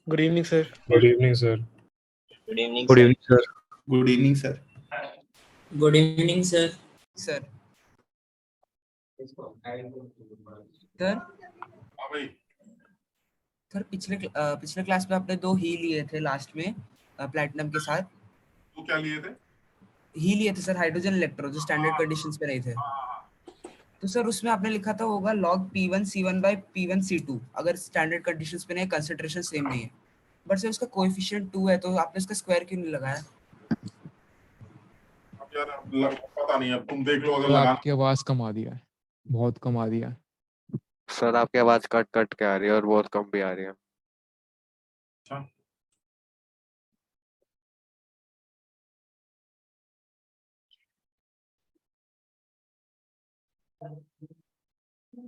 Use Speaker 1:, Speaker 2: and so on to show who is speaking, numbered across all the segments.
Speaker 1: Good evening sir.
Speaker 2: Good evening sir.
Speaker 3: Good evening
Speaker 4: good
Speaker 3: sir.
Speaker 4: Evening sir.
Speaker 5: Good evening sir.
Speaker 6: Good evening sir.
Speaker 7: Sir
Speaker 8: हाँ भाई,
Speaker 7: sir पिछले class में आपने 2 ही लिए थे लास्ट में प्लैटिनम के साथ।
Speaker 8: तो क्या लिए थे?
Speaker 7: ही लिए थे सर, हाइड्रोजन इलेक्ट्रो, जो स्टैंडर्ड कंडीशंस पे नहीं थे। तो सर उसमें आपने लिखा था होगा log P1 C1 by P1 C2, अगर स्टैंडर्ड कंडीशंस पे नहीं, कंसंट्रेशन सेम नहीं है। बट सर उसका कोएफिशिएंट 2 है, तो आपने उसका स्क्वायर क्यों नहीं लगाया?
Speaker 8: अब यार पता नहीं, अब तुम देख लो अगर
Speaker 9: तो
Speaker 8: लगा।
Speaker 9: आपकी आवाज कम आ रही है, बहुत कम आ रही है
Speaker 4: सर आपकी आवाज कट कट के आ रही है और बहुत कम भी आ रही है।
Speaker 8: अच्छा,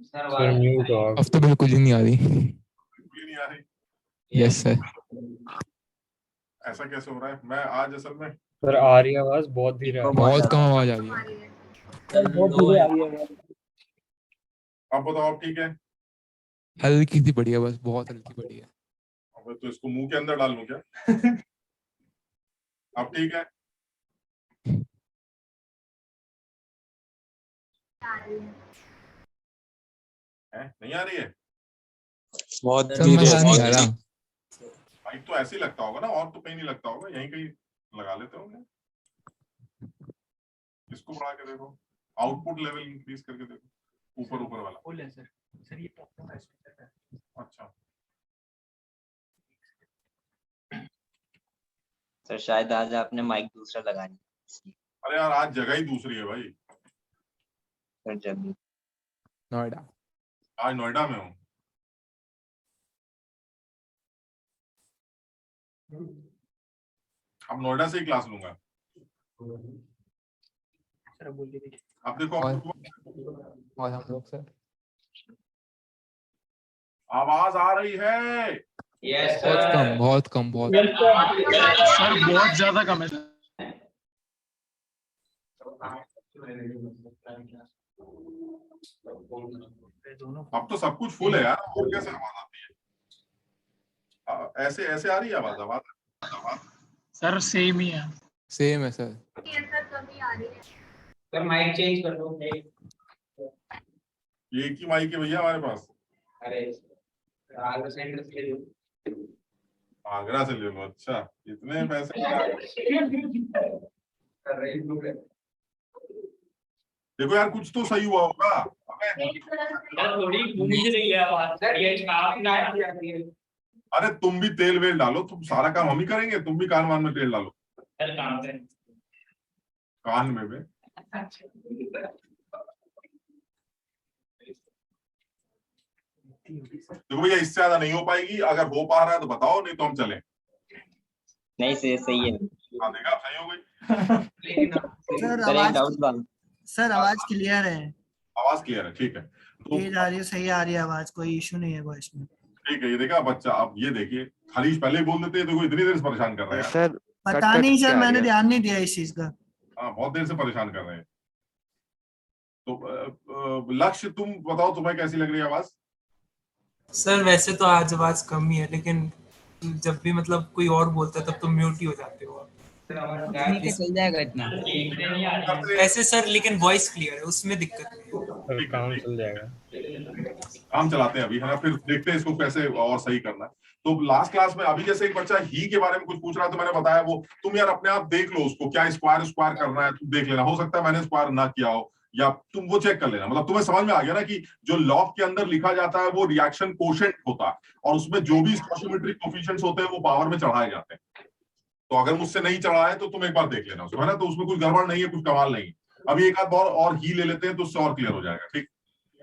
Speaker 2: सर म्यूट हो आप।
Speaker 9: अब तो बिल्कुल ही नहीं आ रही।
Speaker 8: बिल्कुल ही नहीं आ रही।
Speaker 9: Yes sir.
Speaker 8: ऐसा कैसे हो रहा है? मैं आज असल में
Speaker 2: सर आ रही आवाज बहुत धीरे आ रही है।
Speaker 9: बहुत कम आवाज आ रही है।
Speaker 1: बहुत धीरे आ रही है।
Speaker 8: अब बताओ, अब ठीक है?
Speaker 9: हल्की सी बढ़िया, बस बहुत हल्की बढ़िया।
Speaker 8: अब तो इसको मुंह के अंदर डाल लूं क्या? अब ठीक है? नहीं आ रही है?
Speaker 4: बहुत
Speaker 9: सर मजा नहीं आ रहा।
Speaker 8: माइक तो ऐसे ही लगता होगा ना, और तो कहीं नहीं लगता होगा, यहीं कहीं लगा लेते होंगे। इसको बढ़ा के देखो, आउटपुट लेवल इंक्रीज करके देखो, ऊपर ऊपर वाला।
Speaker 1: फुल है सर। सर ये प्रॉब्लम है स्पीकर का।
Speaker 8: अच्छा,
Speaker 3: सर शायद आज आपने माइक दूसरा लगानी।
Speaker 8: अरे यार आज जगह ही दूसरी है भाई।
Speaker 3: सर जब
Speaker 9: नोएडा।
Speaker 8: आज नोएडा में हूँ। अब नोएडा से ही क्लास लूंगा।
Speaker 1: सर बोल दीजिए।
Speaker 8: अब देखो,
Speaker 9: और हम लोग सर
Speaker 8: आवाज आ रही है?
Speaker 7: यस
Speaker 9: बहुत कम, बहुत कम, बहुत
Speaker 1: सर बहुत ज्यादा कम है।
Speaker 8: अब तो सब कुछ फुल है यार, और कैसे आवाज आती है? ऐसे ऐसे आ रही है आवाज? आवाज
Speaker 1: सर सेम ही है।
Speaker 9: सेम है सर।
Speaker 7: सर माइक चेंज कर दो।
Speaker 8: ये एक ही माइक है भैया हमारे पास।
Speaker 7: अरे आगरा सेंटर से ले लो।
Speaker 8: आगरा से ले लो? अच्छा, इतने पैसे
Speaker 7: कर रही हूं।
Speaker 8: देखो यार, कुछ तो सही हुआ होगा।
Speaker 7: थोड़ी घूम ही रही है आवाज। सर ये आप ना आ रही है।
Speaker 8: अरे तुम भी तेल वेल डालो, तुम सारा काम हम ही करेंगे, तुम भी कान वान में तेल डालो।
Speaker 7: सर काम से
Speaker 8: कान में भी। देखो भैया, इससे ज्यादा नहीं हो पाएगी, अगर हो पा रहा है तो बताओ, नहीं तो हम चलें।
Speaker 3: नहीं सही है।
Speaker 8: हाँ देखा, अब सही हो गई।
Speaker 10: सर आवाज क्लियर है।
Speaker 8: आवाज क्लियर है, ठीक है। तो
Speaker 10: तेज आ रही है, सही आ रही है आवाज, कोई इशू नहीं है वॉइस में।
Speaker 8: ठीक है, ये देखा बच्चा। अब ये देखिए, हरीश पहले ही बोल देते हैं, देखो इतनी देर से परेशान कर रहे हैं
Speaker 4: सर
Speaker 10: पता नहीं सर, मैंने ध्यान नहीं दिया इस चीज का।
Speaker 8: हाँ, बहुत देर से परेशान कर रहे हैं। तो लक्ष्य, तुम बताओ, तुम्हें कैसी लग रही है आवाज?
Speaker 11: सर वैसे तो आज आवाज कम ही है, लेकिन जब भी मतलब कोई और बोलता है तब तो म्यूट ही हो जाते हो आप।
Speaker 7: ठीक है, चल जाएगा इतना।
Speaker 11: ऐसे सर, लेकिन वॉइस क्लियर है, उसमें दिक्कत नहीं है।
Speaker 2: काम चल जाएगा।
Speaker 8: काम चलाते हैं अभी, है ना, फिर देखते हैं इसको कैसे और सही करना है। तो लास्ट क्लास में अभी जैसे एक बच्चा ही के बारे में कुछ पूछ रहा है, तो मैंने बताया वो तुम यार अपने आप देख लो उसको, क्या स्क्वायर करना है तुम देख लेना। हो सकता है मैंने स्क्वायर ना किया हो, या तुम वो चेक कर लेना। मतलब तुम्हें समझ में आ गया ना कि जो लॉग के अंदर लिखा जाता है वो रिएक्शन कोशेंट होता है, और उसमें जो भी स्टोइकोमेट्रिक कोफिशिएंट्स होते हैं वो पावर में चढ़ाए जाते हैं। तो अगर मुझसे नहीं चढ़ा है तो तुम एक बार देख लेना उसको, है ना। तो उसमें कुछ गड़बड़ नहीं है, कुछ कमाल नहीं है। अभी एक आध बार और ही ले लेते हैं तो उससे और क्लियर हो जाएगा। ठीक।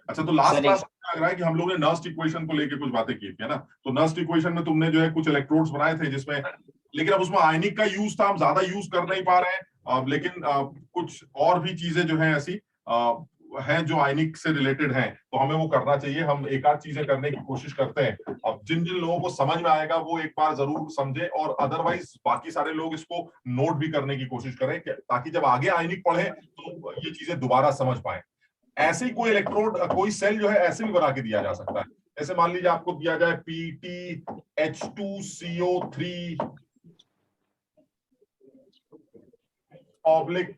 Speaker 8: अच्छा, तो लास्ट क्लास में लग रहा है कि हम लोग ने नर्स्ट इक्वेशन को लेके कुछ बातें की थी, है ना। तो नर्स्ट इक्वेशन में तुमने जो है कुछ इलेक्ट्रोड्स बनाए थे जिसमें, लेकिन अब उसमें आयनिक का यूज था, हम ज्यादा यूज कर नहीं पा रहे हैं। लेकिन कुछ और भी चीजें जो है ऐसी हैं जो आयनिक से रिलेटेड हैं, तो हमें वो करना चाहिए। हम एक आध चीजें करने की कोशिश करते हैं। अब जिन जिन लोगों को समझ में आएगा वो एक बार जरूर समझे, और अदरवाइज बाकी सारे लोग इसको नोट भी करने की कोशिश करें, ताकि जब आगे आयनिक पढ़े तो ये चीजें दोबारा समझ पाए। ऐसे ही कोई इलेक्ट्रोड, कोई सेल जो है ऐसे भी बना के दिया जा सकता है। जैसे मान लीजिए आपको दिया जाए PTH2CO3 ऑब्लिक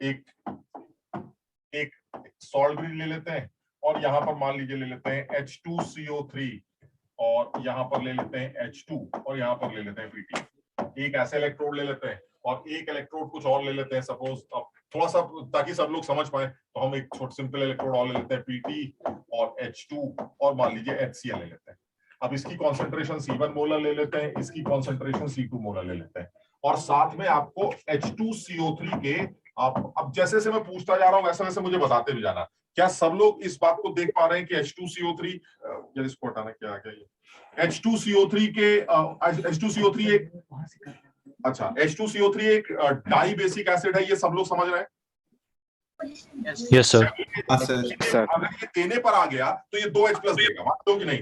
Speaker 8: एक सॉल्ट ब्रिज ले लेते हैं और यहां पर मान लीजिए ले लेते हैं H2CO3 और यहां पर ले लेते हैं H2 और यहां पर ले लेते हैं PT। एक ऐसे इलेक्ट्रोड ले लेते हैं और एक इलेक्ट्रोड कुछ और ले लेते हैं। सपोज अब थोड़ा सा ताकि सब लोग समझ पाए तो हम एक छोटा सिंपल इलेक्ट्रोड और ले लेते हैं PT और H2 और मान लीजिए HCl ले लेते हैं। अब इसकी कॉन्सेंट्रेशन C1 मोलर ले लेते हैं, इसकी कॉन्सेंट्रेशन C2 मोलर ले लेते हैं और साथ में आपको H2CO3 के अब जैसे जैसे मैं पूछता जा रहा हूं वैसे वैसे मुझे बताते भी जाना। क्या सब लोग इस बात को देख पा रहे हैं कि H2CO3 इसको हटाना क्या क्या ये H2CO3 के H2CO3 एक अच्छा H2CO3 एक डाई बेसिक एसिड है, ये सब लोग समझ रहे हैं?
Speaker 2: Yes sir.
Speaker 8: अगर ये देने पर आ गया तो ये 2H+ देगा, मानते हो कि नहीं?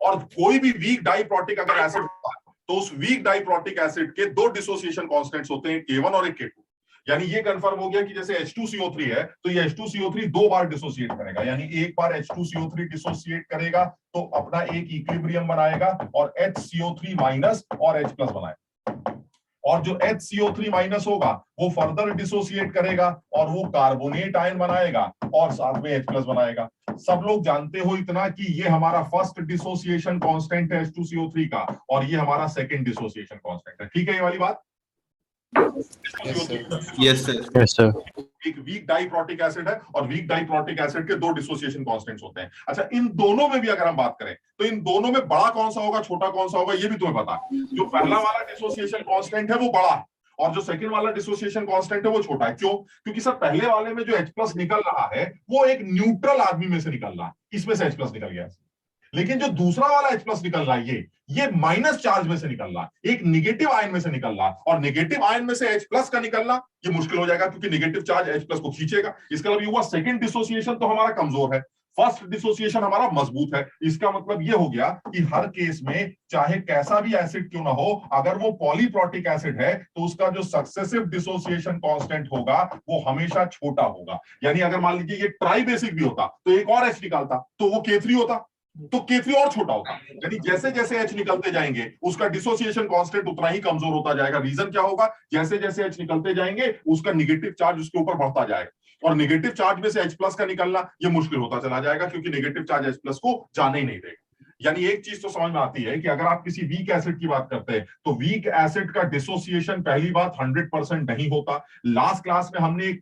Speaker 8: और कोई भी वीक डाइप्रोटिक अगर एसिड होता है तो उस वीक डाइप्रोटिक एसिड के दो डिसोसिएशन कांस्टेंट्स होते हैं, K1 और एक K2। यानी ये कंफर्म हो गया कि जैसे H2CO3 है तो ये H2CO3 दो बार डिसोसिएट करेगा, यानी एक बार H2CO3 डिसोसिएट करेगा तो अपना एक इक्विलिब्रियम बनाएगा और HCO3 माइनस और H+ बनाएगा, और जो HCO3 माइनस होगा वो फर्दर डिसोसिएट करेगा और वो कार्बोनेट आयन बनाएगा और साथ में H+ बनाएगा। सब लोग जानते हो इतना कि ये हमारा फर्स्ट डिसोसिएशन कांस्टेंट है H2CO3 का और ये हमारा सेकंड डिसोसिएशन कांस्टेंट है। ठीक है ये वाली बात?
Speaker 2: Yes sir.
Speaker 8: एक वीक डाइप्रोटिक एसिड है और वीक डाइप्रोटिक एसिड के दो डिसोसिएशन कांस्टेंट्स होते हैं। अच्छा, इन दोनों में भी अगर हम बात करें तो इन दोनों में बड़ा कौन सा होगा छोटा कौन सा होगा ये भी तुम्हें पता है। जो पहला वाला डिसोसिएशन कांस्टेंट है वो बड़ा है और जो सेकंड वाला डिसोसिएशन कांस्टेंट है वो छोटा है। क्यों? क्योंकि सर पहले वाले में जो H+ निकल रहा है वो एक न्यूट्रल आदमी में से निकल रहा है, इसमें से H+ निकल गया। लेकिन जो दूसरा वाला H+ निकल रहा है ये माइनस चार्ज में से निकल रहा है, एक निगेटिव आयन में से निकल रहा है, और निगेटिव आयन में से H+ का निकलना ये मुश्किल हो जाएगा क्योंकि निगेटिव चार्ज H+ को खींचेगा। इसका मतलब ये हुआ सेकंड डिसोसिएशन तो हमारा कमजोर है, फर्स्ट डिसोसिएशन हमारा मजबूत है। इसका मतलब ये हो गया कि हर केस में चाहे कैसा भी एसिड क्यों ना हो, अगर वो पॉलीप्रोटिक एसिड है तो उसका जो सक्सेसिव डिसोसिएशन कांस्टेंट होगा वो हमेशा छोटा होगा। यानी अगर मान लीजिए ये ट्राई बेसिक भी होता तो एक और H निकालता तो वो K3 होता, तो K3 और छोटा होता। यानी जैसे जैसे H निकलते जाएंगे उसका डिसोसिएशन कांस्टेंट उतना ही कमजोर होता जाएगा। रीजन क्या होगा? जैसे जैसे H निकलते जाएंगे उसका निगेटिव चार्ज उसके ऊपर बढ़ता जाएगा और निगेटिव चार्ज में से H+ का निकलना ये मुश्किल होता चला जाएगा क्योंकि निगेटिव चार्ज H+ को जाने ही नहीं देगा। यानी एक चीज तो समझ में आती है कि अगर आप किसी वीक एसिड की बात करते हैं तो वीक एसिड का डिसोसिएशन पहली बात 100% नहीं होता। लास्ट क्लास में हमने एक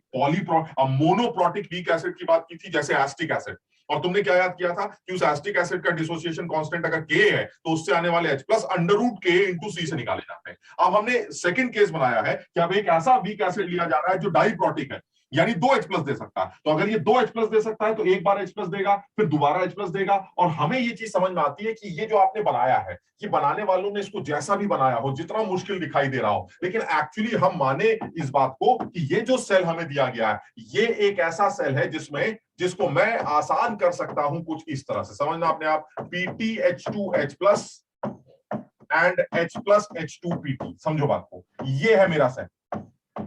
Speaker 8: मोनोप्रोटिक वीक एसिड की बात की थी जैसे एस्टिक एसिड, और तुमने क्या याद किया था कि उस एस्टिक एसिड का डिसोसिएशन कांस्टेंट अगर K है तो उससे आने वाले H+ √K × C से निकाले जाते हैं। अब हमने सेकंड केस बनाया है कि अब एक ऐसा वीक एसिड लिया जा रहा है जो डाइप्रोटिक है, यानी 2H+ दे सकता है। तो अगर ये 2H+ दे सकता है तो एक बार H+ देगा, फिर दोबारा H+ देगा, और हमें ये चीज समझ में आती है कि ये जो आपने बनाया है, ये बनाने वालों ने इसको जैसा भी बनाया हो, जितना मुश्किल दिखाई दे रहा हो, लेकिन एक्चुअली हम माने इस बात को कि ये जो सेल हमें दिया गया है ये एक ऐसा सेल है जिसको मैं आसान कर सकता हूं कुछ इस तरह से। समझना अपने आप, PTH2H+ एंड H+H2PT, समझो बात को, ये है मेरा सेल।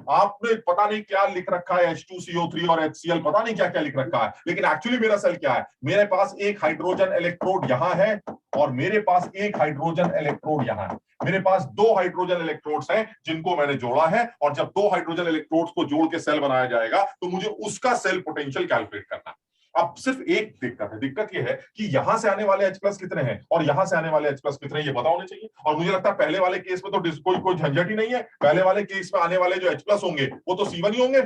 Speaker 8: आपने पता नहीं क्या लिख रखा है H2CO3 और HCl, पता नहीं क्या क्या लिख रखा है, लेकिन एक्चुअली मेरा सेल क्या है? मेरे पास एक हाइड्रोजन इलेक्ट्रोड यहां है और मेरे पास एक हाइड्रोजन इलेक्ट्रोड यहां है। मेरे पास दो हाइड्रोजन इलेक्ट्रोड्स हैं जिनको मैंने जोड़ा है, और जब दो हाइड्रोजन इलेक्ट्रोड्स को जोड़ के सेल बनाया जाएगा तो मुझे उसका सेल पोटेंशियल कैलकुलेट करना है। अब सिर्फ एक दिक्कत है, दिक्कत यह है कि यहां से आने वाले H+ कितने हैं और यहां से आने वाले H+ कितने हैं ये पता होने चाहिए। और मुझे लगता है पहले वाले केस में तो कोई झंझट ही नहीं है। पहले वाले केस में आने वाले जो H+ होंगे वो तो C1 ही होंगे।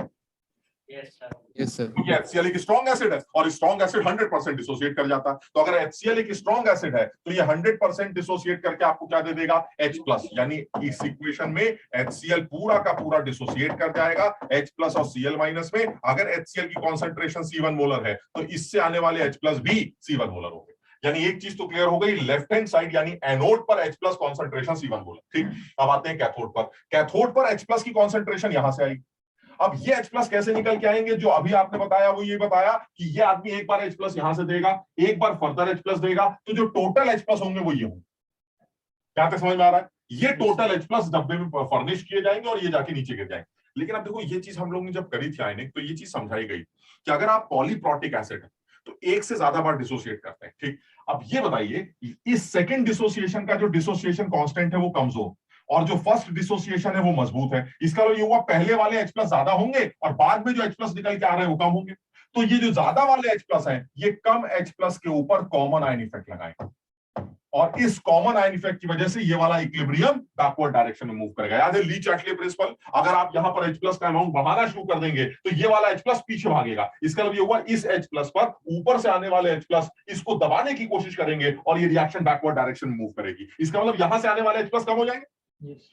Speaker 9: Yes sir.
Speaker 8: क्योंकि HCl एक स्ट्रॉन्ग एसिड है और स्ट्रॉन्ग एसिड 100% डिसोसिएट कर जाता है। तो अगर HCl एक स्ट्रॉन्ग एसिड है तो ये 100% डिसोसिएट करके आपको क्या दे देगा? H+। यानी इस इक्वेशन में HCl पूरा का पूरा डिसोसिएट कर जाएगा H+ और Cl- में। अगर HCl की कॉन्सेंट्रेशन C1 मोलर है तो इससे आने वाले H+ भी C1 मोलर होंगे। यानी एक चीज तो क्लियर हो गई, लेफ्ट हैंड साइड यानी एनोड पर H+ कॉन्सेंट्रेशन C1 मोलर। ठीक, अब आते हैं कैथोड पर। कैथोड पर H+ की कॉन्सेंट्रेशन यहां से आएगी। अब ये H+ कैसे निकल के आएंगे? जो अभी आपने बताया वो ये बताया कि ये आदमी एक बार H+ यहां से देगा, एक बार फर्दर H+ देगा, तो जो टोटल H+ होंगे वो ये होंगे। क्या तक समझ में आ रहा है? ये टोटल H+ डब्बे में फर्निश किए जाएंगे और ये जाके नीचे गिर जाएंगे। लेकिन अब देखो ये चीज हम लोग ने जब करी थी आयनिक, तो ये चीज समझाई गई कि अगर आप पॉलीप्रोटिक एसिड है तो एक से ज्यादा बार डिसोसिएट करते हैं, ठीक। अब ये बताइए इस सेकंड डिसोसिएशन का जो डिसोसिएशन कांस्टेंट है वो कमजोर और जो फर्स्ट डिसोसिएशन है वो मजबूत है। इसका ये हुआ पहले वाले H+ ज्यादा होंगे और बाद में जो H+ निकल के आ रहे हैं वो कम होंगे। तो ये जो ज्यादा वाले H+ हैं ये कम H+ के ऊपर कॉमन आयन इफेक्ट लगाएंगे और इस कॉमन आयन इफेक्ट की वजह से ये वाला इक्विलिब्रियम बैकवर्ड डायरेक्शन में मूव करेगा। याद है ली-चार्टले प्रिंसिपल, अगर आप यहां पर H+ का अमाउंट बढ़ाना शुरू कर देंगे तो ये वाला H+ पीछे भागेगा। इसका मतलब ये हुआ इस H+ पर ऊपर से आने वाले H+ इसको दबाने की कोशिश करेंगे और ये रिएक्शन बैकवर्ड डायरेक्शन में मूव करेगी। इसका मतलब यहां से आने वाले H+ कम हो जाएंगे।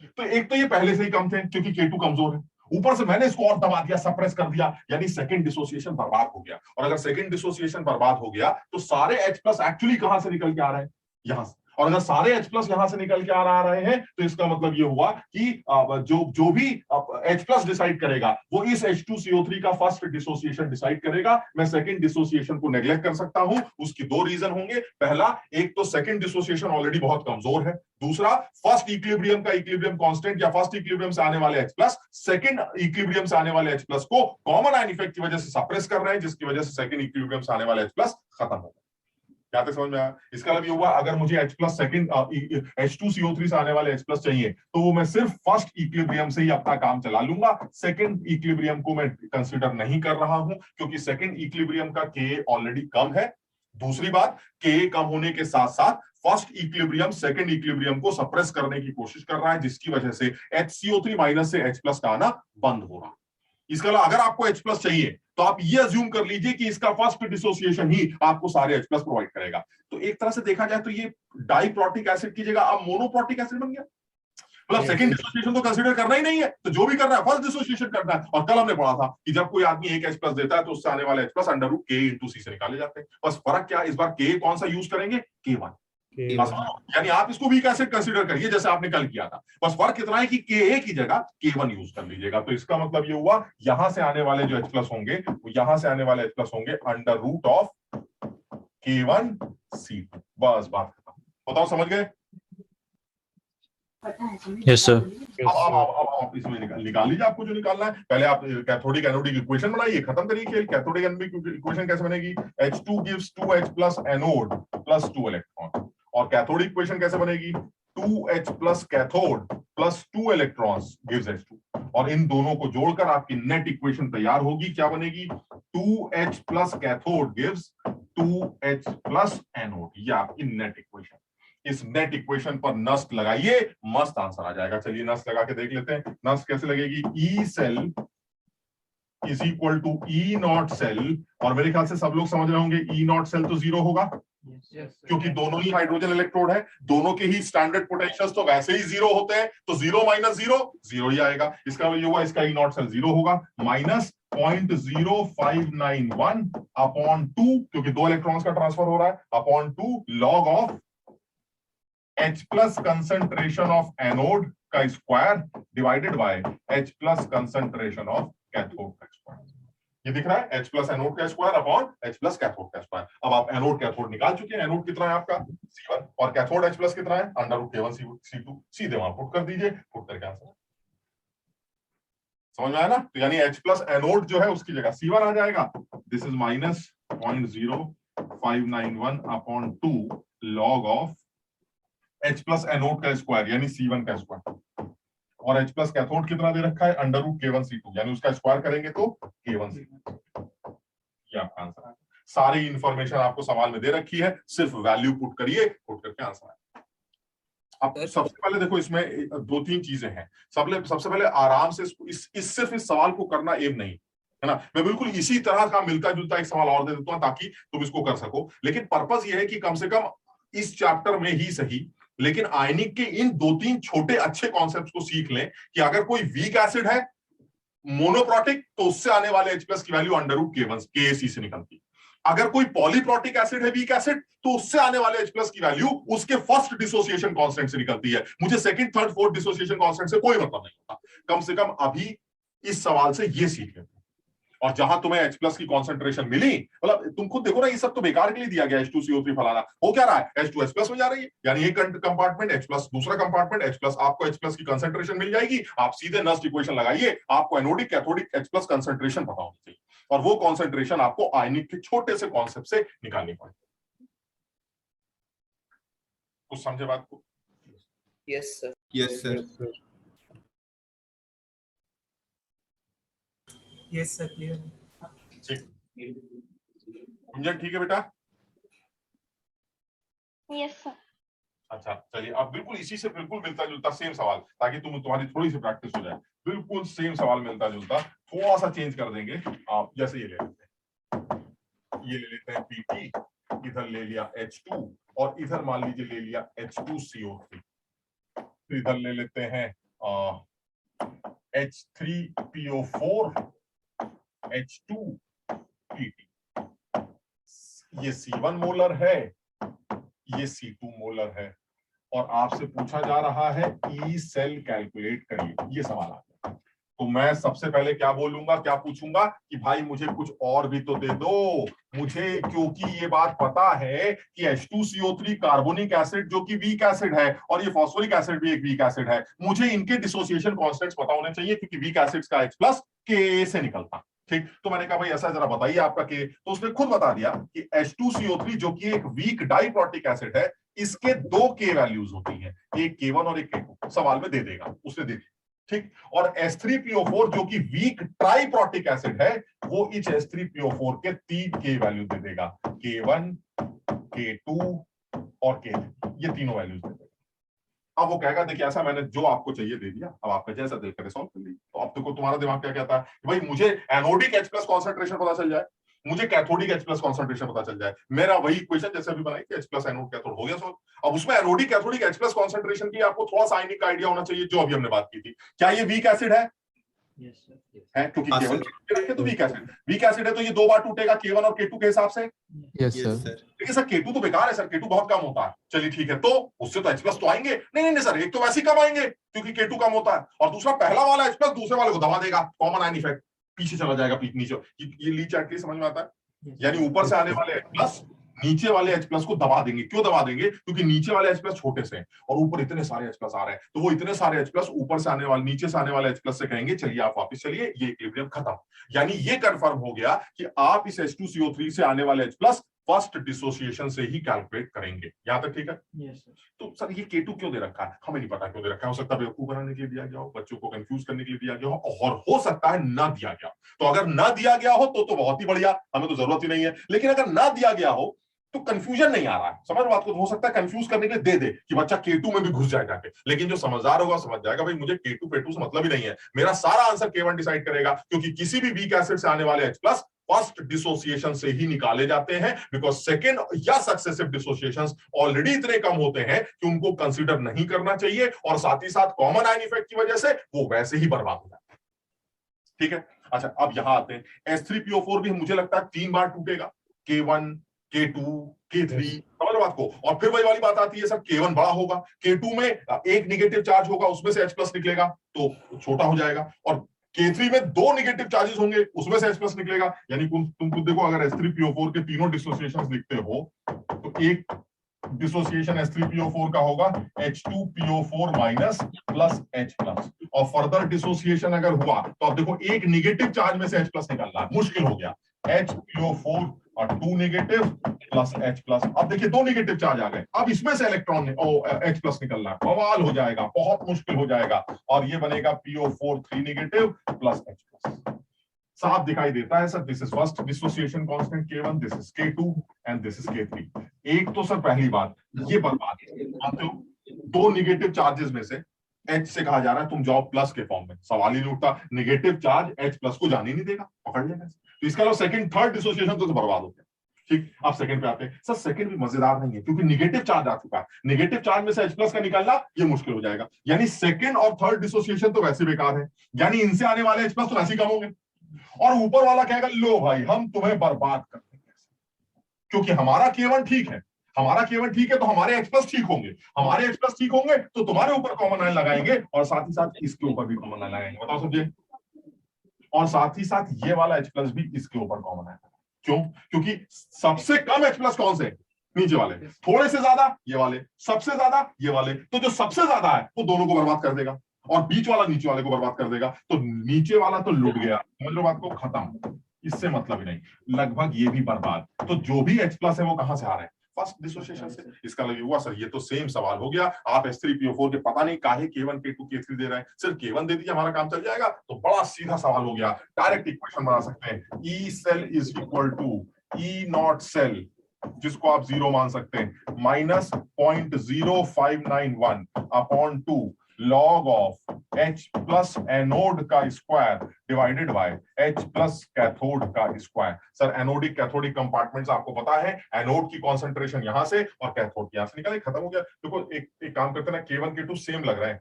Speaker 8: तो एक तो ये पहले से ही कम थे क्योंकि K2 कमजोर है, ऊपर से मैंने इसको और दबा दिया, सप्रेस कर दिया, यानी सेकंड डिसोसिएशन बर्बाद हो गया। और अगर सेकंड डिसोसिएशन बर्बाद हो गया तो सारे H+ एक्चुअली कहां से निकल के आ रहे हैं, यहां से। और अगर सारे H+ यहां से निकल के आ रहे हैं तो इसका मतलब ये हुआ कि जो भी H+ डिसाइड करेगा वो इस H2CO3 का फर्स्ट डिसोसिएशन डिसाइड करेगा। मैं सेकंड डिसोसिएशन को नेग्लेक्ट कर सकता हूं, उसकी दो रीजन होंगे। पहला, एक तो सेकंड डिसोसिएशन ऑलरेडी बहुत कमजोर है, दूसरा फर्स्ट इक्विलिब्रियम का इक्विलिब्रियम कांस्टेंट या फर्स्ट इक्विलिब्रियम से आने वाले H+ सेकंड इक्विलिब्रियम से आने वाले H+ को कॉमन आयन इफेक्ट की वजह से सप्रेस कर रहे हैं, जिसकी वजह से सेकंड इक्विलिब्रियम से आने वाले H+ खत्म हो गए। क्या तक समझ में आया? इसका मतलब ये हुआ अगर मुझे H+ सेकंड H2CO3 से आने वाले H+ चाहिए तो वो मैं सिर्फ फर्स्ट इक्विलिब्रियम से ही अपना काम चला लूंगा। सेकंड इक्विलिब्रियम को मैं कंसीडर नहीं कर रहा हूं क्योंकि सेकंड इक्विलिब्रियम का Ka ऑलरेडी कम है। दूसरी बात, Ka कम होने के साथ साथ फर्स्ट इक्विलिब्रियम सेकंड इक्विलिब्रियम को सप्रेस करने की कोशिश कर रहा है, जिसकी वजह से HCO3- से H+ का आना बंद हो रहा है। इसका अलावा अगर आपको H+ चाहिए तो आप ये अज्यूम कर लीजिए कि इसका फर्स्ट डिसोसिएशन ही आपको सारे H+ प्रोवाइड करेगा। तो एक तरह से देखा जाए तो ये डाइप्रोटिक एसिड की जगह अब मोनोप्रोटिक एसिड बन गया। मतलब सेकंड डिसोसिएशन तो कंसीडर करना ही नहीं है, तो जो भी करना है फर्स्ट डिसोसिएशन करना है। और कल हमने पढ़ा था कि जब कोई आदमी एक H+ देता है तो उससे आने वाले H+ √K/C से निकाले जाते हैं। बस फर्क क्या है, इस बार K कौन सा यूज करेंगे, K1। यानी आप इसको वीक एसिड कंसीडर करिए जैसे आपने कल किया था, बस फर्क इतना है कि Ka की जगह K1 यूज कर लीजिएगा। तो इसका मतलब ये हुआ यहां से आने वाले जो H+ होंगे वो यहां से आने वाले H+ होंगे √K1C2। बस बात खत्म। बताओ समझ गए?
Speaker 9: Yes sir.
Speaker 8: अब इसमें निकाल लीजिए आपको जो निकालना है। पहले आप कैथोडिक एनोडिक इक्वेशन बनाइए, खत्म करिए खेल। कैथोडिक एनोडिक इक्वेशन कैसे बनेगी? H2 gives 2H+ anode plus 2 electron. और कैथोडिक इक्वेशन कैसे बनेगी? 2H+ cathode plus 2 electrons gives H2। और इन दोनों को जोड़कर आपकी नेट इक्वेशन तैयार होगी। क्या बनेगी? 2H+ cathode gives 2H+ anode. ये आपकी नेट इक्वेशन। इस नेट इक्वेशन पर नस्ट लगाइए, मस्त आंसर आ जाएगा। चलिए नस्ट लगा के देख लेते हैं। नस्ट कैसे लगेगी? E cell is equal to E0 cell. और मेरे ख्याल से सब लोग समझ रहे होंगे E0 सेल तो 0 होगा क्योंकि दोनों ही हाइड्रोजन इलेक्ट्रोड है, दोनों के ही स्टैंडर्ड पोटेंशियल्स तो वैसे ही 0 होते हैं, तो 0 - 0 0 ही आएगा। इसका ये हुआ, इसका E0 सेल 0 होगा। -0.0591/2 क्योंकि 2 इलेक्ट्रॉन्स का ट्रांसफर हो रहा है, /2 log of H+ concentration of anode का square divided by H+ concentration of cathode का स्क्वायर। ये दिख रहा है H+ एनोड का स्क्वायर अपॉन H+ कैथोड का स्क्वायर। अब आप एनोड कैथोड निकाल चुके हैं। एनोड कितना है आपका? C1 और कैथोड H+ कितना है? √K1C2। सीधे वहां पुट कर दीजिए, पुट करके आंसर समझ में आया ना? तो यानी H+ एनोड जो है उसकी जगह C1 आ जाएगा। This is -0.0591/2 log of H+ anode का स्क्वायर यानी C1 का स्क्वायर। और H+ कैथोड कितना दे रखा है? √K1C2 यानी उसका स्क्वायर करेंगे तो K1C2। ये आपका आंसर है। सारी इंफॉर्मेशन आपको सवाल में दे रखी है, सिर्फ वैल्यू पुट करिए, पुट करके आंसर है। अब सबसे पहले देखो इसमें 2-3 चीजें हैं। सबसे पहले आराम से सिर्फ इस सवाल को करना एम नहीं है ना। मैं बिल्कुल इसी तरह का मिलता जुलता एक सवाल और दे देता हूं ताकि तुम इसको कर सको। लेकिन पर्पस ये है कि कम से कम इस चैप्टर में ही सही, लेकिन आयनिक के इन 2-3 छोटे अच्छे कॉन्सेप्ट्स को सीख लें कि अगर कोई वीक एसिड है मोनोप्रोटिक तो उससे आने वाले H+ की वैल्यू √K1C से निकलती। अगर कोई पॉलीप्रोटिक एसिड है वीक एसिड तो उससे आने वाले H+ की वैल्यू उसके फर्स्ट डिसोसिएशन कांस्टेंट से निकलती है। मुझे second, third, fourth dissociation constant से कोई मतलब नहीं होता। कम से कम अभी इस सवाल से ये सीख लेते हैं। और जहां तुम्हें H प्लस की कॉन्सेंट्रेशन मिली, मतलब तुम खुद देखो ना, ये सब तो बेकार के लिए दिया गया H2CO3 फलाना, हो क्या रहा है, H2H प्लस में जा रही है, यानी एक कंपार्टमेंट H प्लस, दूसरा कंपार्टमेंट H प्लस, आपको H प्लस की कंसेंट्रेशन मिल जाएगी, आप सीधे नस्ट इक्वेशन लगाइए, आपको anodic cathodic H plus concentration पता होनी चाहिए, और वो कॉन्सेंट्रेशन आपको आयनिक के छोटे से कॉन्सेप्ट से निकालनी पड़ेगी। कुछ समझे बात को?
Speaker 7: Yes sir.
Speaker 9: Yes sir.
Speaker 11: Yes sir, clear.
Speaker 8: Gunjan ठीक है बेटा?
Speaker 5: Yes sir.
Speaker 8: अच्छा चलिए, अब बिल्कुल इसी से बिल्कुल मिलता जुलता सेम सवाल, ताकि तुम्हारी थोड़ी सी प्रैक्टिस हो जाए, बिल्कुल सेम सवाल मिलता जुलता, थोड़ा सा चेंज कर देंगे आप। जैसे ये ले लेते हैं, ये ले लेते हैं Pt, इधर ले लिया H2 और इधर मान लीजिए ले लिया H2CO3, फिर इधर ले लेते हैं H3PO4 H2PT, ये C1 मोलर है, ये C2 मोलर है, और आपसे पूछा जा रहा है ई सेल कैलकुलेट करिए, ये सवाल आता है। तो मैं सबसे पहले क्या बोलूंगा, क्या पूछूंगा कि भाई मुझे कुछ और भी तो दे दो मुझे, क्योंकि ये बात पता है कि H2CO3 कार्बोनिक एसिड जो कि वीक एसिड है, और ये फास्फोरिक एसिड भी एक वीक एसिड है, मुझे इनके डिसोसिएशन कांस्टेंट्स पता होने चाहिए, क्योंकि वीक एसिड्स का H प्लस के से निकलता। ठीक, तो मैंने कहा भाई ऐसा जरा बताइए आपका के, तो उसने खुद बता दिया कि H2CO3 जो कि एक वीक डाइप्रोटिक एसिड है, इसके दो के वैल्यूज होती हैं, एक K1 और एक K2, सवाल में दे देगा, उसने दे दी। ठीक, और H3PO4 जो कि वीक ट्राइप्रोटिक एसिड है, वो इस H3PO4 के 3 के वैल्यू दे देगा, K1, K2 और K3, ये तीनों वैल्यूज दे देगा। अब वो कहेगा देखिए ऐसा मैंने जो आपको चाहिए दे दिया, अब आपका जैसा दिल करे सॉल्व कर लीजिए। तो अब तो तुम्हारा दिमाग क्या कहता है कि भाई मुझे एनोडिक H प्लस कॉन्सेंट्रेशन पता चल जाए, मुझे कैथोडिक H प्लस कॉन्सेंट्रेशन पता चल जाए, मेरा वही इक्वेशन जैसे अभी बनाई कि H प्लस एनोड कैथोड हो गया सॉल्व। अब उसमें anodic cathodic H plus concentration की आपको थोड़ा सा आयनिक का आइडिया होना चाहिए, जो अभी हमने बात की थी। क्या ये वीक एसिड है? है, क्योंकि केवल रखे तो वीक एसिड है, तो ये दो बार टूटेगा K1 और K2 के हिसाब से।
Speaker 9: Yes sir.
Speaker 8: लेकिन सर K2 तो बेकार है सर, K2 बहुत कम होता है। चलिए ठीक है, तो उससे तो H प्लस तो आएंगे, नहीं सर, एक तो वैसे ही कम आएंगे क्योंकि K2 कम होता है, और दूसरा पहला वाला H प्लस दूसरे वाले को दबा देगा, कॉमन आयन इफेक्ट, पीछे चला जाएगा, नीचे। ये ली चार्ट समझ में आता है, यानी ऊपर से आने वाले H प्लस नीचे वाले H प्लस को दबा देंगे। क्यों दबा देंगे? क्योंकि नीचे वाले H प्लस छोटे से हैं और ऊपर इतने सारे H प्लस आ रहे हैं, तो वो इतने सारे H प्लस ऊपर से आने वाले, नीचे से आने वाले H प्लस से कहेंगे चलिए आप वापस चलिए, ये इक्विलिब्रियम खत्म। यानी ये कंफर्म हो गया कि आप इस H2CO3 से आने वाले H प्लस फर्स्ट डिसोसिएशन से ही कैलकुलेट करेंगे। यहां तक ठीक है? तो सर ये K2 क्यों दे रखा है, हमें नहीं पता क्यों दे रखा है। हो सकता है बेवकूफ बनाने के लिए दिया गया हो, बच्चों को कंफ्यूज करने के लिए दिया गया हो, और हो सकता है ना दिया गया। तो अगर ना दिया गया हो तो बहुत ही बढ़िया, हमें तो जरूरत ही नहीं है। लेकिन अगर ना दिया गया हो तो कंफ्यूजन नहीं आ रहा है, समझ बात को, तो हो सकता है कंफ्यूज करने के लिए दे दे कि बच्चा K2 में भी घुस जाए जाके। लेकिन जो समझदार होगा समझ जाएगा भाई मुझे K2 K2 से मतलब ही नहीं है, मेरा सारा आंसर K1 डिसाइड करेगा, क्योंकि किसी भी वीक एसिड से आने वाले H प्लस फर्स्ट डिसोसिएशन से ही निकाले जाते हैं, बिकॉज सेकेंड या सक्सेसिव डिसोसिएशंस ऑलरेडी इतने कम होते हैं कि उनको कंसीडर नहीं करना चाहिए, और साथ ही साथ कॉमन आयन इफेक्ट की वजह से वो वैसे ही बर्बाद हो जाते हैं। ठीक है, अच्छा अब यहां आते हैं, H3PO4 भी मुझे लगता है 3 बार टूटेगा, K1, K2, K3, समझ बात को। और फिर वही वाली बात आती है सर K1 बड़ा होगा, K2 में एक नेगेटिव चार्ज होगा, उसमें से H प्लस निकलेगा तो छोटा हो जाएगा, और K3 में 2 नेगेटिव चार्जेस होंगे, उसमें से H प्लस निकलेगा। यानी तुम खुद देखो, अगर H3PO4 के तीनों डिसोसिएशंस लिखते हो तो एक डिसोसिएशन H3PO4 का होगा H2PO4 minus plus H plus, और फर्दर डिसोसिएशन अगर हुआ तो अब देखो एक नेगेटिव चार्ज में से H प्लस निकल रहा है, मुश्किल हो गया, HPO4 और 2 नेगेटिव प्लस H प्लस। अब देखिए 2 नेगेटिव चार्ज आ गए, अब इसमें से इलेक्ट्रॉन H प्लस निकल रहा है, बवाल हो जाएगा, बहुत मुश्किल हो जाएगा, और ये बनेगा PO4 3 negative plus H plus. साफ दिखाई देता है sir, this is first dissociation constant K1, this is K2 and this is K3। एक तो सर पहली बात ये बर्बाद, 2 नेगेटिव चार्जेस में से H से कहा जा रहा है तुम जाओ प्लस के फॉर्म में, सवाल ही नहीं उठता, नेगेटिव चार्ज H प्लस को जाने नहीं देगा, पकड़ लेना। तो इसका अलावा सेकंड थर्ड डिसोसिएशन तो बर्बाद हो गया। ठीक, अब सेकंड पे आते हैं सर, सेकंड भी मजेदार नहीं है क्योंकि नेगेटिव चार्ज आ चुका है, नेगेटिव चार्ज में से H प्लस का निकालना ये मुश्किल हो जाएगा, यानी सेकंड और थर्ड डिसोसिएशन तो वैसे बेकार है, यानी इनसे आने वाले H प्लस तो वैसे ही कम होंगे, और ऊपर वाला कहेगा लो भाई हम तुम्हें बर्बाद कर देंगे, क्योंकि हमारा K1 ठीक है, हमारा K1 ठीक है तो हमारे H प्लस ठीक होंगे, हमारे H प्लस ठीक होंगे तो तुम्हारे ऊपर कॉमन आयन लगाएंगे और साथ ही साथ इसके ऊपर भी कॉमन आयन लगाएंगे। बताओ समझे? और साथ ही साथ ये वाला H प्लस भी इसके ऊपर कॉमन है। क्यों? क्योंकि सबसे कम H प्लस कौन से? नीचे वाले। थोड़े से ज्यादा ये वाले, सबसे ज्यादा ये वाले। तो जो सबसे ज्यादा है वो दोनों को बर्बाद कर देगा और बीच वाला नीचे वाले को बर्बाद कर देगा। तो नीचे वाला तो लुट गया, समझ लो बात को, खत्म, इससे मतलब ही नहीं, लगभग ये भी बर्बाद। तो जो भी H प्लस है वो कहां से आ रहा है? फर्स्ट डिसोसिएशन से। इसका लगे हुआ सर ये तो सेम सवाल हो गया, आप H3PO4 के पता नहीं काहे K1 K2 K3 दे रहे हैं, सिर्फ K1 दे दीजिए हमारा काम चल जाएगा। तो बड़ा सीधा सवाल हो गया, डायरेक्ट इक्वेशन बना सकते हैं। E cell is equal to E naught cell, जिसको आप 0 मान सकते हैं, minus 0.0591 upon 2 log of H plus anode का square divided by H plus cathode का square. Sir anodic cathodic compartments आपको पता है, एनोड की कॉन्सेंट्रेशन यहां से और कैथोड की यहां से निकले, खत्म हो गया। देखो एक काम करते हैं ना, K1 K2 सेम लग रहे हैं,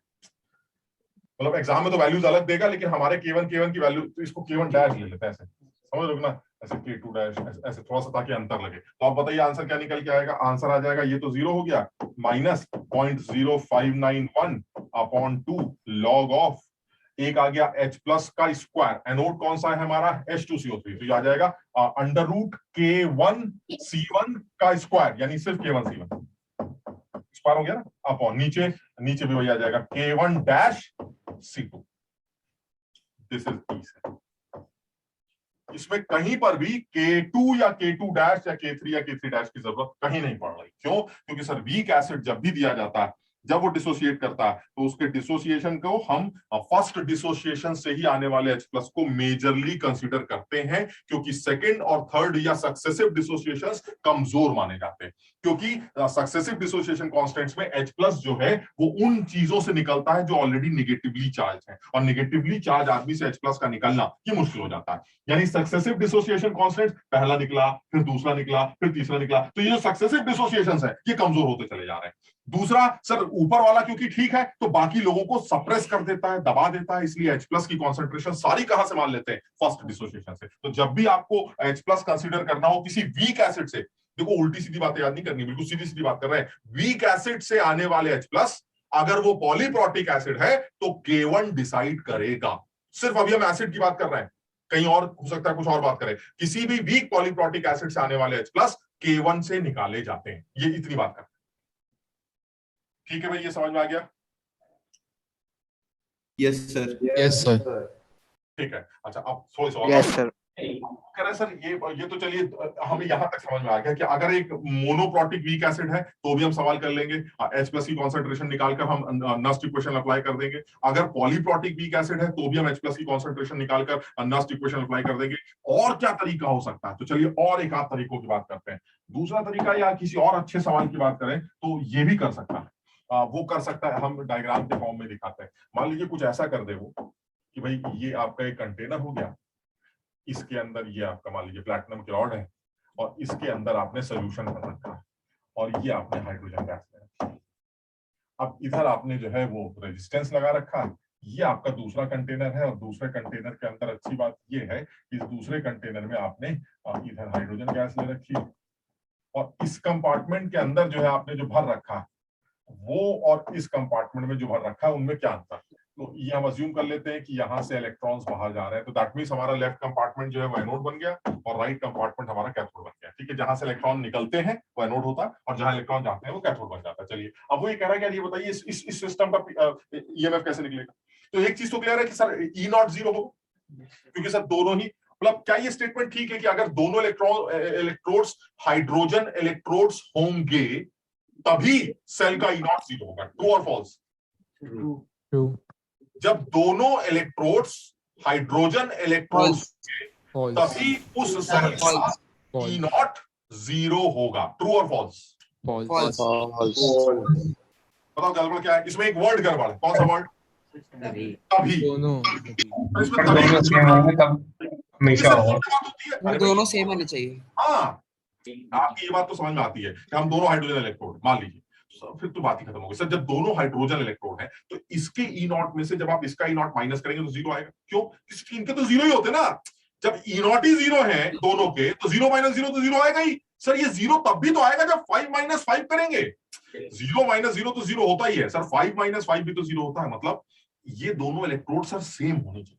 Speaker 8: मतलब एग्जाम में तो वैल्यूज अलग देगा, लेकिन हमारे K1 की वैल्यू, तो इसको K1 डैश ले लेते हैं ऐसे, समझ लो ना, ऐसे K2 डैश ऐसे थोड़ा सा, ताकि अंतर लगे। तो आप बताइए आंसर क्या निकल के आएगा? आंसर आ जाएगा, ये तो 0 हो गया, माइनस 0.0591 अपॉन 2 लॉग ऑफ, एक आ गया H प्लस का स्क्वायर, एनोड कौन सा है हमारा? H2CO3, तो ये आ जाएगा अंडर रूट K1C1 का स्क्वायर, यानी सिर्फ K1C1 स्क्वायर हो गया ना, अपॉन नीचे भी वही आ जाएगा K1 dash C2। This is ease. इसमें कहीं पर भी K2 या K2 डैश या K3 या K3 डैश की जरूरत कहीं नहीं पड़ रही। क्यों? क्योंकि सर वीक एसिड जब भी दिया जाता है, जब वो डिसोसिएट करता है, तो उसके डिसोसिएशन को हम फर्स्ट डिसोसिएशन से ही आने वाले H प्लस को मेजरली कंसीडर करते हैं, क्योंकि सेकंड और थर्ड या सक्सेसिव डिसोसिएशंस कमजोर माने जाते हैं। क्योंकि सक्सेसिव डिसोसिएशन कांस्टेंट्स में H प्लस जो है वो उन चीजों से निकलता है जो ऑलरेडी नेगेटिवली चार्ज है, और नेगेटिवली चार्ज आदमी से H प्लस का निकलना ये मुश्किल हो जाता है। यानी सक्सेसिव डिसोसिएशन कांस्टेंट पहला निकला, फिर दूसरा निकला, फिर तीसरा निकला, तो ये जो सक्सेसिव डिसोसिएशंस है ये कमजोर होते चले जा रहे हैं। दूसरा, सर ऊपर वाला क्योंकि ठीक है तो बाकी लोगों को सप्रेस कर देता है, दबा देता है, इसलिए H प्लस की कॉन्सेंट्रेशन सारी कहां से मान लेते हैं? फर्स्ट डिसोसिएशन से। तो जब भी आपको H प्लस कंसीडर करना हो किसी वीक एसिड से, देखो उल्टी सीधी बातें याद नहीं करनी, बिल्कुल सीधी सीधी बात कर रहे हैं, वीक एसिड से आने वाले H प्लस अगर वो पॉलीप्रोटिक एसिड है तो K1 डिसाइड करेगा। सिर्फ अभी हम एसिड की बात कर रहे हैं, कहीं और हो सकता है कुछ और बात करें। किसी भी वीक पॉलीप्रोटिक एसिड से आने वाले H प्लस K1 से निकाले जाते हैं, ये इतनी बात कर। ठीक है भाई, ये समझ में आ गया?
Speaker 9: Yes sir.
Speaker 8: ठीक है, अच्छा अब थोड़ी सी और
Speaker 4: यस सर।
Speaker 8: कह रहे सर ये तो चलिए हमें यहां तक समझ में आ गया कि अगर एक मोनोप्रोटिक वीक एसिड है तो भी हम सवाल कर लेंगे, H प्लस की कॉन्सेंट्रेशन निकालकर हम नस्ट इक्वेशन अप्लाई कर देंगे। अगर पॉलीप्रोटिक वीक एसिड है तो भी हम H प्लस की कॉन्सेंट्रेशन निकालकर नस्ट इक्वेशन अप्लाई कर देंगे। और क्या तरीका हो सकता है? तो चलिए और एक आध तरीकों की बात करते हैं। दूसरा तरीका, या किसी और अच्छे सवाल की बात करें तो ये भी कर सकता है, वो कर सकता है, हम डायग्राम के फॉर्म में दिखाते हैं। मान लीजिए कुछ ऐसा कर दे वो कि भाई ये आपका एक कंटेनर हो गया, इसके अंदर ये आपका मान लीजिए प्लैटिनम क्लोराइड है, और इसके अंदर आपने सोल्यूशन कर रखा है, और ये आपने हाइड्रोजन गैस में रखी है। अब इधर आपने जो है वो रेजिस्टेंस लगा रखा है, ये आपका दूसरा कंटेनर है, और दूसरे कंटेनर के अंदर अच्छी बात ये है कि इस दूसरे कंटेनर में आपने इधर हाइड्रोजन गैस ले रखी है, और इस कंपार्टमेंट के अंदर जो है आपने जो भर रखा है वो और इस कंपार्टमेंट में जो भर रखा है उनमें क्या अंतर है? तो ये हम अज्यूम कर लेते हैं कि यहाँ से इलेक्ट्रॉन्स बाहर जा रहे हैं, तो दैट मींस हमारा लेफ्ट कंपार्टमेंट जो है वो एनोड बन गया और राइट कंपार्टमेंट हमारा कैथोड बन गया। ठीक है, जहां से इलेक्ट्रॉन निकलते हैं वो एनोड होता है, और जहां इलेक्ट्रॉन जाते हैं वो कैथोड बन जाता है। चलिए अब वो ये कह रहा है कि ये बताइए इस सिस्टम का ईएमएफ कैसे निकलेगा? तो एक चीज तो क्लियर है कि सर ई नॉट 0 हो, क्योंकि सर दोनों ही, मतलब क्या ये स्टेटमेंट ठीक है कि अगर दोनों इलेक्ट्रोड्स हाइड्रोजन इलेक्ट्रोड्स होंगे तभी सेल का ई नॉट 0 होगा? ट्रू और फॉल्स?
Speaker 2: ट्रू।
Speaker 8: जब दोनों इलेक्ट्रोड्स हाइड्रोजन इलेक्ट्रोड्स तभी उस सेल का ई नॉट 0 होगा। ट्रू और फॉल्स?
Speaker 9: फॉल्स।
Speaker 8: बताओ गड़बड़ क्या है इसमें? एक वर्ड गड़बड़ है, कौन सा वर्ड? तभी।
Speaker 7: दोनों सेम होने चाहिए।
Speaker 8: हाँ, आपकी ये बात तो समझ में आती है कि हम दोनों हाइड्रोजन इलेक्ट्रोड मान लीजिए, फिर तो बात ही खत्म हो गई। सर जब दोनों हाइड्रोजन इलेक्ट्रोड है तो इसके ई नॉट में से जब आप इसका ई नॉट माइनस करेंगे तो 0 आएगा। क्यों? इनके तो 0 ही होते ना। जब ई नॉट ही 0 है दोनों के, तो 0 - 0 तो 0 आएगा ही। सर ये 0 तब भी तो आएगा जब 5 - 5 करेंगे। 0 - 0 तो 0 होता ही है सर, 5 - 5 भी तो 0 होता है। मतलब ये दोनों इलेक्ट्रोड सर सेम होने चाहिए।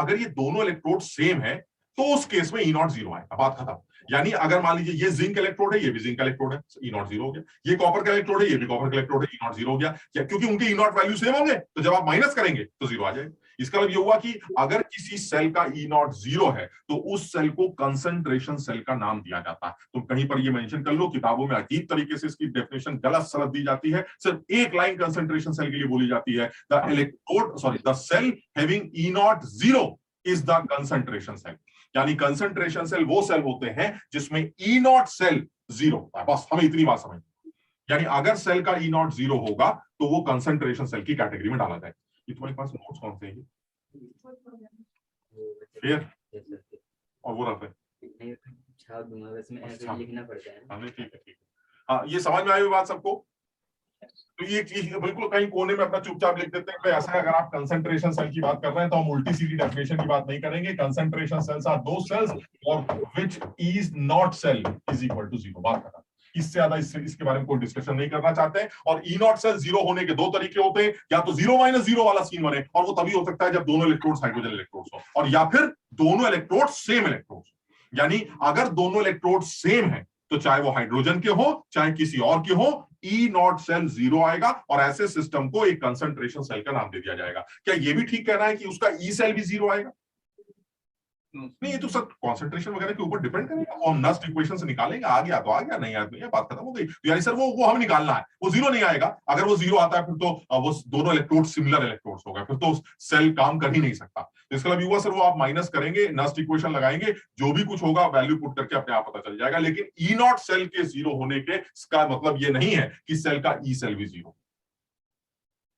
Speaker 8: अगर ये दोनों इलेक्ट्रोड सेम है तो उस केस में ई नॉट जीरो आएगा, बात खत्म। यानी अगर मान लीजिए ये जिंक इलेक्ट्रोड है, ये भी जिंक इलेक्ट्रोड है, ई नॉट जीरो हो गया। ये कॉपर का इलेक्ट्रोड है, ये भी कॉपर का इलेक्ट्रोड है, ई नॉट जीरो हो गया। क्योंकि उनके ई नॉट वैल्यू सेम होंगे, तो जब आप माइनस करेंगे तो जीरो आ जाएगा। इसका मतलब ये हुआ कि अगर किसी सेल का ई नॉट जीरो है तो उस सेल को कंसंट्रेशन सेल का नाम दिया जाता है। तुम कहीं पर ये मेंशन कर लो, किताबों में अजीब तरीके से इसकी डेफिनेशन गलत सलत दी जाती है, सिर्फ एक लाइन कंसंट्रेशन सेल के लिए बोली जाती है, the cell having E naught zero is the concentration cell. यानी कंसंट्रेशन सेल वो सेल होते हैं जिसमें ई नॉट सेल जीरो होता है। बस हमें इतनी बात समझ, यानी अगर सेल का ई नॉट जीरो होगा तो वो कंसंट्रेशन सेल की कैटेगरी में डाला जाए। ये तुम्हारे पास नोट्स कौन से हैं? फिर और वो रख
Speaker 3: छाप दूंगा, इसमें ऐसे लिखना पड़ता है।
Speaker 8: हाँ ठीक है। हाँ, ये समझ में आई हुई बात सबको? तो ये बिल्कुल कहीं कोने में अपना चुपचाप लिख देते हैं। ऐसा है, अगर आप कंसंट्रेशन सेल की बात कर रहे हैं तो हम उल्टी सीधी डेफिनेशन की बात नहीं करेंगे। कंसंट्रेशन सेल्स आर दो सेल्स और which is not cell is equal to zero, बात खत्म। इससे ज्यादा इसके बारे में कोई डिस्कशन नहीं करना चाहते हैं। और ई नॉट सेल जीरो होने के दो तरीके होते हैं, या तो जीरो माइनस जीरो वाला सीन बने, और वो तभी हो सकता है जब दोनों इलेक्ट्रोड्स हाइड्रोजन इलेक्ट्रोड्स हो, और या फिर दोनों इलेक्ट्रोड्स सेम इलेक्ट्रोड्स। यानी अगर दोनों इलेक्ट्रोड सेम है तो चाहे वो हाइड्रोजन के हो चाहे किसी और के हो, ई नॉट सेल जीरो आएगा, और ऐसे सिस्टम को एक कंसंट्रेशन सेल का नाम दे दिया जाएगा। क्या ये भी ठीक कहना है कि उसका ई सेल भी जीरो आएगा? नहीं, ये तो सब कंसंट्रेशन वगैरह के ऊपर डिपेंड करेगा। वो हम नस्ट इक्वेशन से निकालेंगे, आ गया तो आ गया, नहीं आया तो नहीं, बात खत्म हो गई। तो यानी सर वो हमें निकालना है, वो जीरो नहीं आएगा। अगर वो जीरो आता है फिर तो वो दोनों इलेक्ट्रोड सिमिलर इलेक्ट्रोड्स हो गए, फिर तो सेल काम कर ही नहीं सकता। तो इसका मतलब हुआ सर वो आप माइनस करेंगे, नस्ट इक्वेशन लगाएंगे, जो भी कुछ होगा वैल्यू पुट करके अपने आप पता चल जाएगा। लेकिन ई नॉट सेल के जीरो होने के इसका मतलब ये नहीं है कि सेल का ई सेल भी जीरो,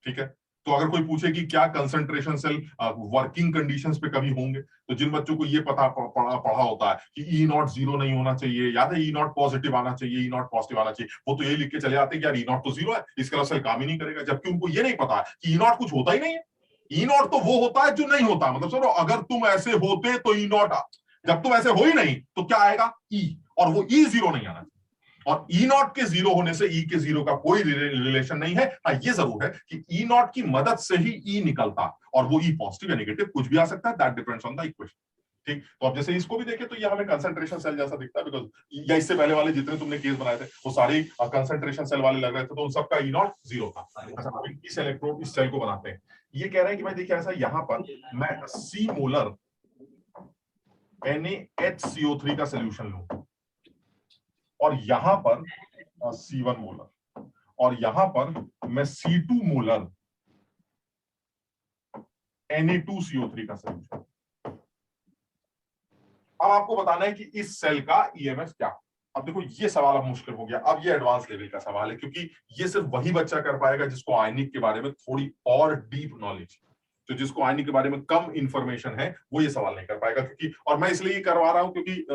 Speaker 8: ठीक है। तो अगर कोई पूछे कि क्या कंसंट्रेशन सेल वर्किंग कंडीशंस पे कभी होंगे, तो जिन बच्चों को ये पढ़ा होता है कि ई नॉट जीरो नहीं होना चाहिए, याद है ई नॉट पॉजिटिव आना चाहिए, ई नॉट पॉजिटिव आना चाहिए, वो तो ये लिख के चले जाते हैं कि यार ई नॉट तो जीरो है, इसका मतलब सेल काम ही नहीं करेगा। जबकि उनको ये नहीं पता है कि ई नॉट कुछ होता ही नहीं है। ई नॉट तो वो होता है जो नहीं होता, मतलब सर अगर तुम ऐसे होते तो ई नॉट, जब तुम ऐसे हो ही नहीं तो क्या आएगा? ई, और वो ई जीरो नहीं आना चाहिए। और ई नॉट के जीरो होने से ई के जीरो का कोई रिलेशन नहीं है। हाँ, ये जरूर है कि ई नॉट की मदद से ही ई निकलता, और वो ई पॉजिटिव या नेगेटिव कुछ भी आ सकता है, that depends on the equation, ठीक। तो अब जैसे इसको भी देखें तो ये हमें कंसंट्रेशन सेल जैसा दिखता है, बिकॉज या इससे पहले वाले जितने तुमने केस बनाए थे वो सारे कंसंट्रेशन सेल वाले लग रहे थे, तो उन सबका ई नॉट जीरो था। इस इलेक्ट्रोड इस सेल को बनाते हैं, ये कह रहे हैं कि भाई देखिए ऐसा, यहां पर मैं सी मोलर NaHCO3 का सोल्यूशन लूं, और यहां पर C1 मोलर, और यहां पर मैं C2 मोलर Na2CO3 का सोल्यूशन। अब आपको बताना है कि इस सेल का EMF क्या। अब देखो ये सवाल अब मुश्किल हो गया, अब ये एडवांस लेवल का सवाल है, क्योंकि ये सिर्फ वही बच्चा कर पाएगा जिसको आयनिक के बारे में थोड़ी और डीप नॉलेज। तो जिसको आयनिक के बारे में कम इंफॉर्मेशन है वो ये सवाल नहीं कर पाएगा, क्योंकि, और मैं इसलिए करवा रहा हूं क्योंकि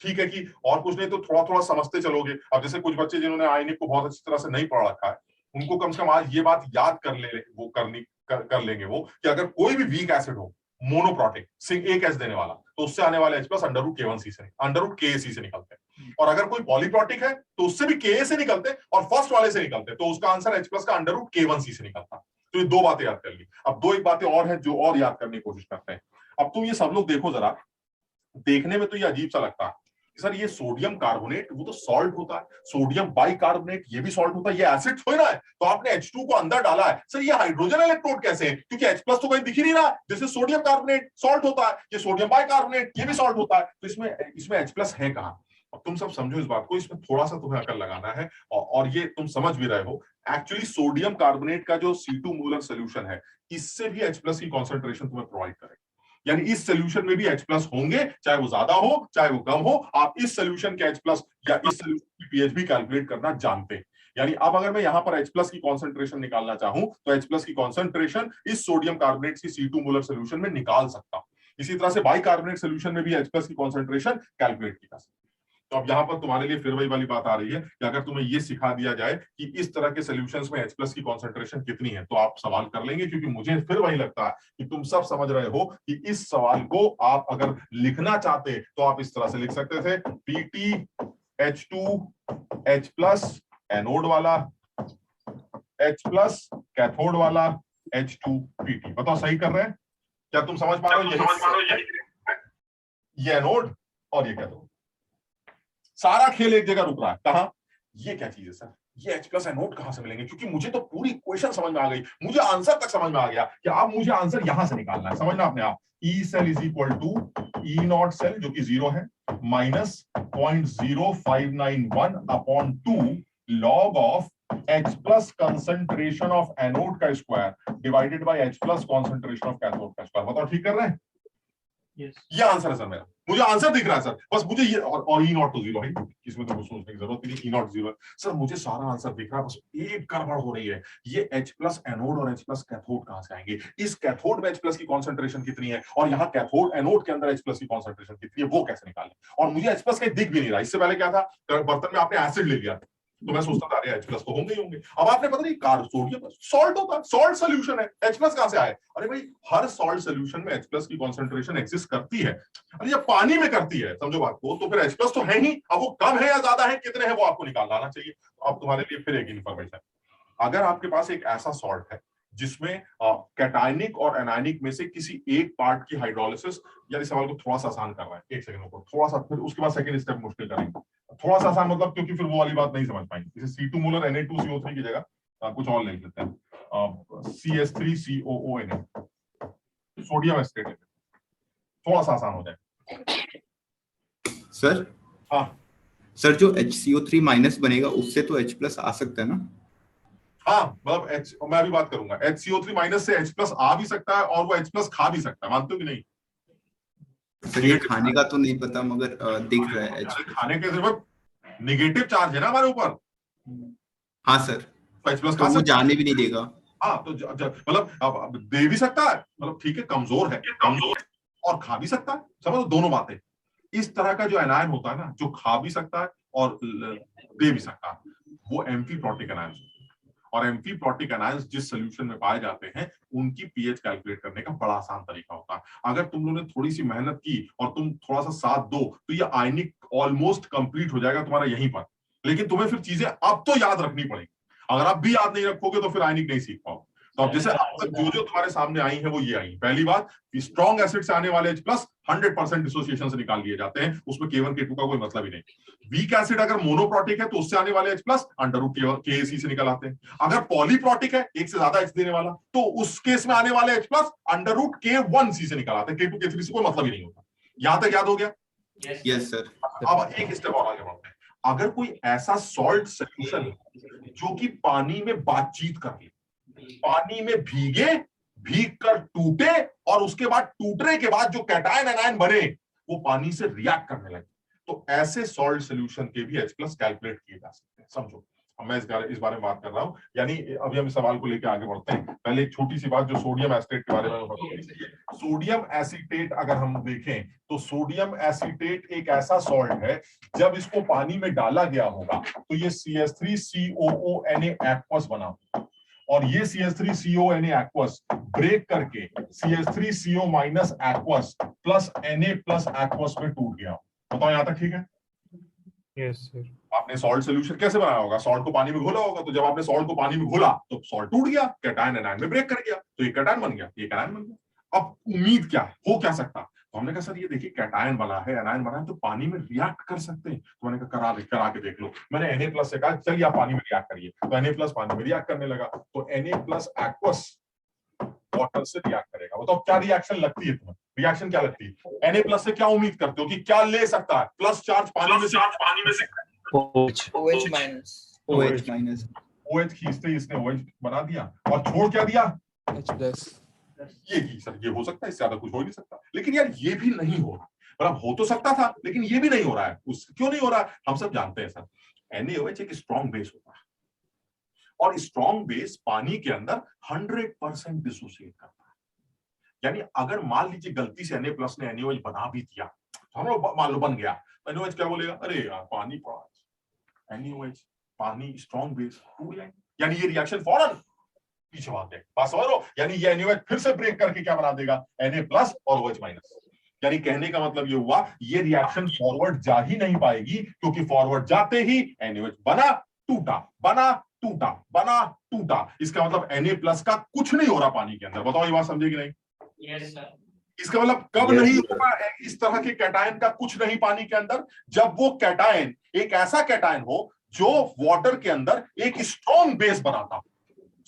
Speaker 8: ठीक है कि और कुछ नहीं तो थोड़ा थोड़ा समझते चलोगे। अब जैसे कुछ बच्चे जिन्होंने आयनिक को बहुत अच्छी तरह से नहीं पढ़ रखा है, उनको कम से कम आज ये बात याद कर लेंगे वो कि अगर कोई भी वीक एसिड हो, मोनोप्रोटिक, सिंग एक एच देने वाला, तो उससे आने वाले H+ √K1C से √KAC से निकलते हैं। और अगर कोई पॉलीप्रोटिक है तो उससे भी Ka से निकलते हैं, और फर्स्ट वाले से निकलते हैं, तो उसका आंसर H+ का √K1C से निकलता है। तो ये दो बातें याद कर ली। अब दो एक बातें और हैं जो और याद करने की कोशिश करते हैं। अब तुम ये सब लोग देखो जरा, देखने में तो ये अजीब सा लगता है सर ये सोडियम कार्बोनेट वो तो सॉल्ट होता है, सोडियम बाइकार्बोनेट ये भी सॉल्ट होता है, ये एसिड थोड़ी ना है, तो आपने H2 को अंदर डाला है। सर ये हाइड्रोजन इलेक्ट्रोड कैसे है? क्योंकि H+ तो कहीं दिख ही नहीं रहा, जैसे सोडियम कार्बोनेट सॉल्ट होता है, ये सोडियम बाइकार्बोनेट ये भी सॉल्ट होता है, तो इसमें H+ है कहां? अब तुम सब समझो इस बात को, इसमें थोड़ा सा तुम्हें अकल लगाना है, और ये तुम समझ भी रहे हो। एक्चुअली सोडियम कार्बोनेट का जो C2 मोलर सोल्यूशन है, इससे भी H+ की कॉन्सेंट्रेशन तुम्हें प्रोवाइड करेगा। यानी इस सोल्यूशन में भी H+ होंगे, चाहे वो ज्यादा हो चाहे वो कम हो, आप इस सोल्यूशन के H+ या इस सोल्यूशन की pH भी कैलकुलेट करना जानते हैं। यानी अब अगर मैं यहां पर H+ की कॉन्सेंट्रेशन निकालना चाहूं तो H+ की कॉन्सेंट्रेशन इस सोडियम कार्बोनेट की C2 मोलर सोल्यूशन में निकाल सकता हूं। इसी तरह से बाइकार्बोनेट सोल्यूशन में भी H+ की कॉन्सेंट्रेशन कैलकुलेट की जा सकती है। तो अब यहाँ पर तुम्हारे लिए फिर वही वाली बात आ रही है कि अगर तुम्हें ये सिखा दिया जाए कि इस तरह के सॉल्यूशंस में H+ की कॉन्सेंट्रेशन कितनी है, तो आप सवाल कर लेंगे, क्योंकि मुझे फिर वही लगता है कि तुम सब समझ रहे हो कि इस सवाल को आप अगर लिखना चाहते तो आप इस तरह से लिख सकते थे, PtH2H+ एनोड वाला, H+ कैथोड वाला, H2Pt। बताओ सही कर रहे हैं? क्या तुम समझ पा रहे हो? ये एनोड और ये कैथोड, सारा खेल एक जगह रुक रहा है। कहां? ये क्या चीज है सर? ये H प्लस एनोड कहां से मिलेंगे? क्योंकि मुझे तो पूरी इक्वेशन समझ में आ गई, मुझे आंसर तक समझ में आ गया कि अब मुझे आंसर यहां से निकालना है। समझना अपने आप, E cell is equal to E naught cell जो कि 0 है minus 0.0591 upon 2 log of H plus concentration of anode का square divided by H plus concentration of cathode का स्क्वायर। बताओ ठीक कर रहे हैं? ये आंसर है सर मेरा, मुझे आंसर दिख रहा है सर, बस मुझे ये और E नॉट तो 0 है, इसमें तो कुछ सोचने की जरूरत नहीं, E नॉट 0 है सर, मुझे सारा आंसर दिख रहा है, बस एक गड़बड़ हो रही है। ये H प्लस एनोड और H प्लस कैथोड कहां से आएंगे? इस कैथोड में H प्लस की कॉन्सेंट्रेशन कितनी है और यहाँ कैथोड एनोड के अंदर H प्लस की कॉन्सेंट्रेशन कितनी है, वो कैसे निकालें? और मुझे H प्लस कहीं दिख भी नहीं रहा। इससे पहले क्या था, बर्तन में आपने एसिड ले लिया तो मैं सोचता था अरे H प्लस तो होंगे ही होंगे, अब आपने पता नहीं कार सोडियम सॉल्ट होता है, सॉल्ट सोल्यूशन है, H प्लस कहां से आए? अरे भाई हर सॉल्ट सोल्यूशन में H प्लस की कॉन्सेंट्रेशन एग्जिस्ट करती है। अरे जब पानी में करती है, समझो बात को, तो फिर H प्लस तो है ही, अब वो कम है या ज्यादा है, कितने हैं, वो आपको निकाल लाना चाहिए। अब तुम्हारे लिए फिर एक इन्फॉर्मेशन, अगर आपके पास एक ऐसा सॉल्ट है जिसमें कैटायनिक और एनायनिक में से किसी एक पार्ट की हाइड्रोलिसिस, यार इस सवाल को थोड़ा सा आसान कर रहा है, एक सेकंड को थोड़ा सा, फिर उसके बाद सेकंड स्टेप मुश्किल करेंगे। थोड़ा सा आसान मतलब क्योंकि फिर वो वाली बात नहीं समझ पाएंगे। जैसे C2 मोलर Na2CO3 की जगह कुछ और लिख लेते हैं, CS3COONA, सोडियम एस्टेट, थोड़ा सा आसान हो जाए
Speaker 5: सर।
Speaker 8: हाँ
Speaker 5: सर, जो HCO3 माइनस बनेगा उससे तो H प्लस आ सकता है ना?
Speaker 8: हाँ, मतलब H, मैं अभी बात करूंगा, HCO3 माइनस से H प्लस आ भी सकता है और वो H प्लस खा भी सकता है, मानते हो कि नहीं?
Speaker 5: सर ये खाने का तो नहीं पता, मगर दिख रहा है H।
Speaker 8: खाने के सिर्फ निगेटिव चार्ज है ना हमारे ऊपर।
Speaker 5: हाँ सर,
Speaker 8: तो H प्लस
Speaker 5: तो वो जाने भी नहीं देगा।
Speaker 8: हाँ, तो मतलब अब दे भी सकता है, मतलब ठीक है कमजोर है, कमजोर और खा भी सकता है, समझो दोनों बातें। इस तरह का जो एनायन होता है ना, जो खा भी सकता है और दे भी सकता है, वो एम्फीप्रोटिक एनायंस, और एम्फीप्रोटिक एनायंस जिस सोल्यूशन में पाए जाते हैं उनकी पीएच कैलकुलेट करने का बड़ा आसान तरीका होता है। अगर तुम लोगों ने थोड़ी सी मेहनत की और तुम थोड़ा सा साथ दो तो ये आयनिक ऑलमोस्ट कंप्लीट हो जाएगा तुम्हारा यहीं पर, लेकिन तुम्हें फिर चीजें अब तो याद रखनी पड़ेगी। अगर आप भी याद नहीं रखोगे तो फिर आयनिक नहीं सीख पाओगे। तो अब जैसे अब तक जो तुम्हारे सामने आई है वो ये आई। पहली बात, स्ट्रॉन्ग एसिड से आने वाले H प्लस 100% डिसोसिएशन से निकाल लिए जाते हैं, उसमें K1 K2 का कोई मतलब ही नहीं। वीक एसिड अगर मोनोप्रोटिक है तो उससे आने वाले H प्लस √KAC से निकल आते हैं। अगर पॉलीप्रोटिक है, एक से ज्यादा H देने वाला, तो उस केस में आने वाले H प्लस √K1C से निकल आते हैं, K2 K3 से कोई मतलब ही नहीं होता। यहां तक याद हो गया?
Speaker 5: Yes sir.
Speaker 8: अब एक स्टेप और आगे बढ़ते हैं। अगर कोई ऐसा सॉल्ट सोल्यूशन जो कि पानी में बातचीत कर ले, पानी में भीगे, भीग कर टूटे और उसके बाद टूटने के बाद जो कैटायन एनायन बने वो पानी से रिएक्ट करने लगे, तो ऐसे सॉल्ट सोल्यूशन के भी H प्लस कैलकुलेट किए जा सकते हैं। समझो, अब मैं इस बारे में बात कर रहा हूं, यानी अभी हम इस सवाल को लेकर आगे बढ़ते हैं। पहले एक छोटी सी बात जो सोडियम एसिटेट के बारे में बताऊं। सोडियम एसिटेट अगर हम देखें तो सोडियम एसिटेट एक ऐसा सॉल्ट है, जब इसको पानी में डाला गया होगा तो ये CH3COONA एक्वस बना और ये CH3CONA एक्वस ब्रेक करके CH3CO minus aqueous plus Na plus aqueous में टूट गया। बताओ यहां तक ठीक है?
Speaker 2: Yes sir.
Speaker 8: आपने सॉल्ट सोल्यूशन कैसे बनाया होगा? सॉल्ट को पानी में घोला होगा, तो जब आपने सॉल्ट को पानी में घोला तो सॉल्ट टूट गया, कैटायन एनायन में ब्रेक कर गया, तो ये कैटायन बन गया, ये कैटायन बन गया। अब उम्मीद क्या है, हो क्या सकता? तो हमने कहा सर ये देखिए कैटायन बना है, एनायन बना है, तो पानी में रिएक्ट कर सकते हैं। तो मैंने कहा करा के देख लो। मैंने Na प्लस से कहा चलिए आप पानी में रिएक्ट करिए, तो Na प्लस पानी में रिएक्ट करने लगा, तो Na प्लस एक्वस वाटर से रिएक्ट करेगा। बताओ क्या रिएक्शन लगती है तुम्हें? रिएक्शन क्या लगती है? Na प्लस से क्या उम्मीद करते हो कि क्या ले सकता है? प्लस चार्ज पानी में से
Speaker 7: OH माइनस
Speaker 8: OH खींचते ही इसने OH बना दिया और छोड़ क्या दिया?
Speaker 9: H plus.
Speaker 8: ये की सर ये हो सकता है, इससे ज्यादा कुछ हो ही नहीं सकता। लेकिन यार ये भी नहीं हो रहा, मतलब हो तो सकता था लेकिन ये भी नहीं हो रहा है। क्यों नहीं हो रहा है? हम सब जानते हैं सर, NaOH एक स्ट्रॉन्ग बेस होता है और स्ट्रॉन्ग बेस पानी के अंदर 100% डिसोसिएट करता है। यानी अगर मान लीजिए गलती से Na प्लस ने NaOH बना भी दिया, तो हम लोग मान लो बन गया, तो NaOH क्या बोलेगा? अरे यार पानी पड़ा, NaOH पानी स्ट्रॉन्ग बेस टूट जाएंगे, यानी ये रिएक्शन फौरन पीछे भाग जाएगा। बात समझ लो? यानी ये NaOH फिर से ब्रेक करके क्या बना देगा? Na प्लस और OH माइनस। यानी कहने का मतलब ये हुआ ये रिएक्शन फॉरवर्ड जा ही नहीं पाएगी, क्योंकि फॉरवर्ड जाते ही NaOH बना टूटा, बना टूटा, बना टूटा। इसका मतलब Na प्लस का कुछ नहीं हो रहा पानी के अंदर। बताओ ये बात समझे कि नहीं? इसका मतलब कब नहीं होगा इस तरह के कैटायन का कुछ नहीं पानी के अंदर? जब वो कैटायन एक ऐसा कैटायन हो जो वाटर के अंदर एक स्ट्रॉन्ग बेस बनाता हो।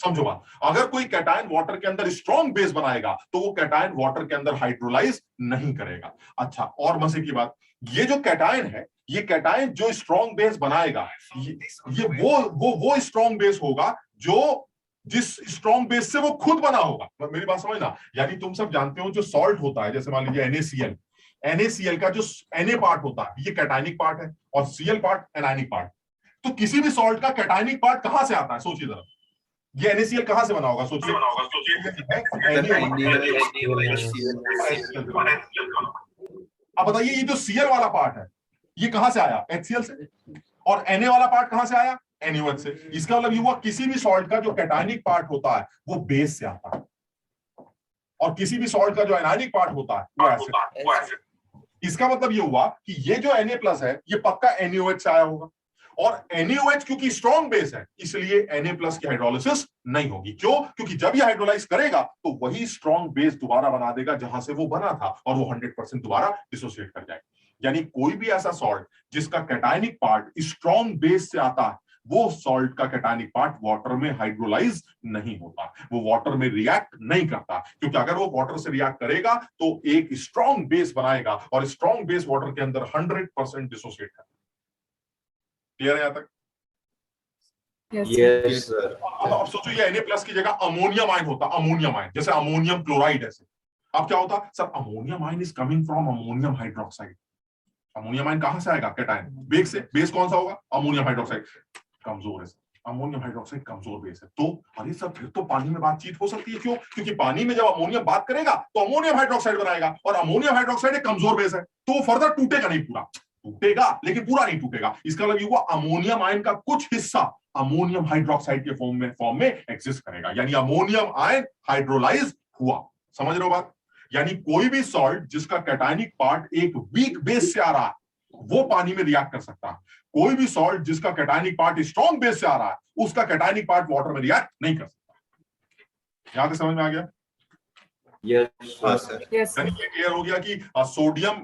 Speaker 8: समझो बात, अगर कोई कैटायन वाटर के अंदर स्ट्रॉन्ग बेस बनाएगा तो वो कैटायन वाटर के अंदर हाइड्रोलाइज नहीं करेगा। अच्छा, और मजे की बात, ये जो कैटायन है, ये कैटायन जो स्ट्रॉन्ग बेस बनाएगा, ये वो स्ट्रॉन्ग बेस होगा जो जिस स्ट्रॉन्ग बेस से वो खुद बना होगा। मेरी बात समझना, यानी तुम सब जानते हो जो सॉल्ट होता है, जैसे मान लीजिए NaCl, NaCl का जो Na पार्ट होता है ये कैटायनिक पार्ट है और Cl पार्ट एनायनिक पार्ट। तो किसी भी सॉल्ट का कैटायनिक पार्ट कहां से आता है? सोचिए जरा, ये NaCl कहां से बना होगा? सोचिए। अब बताइए, ये जो Cl वाला पार्ट है ये कहां से आया? HCl से। और Na वाला पार्ट कहां से आया? NaOH से। इसका मतलब ये हुआ किसी भी सॉल्ट का जो कैटायनिक पार्ट होता है वो बेस से आता है, और किसी भी सॉल्ट का जो एनायनिक पार्ट होता है वो एसिड। इसका मतलब ये हुआ कि ये जो Na+ है ये पक्का NaOH से आया होगा, और NaOH क्योंकि स्ट्रॉन्ग बेस है इसलिए Na+ की हाइड्रोलिसिस नहीं होगी। क्यों? क्योंकि जब ये हाइड्रोलाइज करेगा तो वही स्ट्रॉन्ग बेस दोबारा बना देगा जहां से वो बना था, और वो 100% दोबारा डिसोसिएट कर जाएगा। यानी कोई भी ऐसा सॉल्ट जिसका कैटायनिक पार्ट स्ट्रॉन्ग बेस से आता है, वो सॉल्ट का कैटायनिक पार्ट वाटर में हाइड्रोलाइज नहीं होता, वो वाटर में रिएक्ट नहीं करता, क्योंकि अगर वो वाटर से रिएक्ट करेगा तो एक स्ट्रॉन्ग बेस बनाएगा, और स्ट्रॉन्ग बेस वाटर के अंदर 100% डिसोसिएट करता है। क्लियर है यहां तक?
Speaker 12: Yes sir.
Speaker 8: अब सोचो ये Na+ की जगह अमोनियम आयन होता, अमोनियम आयन, जैसे अमोनियम क्लोराइड ऐसे। अब क्या होता? Sir ammonium ion is coming from ammonium hydroxide. Ammonium ion कहां से आएगा? कैटायन बेस से। बेस कौन सा होगा? Ammonium hydroxide. कमजोर है, अमोनियम हाइड्रोक्साइड कमजोर बेस है। तो अरे सर फिर तो पानी में बातचीत हो सकती है। क्यों? क्योंकि पानी में जब अमोनियम बात करेगा तो अमोनियम हाइड्रोक्साइड बनाएगा, और अमोनियम हाइड्रोक्साइड एक कमजोर बेस है, तो वो फर्दर टूटेगा नहीं, पूरा टूटेगा लेकिन पूरा नहीं टूटेगा। इसका मतलब ये हुआ अमोनियम आयन का कुछ हिस्सा अमोनियम हाइड्रोक्साइड के फॉर्म में एग्जिस्ट करेगा, यानी अमोनियम आयन हाइड्रोलाइज हुआ। समझ रहे हो बात? यानी कोई भी सॉल्ट जिसका कैटायनिक पार्ट एक वीक बेस से आ रहा है वो पानी में रिएक्ट कर सकता है। कोई भी सॉल्ट जिसका कैटायनिक पार्ट स्ट्रॉन्ग बेस से आ रहा है उसका कैटायनिक पार्ट वाटर में रिएक्ट नहीं कर सकता। यहां तक समझ में आ गया?
Speaker 12: Yes sir.
Speaker 8: यानी ये क्लियर हो गया कि सोडियम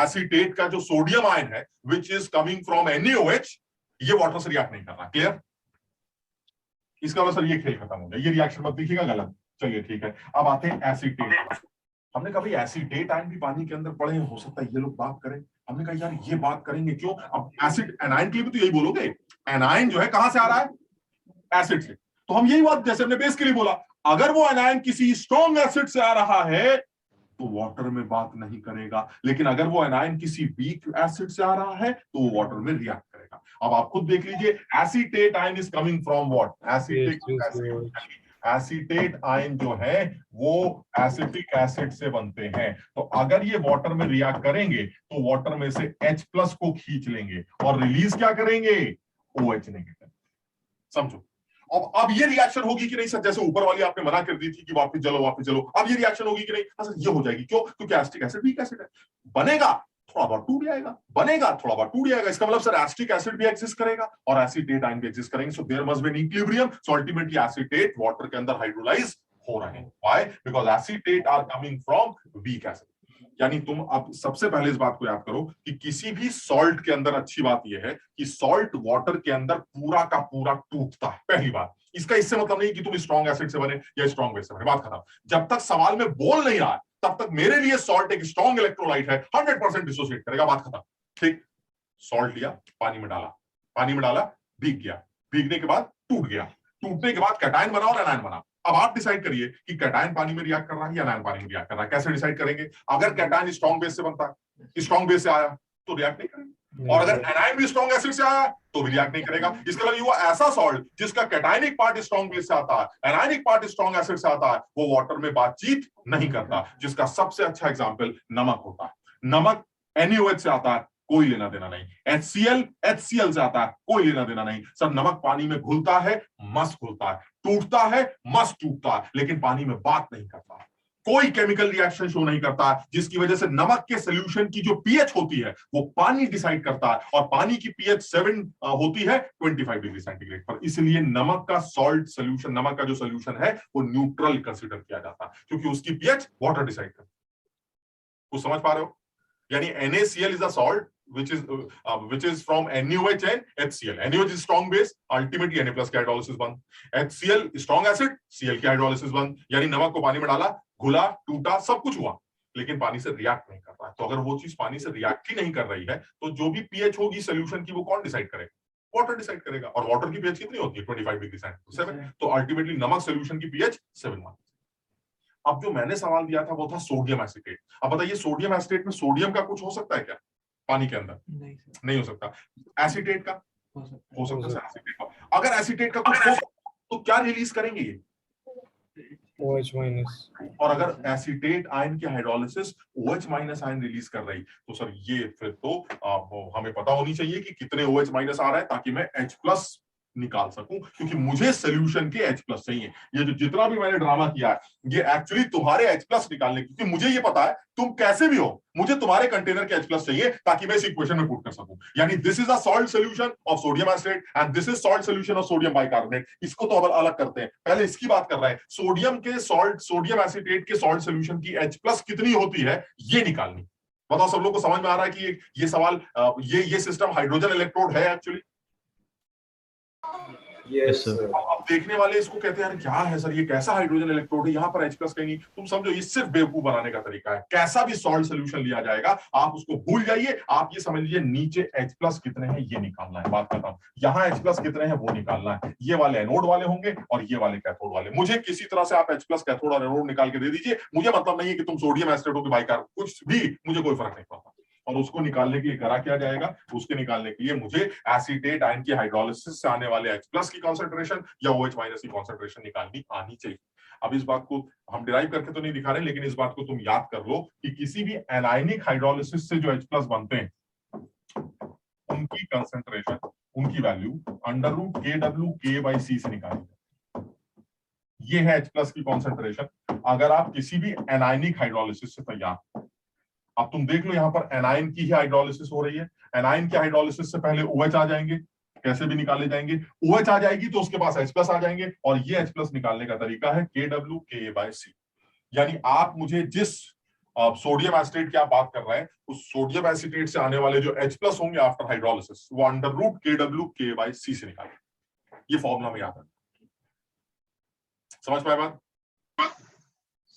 Speaker 8: एसीटेट का जो सोडियम आयन है which is coming from NaOH, ये वाटर से रिएक्ट नहीं कर रहा। क्लियर? इसका मतलब सर ये खेल खत्म हो गया, ये रिएक्शन मत दिखेगा गलत। चलिए ठीक है, अब आते हैं एसीटेट। हमने कभी एसीटेट आयन भी पानी के अंदर पढ़े, हो सकता है ये लोग बात करें। हमने कहा यार ये बात करेंगे क्यों? अब एसिड एनायन के लिए भी तो यही बोलोगे, एनायन जो है कहां से आ रहा है? एसिड से। तो हम यही बात जैसे हमने बेस के लिए बोला, अगर वो एनायन किसी स्ट्रॉन्ग एसिड से आ रहा है तो वाटर में बात नहीं करेगा, लेकिन अगर वो एनायन किसी वीक एसिड से आ रहा है तो वो वाटर में रिएक्ट करेगा। अब आप खुद देख लीजिए, acetate ion is coming from what? Acetate ion जो है वो एसिटिक एसिड से बनते हैं। तो अगर ये वाटर में रिएक्ट करेंगे तो वाटर में से H+ को खींच लेंगे और रिलीज क्या करेंगे? OH negative. समझो। अब ये रिएक्शन होगी कि नहीं सर? जैसे ऊपर वाली आपने मना कर दी थी कि वापस चलो, अब ये रिएक्शन होगी कि नहीं? हाँ सर ये हो जाएगी। क्यों? क्योंकि एसिटिक एसिड वीक एसिड है, बनेगा थोड़ा बहुत टूट जाएगा, बनेगा थोड़ा बहुत टूट जाएगा। इसका मतलब सर एसिटिक एसिड भी एग्जिस्ट करेगा और एसीटेट आयन भी एग्जिस्ट करेंगे। So there must be an equilibrium. So ultimately acetate water के अंदर हाइड्रोलाइज हो रहे हैं। Why? Because acetate are coming from weak acid. यानी तुम अब सबसे पहले इस बात को याद करो कि किसी भी सॉल्ट के अंदर अच्छी बात यह है कि सॉल्ट वाटर के अंदर पूरा का पूरा टूटता है। पहली बात, इसका इससे मतलब नहीं कि तुम स्ट्रॉन्ग एसिड से बने या स्ट्रॉन्ग बेस से बने, बात खत्म। जब तक सवाल में बोल नहीं रहा है तब तक मेरे लिए सॉल्ट एक स्ट्रॉन्ग इलेक्ट्रोलाइट है, 100% डिसोसिएट करेगा, बात खत्म। ठीक? सॉल्ट लिया, पानी में डाला, भीग गया, भीगने के बाद टूट गया, टूटने के बाद कैटायन बना और एनायन बना। अब आप डिसाइड करिए कि कैटायन पानी में रिएक्ट कर रहा है या एनायन पानी में रिएक्ट कर रहा है। कैसे डिसाइड करेंगे? अगर कैटायन स्ट्रॉन्ग बेस से बनता है, स्ट्रॉन्ग बेस से आया तो रिएक्ट नहीं करेगा, और अगर एनायन भी स्ट्रॉन्ग एसिड से आया तो भी रिएक्ट नहीं करेगा। इसका मतलब हुआ ऐसा सॉल्ट जिसका कैटायनिक पार्ट स्ट्रॉन्ग बेस से आता है, एनायनिक पार्ट स्ट्रॉन्ग एसिड से आता है, वो वाटर में बातचीत नहीं करता। जिसका सबसे अच्छा एग्जांपल नमक होता है। नमक NaOH से आता है, कोई लेना देना नहीं। HCl से आता है, कोई लेना देना नहीं। सर नमक पानी में घुलता है, मस्त घुलता है, टूटता है, मस्त टूटता है, लेकिन पानी में बात नहीं करता। कोई केमिकल रिएक्शन शो नहीं करता है, जिसकी वजह से नमक के सोल्यूशन की जो पीएच होती है वो पानी डिसाइड करता है, और पानी की पीएच 7 होती है 25 डिग्री सेंटीग्रेड पर। इसलिए नमक का सॉल्ट सोल्यूशन, नमक का जो सोल्यूशन है वो न्यूट्रल कंसीडर किया जाता है, क्योंकि उसकी पीएच वाटर डिसाइड करती है। कुछ समझ पा रहे हो? यानी NaCl is a salt which is from NaOH and HCl. NaOH is strong base, ultimately Na+ के हाइड्रोलिसिस बंद, HCl strong acid, Cl के हाइड्रोलिसिस बंद। यानी नमक को पानी में डाला, घुला, टूटा, सब कुछ हुआ, लेकिन पानी से रिएक्ट नहीं कर रहा है। तो अगर वो चीज पानी से रिएक्ट ही नहीं कर रही है, तो जो भी पीएच होगी सोल्यूशन की वो कौन डिसाइड करेगा? वाटर डिसाइड करेगा। और वाटर की पीएच कितनी होती है? 25 डिग्री सेंटीग्रेड 7। तो अल्टीमेटली नमक सोल्यूशन की पीएच 7। अब जो मैंने सवाल दिया था वो था सोडियम एसीटेट। अब बताइए सोडियम एसीटेट में सोडियम का कुछ हो सकता है क्या पानी के अंदर? नहीं हो सकता। एसीटेट का हो सकता है। एसीटेट का, अगर एसीटेट का कुछ हो सकता तो क्या रिलीज करेंगे ये?
Speaker 2: OH-।
Speaker 8: और अगर एसीटेट आयन की हाइड्रोलिसिस OH- आयन रिलीज कर रही, तो सर ये फिर तो हमें पता होनी चाहिए कि कितने OH- आ रहा है, ताकि मैं H+ निकाल सकूं, क्योंकि मुझे सोल्यूशन के H+ चाहिए। ये जो जितना भी मैंने ड्रामा किया है, ये एक्चुअली तुम्हारे H+ निकालने, क्योंकि मुझे ये पता है तुम कैसे भी हो, मुझे तुम्हारे कंटेनर के H+ चाहिए ताकि मैं इस इक्वेशन में पुट कर सकूं। यानी this is a salt solution of sodium acid and this is salt solution of sodium bicarbonate. इसको तो अब अलग करते हैं, पहले इसकी बात कर रहे हैं। सोडियम एसिटेट के सॉल्ट सोल्यूशन की H+ कितनी होती है ये निकालनी। बताओ सब लोग को समझ में आ रहा है कि ये सवाल, ये सिस्टम हाइड्रोजन इलेक्ट्रोड है एक्चुअली?
Speaker 12: Yes, sir.
Speaker 8: अब देखने वाले इसको कहते हैं यार क्या है सर, ये कैसा हाइड्रोजन इलेक्ट्रोड है, यहाँ पर H+ कहीं नहीं। तुम समझो ये सिर्फ बेवकूफ बनाने का तरीका है। कैसा भी सॉल्ट सोल्यूशन लिया जाएगा आप उसको भूल जाइए, आप ये समझ लीजिए नीचे H+ कितने हैं ये निकालना है, बात खत्म। यहाँ H+ कितने हैं वो निकालना है। ये वाले एनोड वाले होंगे और ये वाले कैथोड वाले। मुझे किसी तरह से आप H+ कैथोड और एनोड निकाल के दे दीजिए, मुझे मतलब नहीं है कि तुम सोडियम एसिटेट हो कि बाइकार्ब, कुछ भी, मुझे कोई फर्क नहीं पड़ता। और उसको निकालने के लिए करा क्या जाएगा? उसके निकालने के लिए मुझे एसीटेट आयन की हाइड्रोलिसिस से आने वाले H+ की कंसंट्रेशन या OH- की कंसंट्रेशन निकालनी आनी चाहिए। अब इस बात को हम डिराइव करके तो नहीं दिखा रहे, लेकिन इस बात को तुम याद कर लो कि किसी भी एनायनिक हाइड्रोलिसिस से जो H+ बनते हैं उनकी कंसंट्रेशन, उनकी वैल्यू √KWK/C से निकाली जाए। ये है H+ की कंसंट्रेशन अगर आप किसी भी एनायनिक हाइड्रोलिसिस से तैयार। अब तुम देख लो यहाँ पर एनायन की ही हाइड्रोलिसिस हो रही है। एनायन की हाइड्रोलिसिस से पहले OH आ जाएंगे, कैसे भी निकाले जाएंगे। OH आ जाएगी तो उसके पास H+ आ जाएंगे, और ये H+ निकालने का तरीका है KWK/C। यानी आप मुझे जिस सोडियम एसिटेट की आप बात कर रहे हैं, उस सोडियम एसिटेट से आने वाले जो H+ होंगे आफ्टर हाइड्रोलिसिस, वो √KWK/C से निकालेंगे। ये फॉर्मूला में याद है। समझ पाए बात?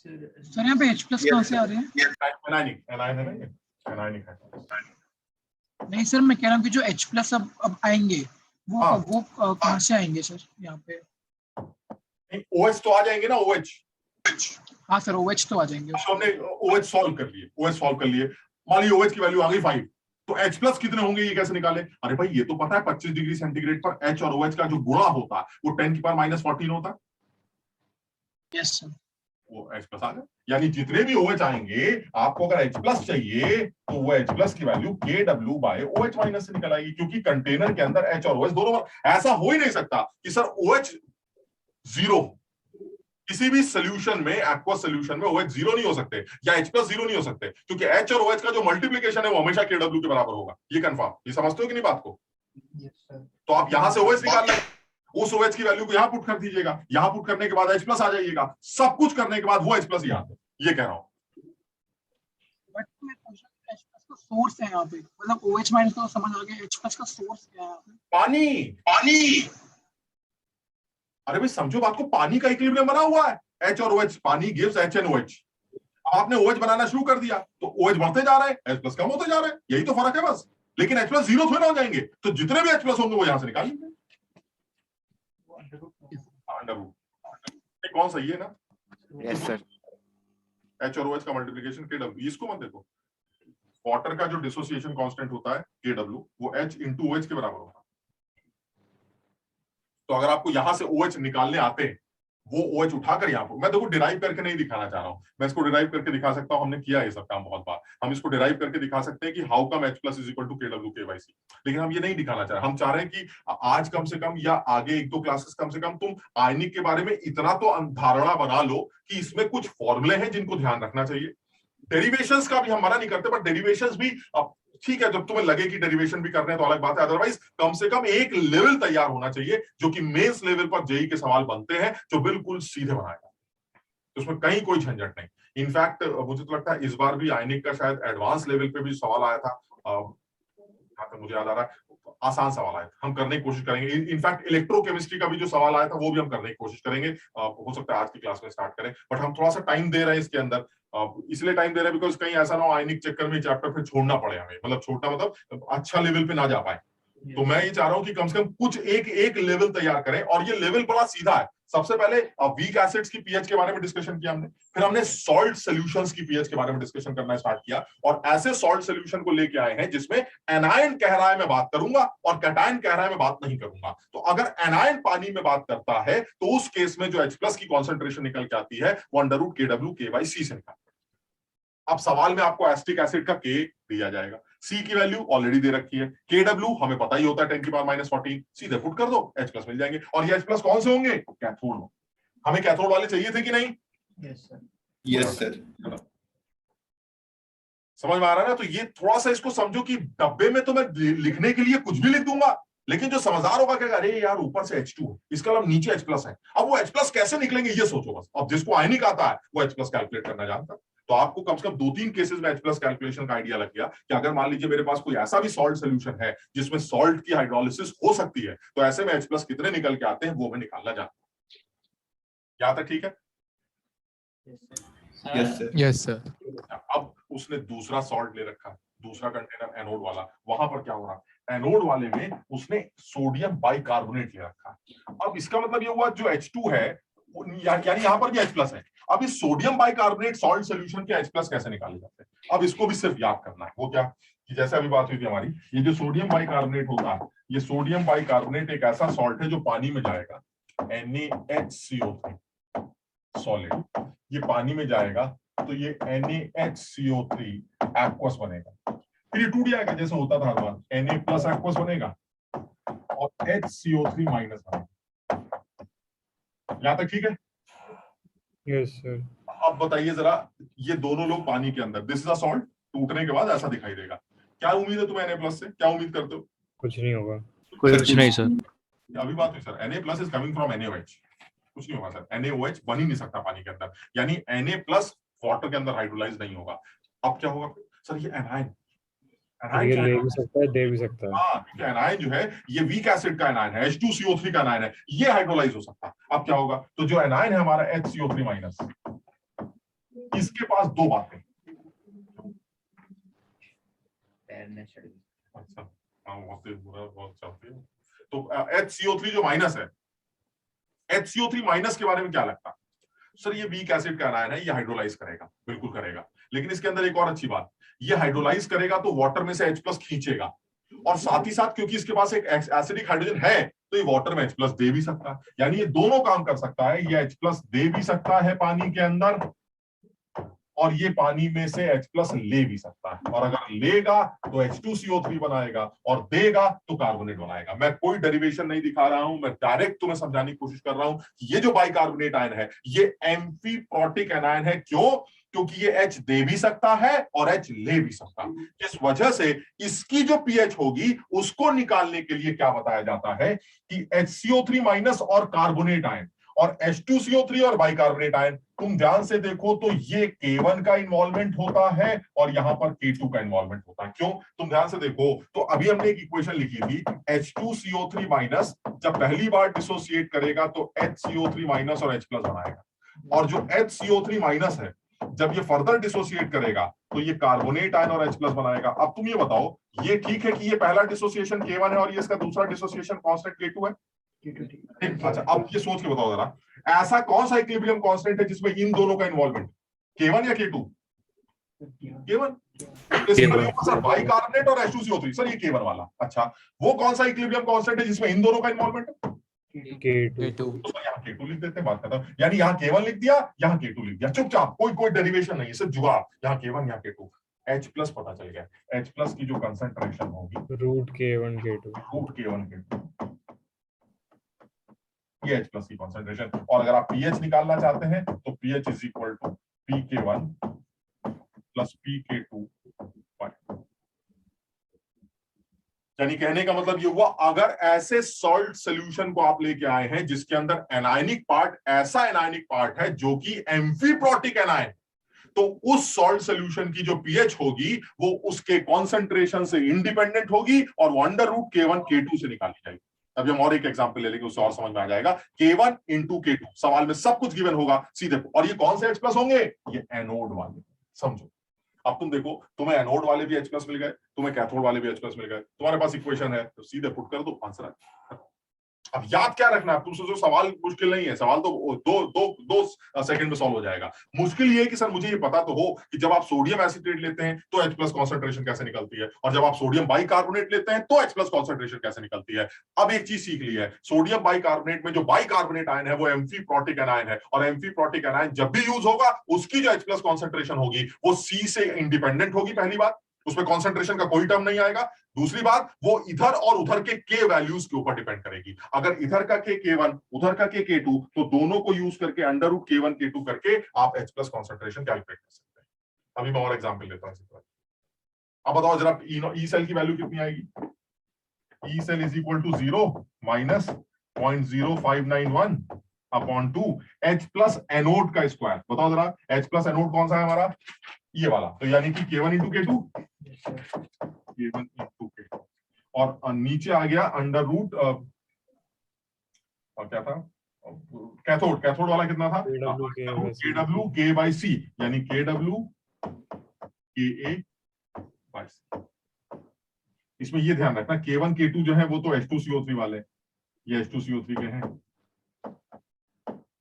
Speaker 1: सर यहाँ पे H+ कहाँ से आ रहे हैं?
Speaker 8: एनायनिक है ना ये, एनायनिक है।
Speaker 1: नहीं सर, मैं कह रहा हूँ कि जो H+ अब आएंगे वो कहाँ से आएंगे सर यहाँ पे?
Speaker 8: OH तो आ जाएंगे ना, OH।
Speaker 1: हाँ सर, OH तो आ जाएंगे।
Speaker 8: तो हमने OH सॉल्व कर लिए, OH सॉल्व कर लिए। मान लीजिए OH की वैल्यू आ गई 5, तो H+ कितने होंगे ये कैसे निकाले? अरे भाई ये तो पता है 25 डिग्री सेंटीग्रेड पर H और OH का जो गुणा होता है वो 10⁻⁻14 होता है।
Speaker 1: Yes sir.
Speaker 8: वो H+ आ गया। यानी जितने भी OH आएंगे, आपको अगर H+ चाहिए तो वो H+ की वैल्यू KW/OH- से निकल आएगी, क्योंकि कंटेनर के अंदर H और OH दोनों। ऐसा हो ही नहीं सकता कि सर OH 0, किसी भी सोल्यूशन में, एक्वा सोल्यूशन में OH 0 नहीं हो सकते या H+ 0 नहीं हो सकते, क्योंकि H और OH का जो मल्टीप्लिकेशन है वो हमेशा KW के बराबर होगा। ये कंफर्म, ये समझते हो कि नहीं बात को? तो आप यहां से OH निकाल लें, उस OH की वैल्यू को यहां पुट कर दीजिएगा, यहां पुट करने के बाद H+ आ जाइएगा, सब कुछ करने के बाद वो H+ यहाँ पे, ये कह रहा हूं।
Speaker 1: बट मैं पूछ रहा हूं H+ का सोर्स है यहाँ पे, मतलब OH- तो समझ आ गया, H+ का सोर्स क्या है?
Speaker 8: पानी। अरे भाई समझो बात को, पानी का इक्विलिब्रियम बना हुआ है, H और OH, पानी गिव्स HNOH। आपने OH बनाना शुरू कर दिया तो OH बढ़ते जा रहे हैं, H+ कम होते जा रहे हैं, यही तो फर्क है बस। लेकिन H+ 0 थोड़ी ना हो जाएंगे, तो जितने भी H+ होंगे वो यहां से निकाल लेंगे। कौन सा ये ना?
Speaker 4: Yes sir.
Speaker 8: H और OH का मल्टीप्लिकेशन KW, इसको मत देखो। वाटर का जो डिसोसिएशन कांस्टेंट होता है KW, वो H × OH के बराबर होता है। तो अगर आपको यहां से OH निकालने आते हैं वो OH उठाकर यहाँ पर, मैं देखो डिराइव करके नहीं दिखाना चाह रहा हूँ, मैं इसको डिराइव करके दिखा सकता हूँ, हमने किया ये सब काम बहुत बार, हम इसको डिराइव करके दिखा सकते हैं कि how come H plus is equal to KW/KYC, लेकिन हम ये नहीं दिखाना चाह रहे, हम चाह रहे हैं कि आज कम से कम या आगे 1-2 क्लासेस कम से कम तुम आयनिक के बारे में इतना तो धारणा बना लो कि इसमें कुछ फॉर्मूले हैं जिनको ध्यान रखना चाहिए। डेरिवेशंस का भी हम मना नहीं करते, बट डेरिवेशंस भी ठीक है, जब तुम्हें लगे कि डेरिवेशन भी करने हैं तो अलग बात है, अदरवाइज कम से कम एक लेवल तैयार होना चाहिए जो कि मेंस लेवल पर जेई के सवाल बनते हैं, जो बिल्कुल सीधे बनाएगा, तो उसमें कहीं कोई झंझट नहीं। इनफैक्ट मुझे तो लगता है इस बार भी आयनिक का शायद एडवांस लेवल पे भी सवाल आया था, मुझे याद आ रहा है, आसान सवाल आया था, हम करने की कोशिश करेंगे। इनफैक्ट इलेक्ट्रोकेमिस्ट्री का भी जो सवाल आया था वो भी हम करने की कोशिश करेंगे, हो सकता है आज की क्लास में स्टार्ट करें, बट हम थोड़ा सा टाइम दे रहे हैं इसके अंदर, इसलिए टाइम दे रहे हैं बिकॉज कहीं ऐसा ना हो आयनिक चक्कर में चैप्टर फिर छोड़ना पड़े हमें, मतलब छोड़ना मतलब अच्छा लेवल पे ना जा पाए। तो मैं ये चाह रहा हूं कि कम से कम कुछ एक लेवल तैयार करें, और ये लेवल बड़ा सीधा है। सबसे पहले वीक एसिड्स की पीएच के बारे में डिस्कशन किया हमने, फिर हमने सॉल्ट सॉल्यूशंस की पीएच के बारे में डिस्कशन करना स्टार्ट किया, और ऐसे सॉल्ट सॉल्यूशन को लेके आए हैं जिसमें एनायन कह रहा है मैं बात करूंगा और कैटायन कह रहा है मैं बात नहीं करूंगा। तो अगर एनायन पानी में बात करता है तो उस केस में जो H+ की कॉन्सेंट्रेशन निकल के आती है वो √KW/KYC से निकल। अब सवाल में आपको एसिटिक एसिड का K दिया जाएगा, C की वैल्यू ऑलरेडी दे रखी है, KW हमें पता ही होता है 10⁻⁻14, सीधे पुट कर दो H+ मिल जाएंगे। और ये H+ कौन से होंगे? कैथोड। हमें कैथोड वाले चाहिए थे कि नहीं?
Speaker 5: Yes sir.
Speaker 8: समझ में आ रहा है ना? तो ये थोड़ा सा इसको समझो कि डब्बे में तो मैं लिखने के लिए कुछ भी लिख दूंगा, लेकिन जो समझदार होगा क्या, अरे यार ऊपर से H2 है, इसका मतलब नीचे H+ है, अब वो H+ कैसे निकलेंगे ये सोचो बस। अब जिसको आयनिक आता है वो H+ कैलकुलेट करना जानता है, तो आपको कम से कम 2-3 केसेस में H+ कैलकुलेशन का आइडिया लग गया कि अगर मान लीजिए मेरे पास कोई ऐसा भी सॉल्ट सोल्यूशन है जिसमें सॉल्ट की हाइड्रोलिसिस हो सकती है, तो ऐसे में H+ कितने निकल के आते हैं वो मैं निकालना जानता हूं। यहां तक ठीक है?
Speaker 9: Yes sir.
Speaker 8: अब उसने दूसरा सॉल्ट ले रखा, दूसरा कंटेनर एनोड वाला, वहां पर क्या हो रहा है, एनोड वाले में उसने सोडियम बाइकार्बोनेट ले रखा। अब इसका मतलब ये हुआ जो H2 है यानी यहां पर भी H+ है। अब इस सोडियम बाइकार्बोनेट सॉल्ट सॉल्यूशन के H+ कैसे निकाले जाते हैं, अब इसको भी सिर्फ याद करना है। वो क्या कि जैसे अभी बात हुई थी हमारी, ये जो सोडियम बाइकार्बोनेट होता है, ये सोडियम बाइकार्बोनेट एक ऐसा सॉल्ट है जो पानी में जाएगा, NaHCO3 सॉलिड, ये पानी में जाएगा तो ये NaHCO3 एक्वस बनेगा, फिर ये टूट जाएगा जैसे होता था हर बार, Na+ एक्वस बनेगा और HCO3- बनेगा। यहां तक ठीक है?
Speaker 2: Yes sir.
Speaker 8: अब बताइए जरा, ये दोनों लोग पानी के अंदर, दिस इज अ सॉल्ट, टूटने के बाद ऐसा दिखाई देगा। क्या उम्मीद है तुम्हें Na+ से? क्या उम्मीद करते हो?
Speaker 2: कुछ नहीं होगा।
Speaker 4: कुछ नहीं सर।
Speaker 8: अभी बात हुई sir, Na+ is coming from NaOH, कुछ नहीं होगा सर, NaOH बन ही नहीं सकता पानी के अंदर, यानी Na+ वाटर के अंदर हाइड्रोलाइज नहीं होगा। अब क्या होगा सर? ये एनायन
Speaker 2: ये ले भी सकता है, दे भी सकता है।
Speaker 8: हाँ, क्योंकि एनायन जो है ये वीक एसिड का एनायन है, H2CO3 का एनायन है, ये हाइड्रोलाइज हो सकता है। अब क्या होगा, तो जो एनायन है हमारा HCO3-, इसके पास दो बातें, अच्छा बहुत चलती है, तो HCO3 जो माइनस है, HCO3- के बारे में क्या लगता है सर? ये वीक एसिड का एनायन है, ये हाइड्रोलाइज करेगा, बिल्कुल करेगा, लेकिन इसके अंदर एक और अच्छी बात, ये हाइड्रोलाइज करेगा तो वाटर में से H+ खींचेगा, और साथ ही साथ क्योंकि इसके पास एक एसिडिक हाइड्रोजन है तो ये वाटर में H+ दे भी सकता है, यानी ये दोनों काम कर सकता है, ये H+ दे भी सकता है पानी के अंदर, और ये पानी में से H+ ले भी सकता है, और अगर लेगा तो H2CO3 बनाएगा और देगा तो कार्बोनेट बनाएगा। मैं कोई डेरिवेशन नहीं दिखा रहा हूं, मैं डायरेक्ट तुम्हें समझाने की कोशिश कर रहा हूं कि ये जो बाइकार्बोनेट आयन है ये एम्फीप्रोटिक एनायन है। क्यों? क्योंकि ये H दे भी सकता है और H ले भी सकता है, जिस वजह से इसकी जो pH होगी उसको निकालने के लिए क्या बताया जाता है कि HCO3- और कार्बोनेट आयन और H2CO3 और बाइकार्बोनेट आयन, तुम ध्यान से देखो तो ये K1 का इन्वॉल्वमेंट होता है और यहां पर K2 का इन्वॉल्वमेंट होता है। क्यों? तुम ध्यान से देखो तो अभी हमने एक इक्वेशन लिखी थी, H2CO3- जब पहली बार डिसोसिएट करेगा तो HCO3- और H+ बनाएगा, और जो HCO3- है जब ये फर्दर डिसोसिएट करेगा तो ये कार्बोनेट आयन और H+ बनाएगा। अब तुम ये बताओ, ये ठीक है कि ये पहला डिसोसिएशन K1 है और ये इसका दूसरा डिसोसिएशन कांस्टेंट K2 है? ठीक, अच्छा अब ये सोच के बताओ जरा, ऐसा कौन सा इक्विलिब्रियम कांस्टेंट है जिसमें इन दोनों का इन्वॉल्वमेंट, K1 या K2? K1। बाइकार्बोनेट और H2CO3, सर ये K1 वाला। अच्छा, वो कौन सा इक्विलिब्रियम कांस्टेंट है जिसमें इन दोनों का इन्वॉल्वमेंट है?
Speaker 2: K2।
Speaker 8: तो यहाँ K2 लिख देते हैं, बात खत्म। यानी यहाँ K1 लिख दिया, यहाँ K2 लिख दिया, चुपचाप, कोई डेरिवेशन नहीं, सिर्फ जुगाड़, यहाँ K1 यहाँ K2, H प्लस पता चल गया। H प्लस की जो कंसंट्रेशन होगी
Speaker 2: root K1 K2,
Speaker 8: root K1 K2, ये H प्लस की कंसंट्रेशन। और अगर आप pH निकालना चाहते हैं तो pH is equal to pK1 plus pK2। यानी कहने का मतलब ये हुआ, अगर ऐसे सॉल्ट सॉल्यूशन को आप लेके आए हैं जिसके अंदर एनायनिक पार्ट, ऐसा एनायनिक पार्ट है जो कि एम्फीप्रोटिक एनायन, तो उस सॉल्ट सॉल्यूशन की जो pH होगी वो उसके कॉन्सेंट्रेशन से इंडिपेंडेंट होगी और वो अंडर रूट K1 K2 से निकाली जाएगी। अभी हम और एक एग्जांपल ले लेंगे, उससे और समझ में आ जाएगा। K1 इंटू K2, सवाल में सब कुछ गिवन होगा सीधे, और ये कौन से H प्लस होंगे? ये एनोड वाले, समझो। अब तुम देखो, तुम्हें एनोड वाले भी H प्लस मिल गए, तुम्हें कैथोड वाले भी H प्लस मिल गए, तुम्हारे पास इक्वेशन है, तो सीधे पुट कर दो, आंसर आ गया। अब याद क्या रखना है, तुम सोचो सवाल मुश्किल नहीं है, सवाल तो दो सेकंड में सॉल्व हो जाएगा। मुश्किल ये है कि सर मुझे ये पता तो हो कि जब आप सोडियम एसिटेट लेते हैं तो H प्लस कॉन्सेंट्रेशन कैसे निकलती है, और जब आप सोडियम बाइकार्बोनेट लेते हैं तो H प्लस कॉन्सेंट्रेशन कैसे निकलती है। अब एक चीज सीख ली है, सोडियम बाइकार्बोनेट में जो बाइकार्बोनेट आयन है वो एम्फीप्रोटिक एनायन है, और एम्फीप्रोटिक एनायन जब भी यूज होगा उसकी जो H प्लस कॉन्सेंट्रेशन होगी वो C से इंडिपेंडेंट होगी। पहली बात, उसमें कॉन्सेंट्रेशन का कोई टर्म नहीं आएगा। दूसरी बात, वो इधर और उधर के K वैल्यूज के ऊपर डिपेंड करेगी। अगर इधर का K K1, उधर का K K2, तो दोनों को यूज करके अंडर रूट K1 K2 करके आप H प्लस कॉन्सेंट्रेशन कैलकुलेट कर सकते हैं। अभी मैं और एग्जाम्पल लेता हूं। अब बताओ जरा ई सेल की वैल्यू कितनी आएगी? E cell is equal to 0 minus 0.0591 upon 2 H plus anode का स्क्वायर। बताओ जरा, H प्लस एनोड कौन सा है हमारा? ये वाला, तो यानी कि K1 into K2, K1 into K2, और नीचे आ गया अंडर रूट, और क्या था कैथोड, कैथोड वाला कितना था? KW K बाई C, यानी KW KA बाई C। इसमें ये ध्यान रखना, K1 K2 जो है वो तो H2CO3 वाले, ये H2CO3 के हैं,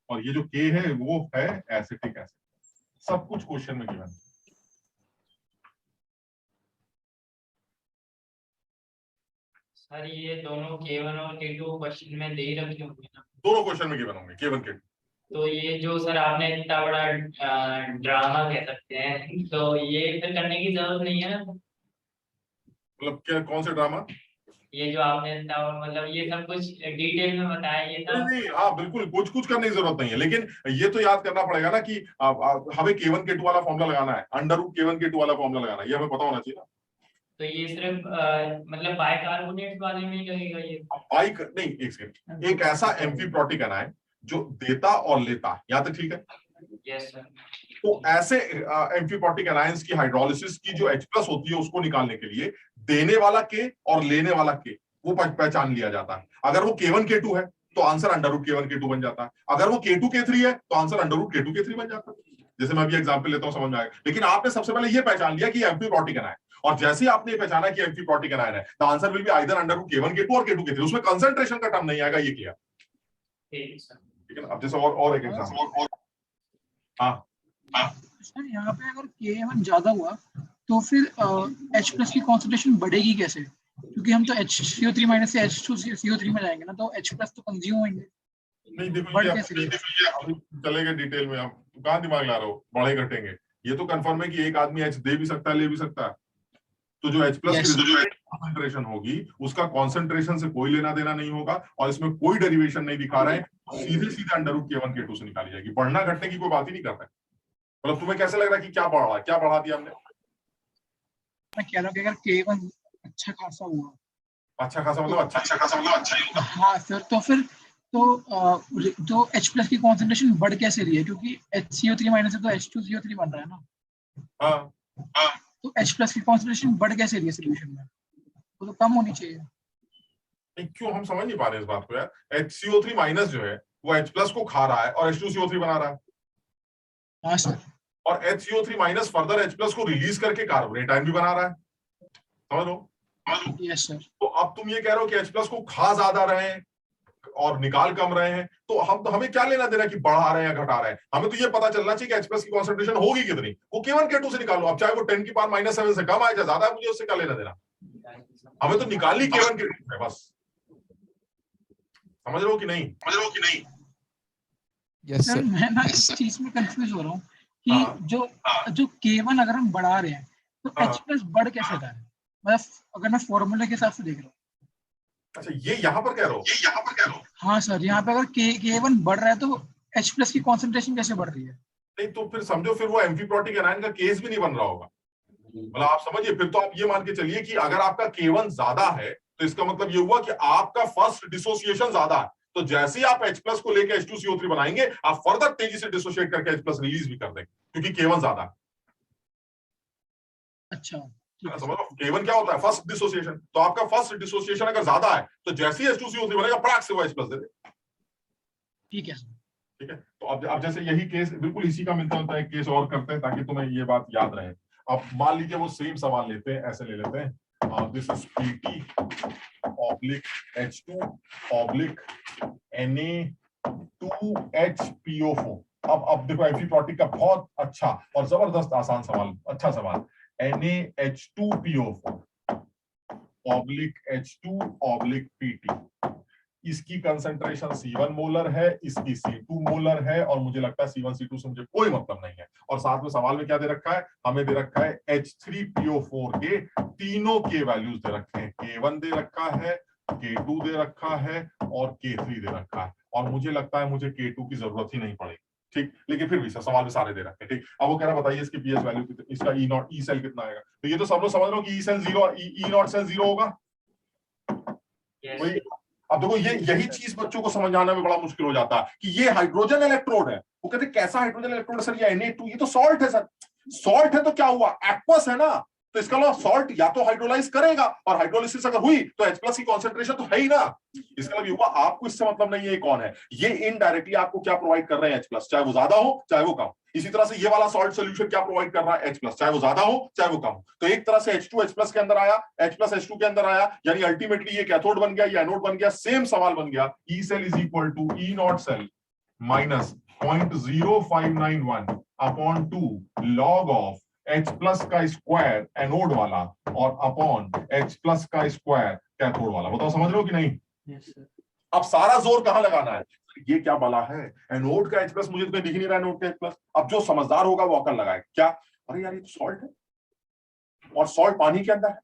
Speaker 8: और ये जो K है वो है एसिटिक एसिड। सब कुछ क्वेश्चन में गिवन।
Speaker 6: सर ये दोनों K1 और K2 क्वेश्चन में दे ही रखे होंगे ना?
Speaker 8: दोनों क्वेश्चन में गिवन होंगे, K1 K2।
Speaker 6: तो ये जो सर आपने इतना बड़ा ड्रामा कह सकते हैं, तो ये फिर करने की जरूरत नहीं है ना?
Speaker 8: मतलब क्या, कौन से ड्रामा?
Speaker 6: ये जो आपने इतना, मतलब ये सब कुछ डिटेल में बताया, ये सब
Speaker 8: नहीं, हाँ बिल्कुल, कुछ करने की जरूरत नहीं है, लेकिन ये तो याद करना पड़ेगा ना कि हमें K1 K2 वाला फॉर्मूला लगाना है, अंडर रूट K1 K2 वाला फॉर्मूला लगाना है, ये हमें पता होना चाहिए ना।
Speaker 6: तो ये सिर्फ मतलब बाइकार्बोनेट वाले में ही लगेगा ये?
Speaker 8: बाइक नहीं, एक सेकंड, एक ऐसा एम्फीप्रोटिक एनायन जो देता और लेता, यहाँ तक ठीक है?
Speaker 6: Yes sir.
Speaker 8: तो ऐसे एम्फीप्रोटिक एनायंस की हाइड्रोलिसिस की जो H प्लस होती है उसको निकालने के लिए देने वाला K और लेने वाला K वो पहचान लिया जाता है। अगर वो K1 K2 है तो answer under root K1 K2 बन जाता है, अगर वो K2 K3 है तो answer under root K2 K3 बन जाता है। जैसे मैं अभी एग्जांपल लेता हूं, समझ में आएगा। लेकिन आपने सबसे पहले ये पहचान लिया कि एम्फीप्रोटिक एनायन, और जैसे ही आपने पहचाना कि एम्फीप्रोटिक एनायन है, the answer will be either under root K1 K2 और K2 K3। उसमें कंसंट्रेशन का टर्म नहीं आएगा, ये क्लियर? ठीक है ना। अब जैसे और एक एग्जांपल, हाँ
Speaker 1: सर यहाँ पे अगर K1 ज्यादा हुआ तो फिर H प्लस की कॉन्सेंट्रेशन बढ़ेगी कैसे? क्योंकि हम तो HCO3 माइनस से H2CO3 में जाएंगे ना, तो H प्लस तो कंज्यूम होंगे।
Speaker 8: नहीं देखो, ये चलेगा डिटेल में, आप कहाँ दिमाग ला रहे हो, बढ़े घटेंगे। ये तो कंफर्म है कि एक आदमी H दे भी सकता है, ले भी सकता है। तो जो H प्लस की जो कॉन्सेंट्रेशन होगी उसका कॉन्सेंट्रेशन से कोई लेना देना नहीं होगा, और इसमें कोई डेरिवेशन नहीं दिखा रहे हैं, सीधे सीधे अंडर रूट K1 K2 से निकाली जाएगी। बढ़ना घटने की कोई बात ही नहीं कर रहा है। मतलब तुम्हें कैसे लग रहा है कि क्या बढ़ा, क्या बढ़ा दिया हमने?
Speaker 1: मैं कह रहा हूँ कि अगर K1 अच्छा खासा हुआ,
Speaker 8: अच्छा खासा मतलब अच्छा खासा मतलब अच्छा ही होगा।
Speaker 1: हाँ सर, तो फिर तो H प्लस की कॉन्सेंट्रेशन बढ़ कैसे रही है? क्योंकि HCO3 माइनस से तो H2CO3 बन रहा है ना।
Speaker 8: हाँ,
Speaker 1: तो H प्लस की कॉन्सेंट्रेशन बढ़ कैसे रही है सोल्यूशन में? वो तो कम होनी चाहिए।
Speaker 8: नहीं, क्यों हम समझ नहीं पा रहे इस बात को यार। HCO3 माइनस जो है वो H प्लस को खा रहा है और H2CO3 बना रहा है।
Speaker 1: हाँ सर। और
Speaker 8: HCO3 minus further H plus को रिलीज करके कार्बोनेट आयन भी बना रहा है, समझ लो।
Speaker 1: Yes sir.
Speaker 8: तो अब तुम ये कह रहे हो कि H प्लस को खा ज्यादा रहे हैं और निकाल कम रहे हैं, तो हमें क्या लेना देना कि बढ़ा रहे हैं या घटा रहे हैं? हमें तो ये पता चलना चाहिए कि H प्लस की कॉन्सेंट्रेशन होगी कितनी। वो K1 K2 से निकालो, अब चाहे वो 10 की पावर -7 से कम आए चाहे ज्यादा है, मुझे उससे क्या लेना देना। हमें तो निकालनी K1 K2 है बस। समझ रहे हो कि नहीं?
Speaker 9: Yes,
Speaker 1: sir
Speaker 9: sir.
Speaker 1: मैं ना इस चीज में कंफ्यूज हो रहा हूँ कि
Speaker 8: हाँ।
Speaker 1: जो K1 अगर हम बढ़ा रहे हैं तो
Speaker 8: हाँ।
Speaker 1: H प्लस बढ़ कैसे रहा है? मतलब अगर मैं फॉर्मूले के हिसाब से देख रहा हूँ।
Speaker 8: अच्छा, ये यहाँ पर कह रहे हो?
Speaker 1: हाँ सर, यहाँ पे अगर K1 बढ़ रहा है तो H प्लस की कॉन्सेंट्रेशन कैसे बढ़ रही है?
Speaker 8: नहीं तो फिर समझो, फिर वो एम्फीप्रोटिक एनायन का केस भी नहीं बन रहा होगा। मतलब आप समझिए, फिर तो आप ये मान के चलिए कि अगर आपका K1 ज्यादा है तो इसका मतलब ये हुआ कि आपका फर्स्ट डिसोसिएशन ज्यादा है। तो जैसे ही आप H प्लस को लेकर H2CO3 बनाएंगे, आप फर्दर तेजी से डिसोशिएट करके H प्लस रिलीज भी कर देंगे, क्योंकि K1 ज्यादा है।
Speaker 1: अच्छा,
Speaker 8: समझ लो, K1 क्या होता है? First dissociation. तो आपका फर्स्ट डिसोसिएशन अगर ज्यादा है तो जैसे ही H2CO3 बनेगा, पटाख से वो H प्लस दे दे।
Speaker 1: ठीक है सर।
Speaker 8: ठीक है, तो अब जैसे यही केस बिल्कुल इसी का मिलता होता है, केस और करते हैं ताकि तुम्हें ये बात याद रहे। अब मान लीजिए वो सेम सवाल लेते हैं, ऐसे ले लेते हैं, this is PT oblique H2 oblique Na2HPO4। अब देखो एम्फीप्रोटिक का बहुत अच्छा और जबरदस्त आसान सवाल, अच्छा सवाल। NaH2PO4 oblique H2 oblique PT, इसकी कंसंट्रेशन C1 मोलर है, इसकी C2 मोलर है, और मुझे लगता है C1 C2 से मुझे कोई मतलब नहीं है। और साथ में सवाल में क्या दे रखा है? हमें दे रखा है H3PO4 के तीनों के वैल्यूज दे रखे हैं। K1 दे रखा है, K2 दे रखा है और K3 दे रखा है। और मुझे लगता है मुझे K2 की जरूरत ही नहीं पड़ेगी। ठीक, लेकिन फिर भी सवाल में सारे दे रखे हैं। ठीक, अब वो कह रहा बताइए इसकी पीएच वैल्यू कितनी, इसका ई सेल कितना आएगा? तो ये तो सब लोग समझ रहे हो कि E cell 0, E naught cell 0 होगा। वही, अब देखो यही चीज बच्चों को समझाने में बड़ा मुश्किल हो जाता है कि ये हाइड्रोजन इलेक्ट्रोड है। वो कहते कैसा हाइड्रोजन इलेक्ट्रोड है सर? ये Na2, ये तो सॉल्ट है सर। सॉल्ट है तो क्या हुआ? एक्वस है ना, तो इसका मतलब सॉल्ट या तो हाइड्रोलाइज करेगा, और हाइड्रोलिसिस अगर हुई तो H प्लस की कॉन्सेंट्रेशन तो है ही ना। इसका मतलब ये हुआ आपको इससे मतलब नहीं है कौन है, ये इनडायरेक्टली आपको क्या प्रोवाइड कर रहे हैं? H प्लस, चाहे वो ज्यादा हो चाहे वो कम। इसी तरह से ये वाला सॉल्ट सोल्यूशन क्या प्रोवाइड कर रहा है? H प्लस, चाहे वो ज्यादा हो चाहे वो कम। तो एक तरह से H2 H प्लस के अंदर आया, H प्लस H2 के अंदर आया, यानी अल्टीमेटली ये कैथोड बन गया, ये एनोड बन गया। सेम सवाल बन गया, E cell is equal to E naught cell minus 0.0591 upon 2 log of H plus का स्क्वायर एनोड वाला और अपॉन H प्लस का स्क्वायर कैथोड वाला। बताओ समझ रहे हो कि नहीं?
Speaker 1: Yes sir.
Speaker 8: अब सारा जोर कहां लगाना है? ये क्या बला है? एनोड का H प्लस मुझे तो दिख ही नहीं रहा, एनोड का H प्लस। अब जो समझदार होगा वो अकल लगाए। क्या? अरे यार ये तो सॉल्ट है और सॉल्ट पानी के अंदर है,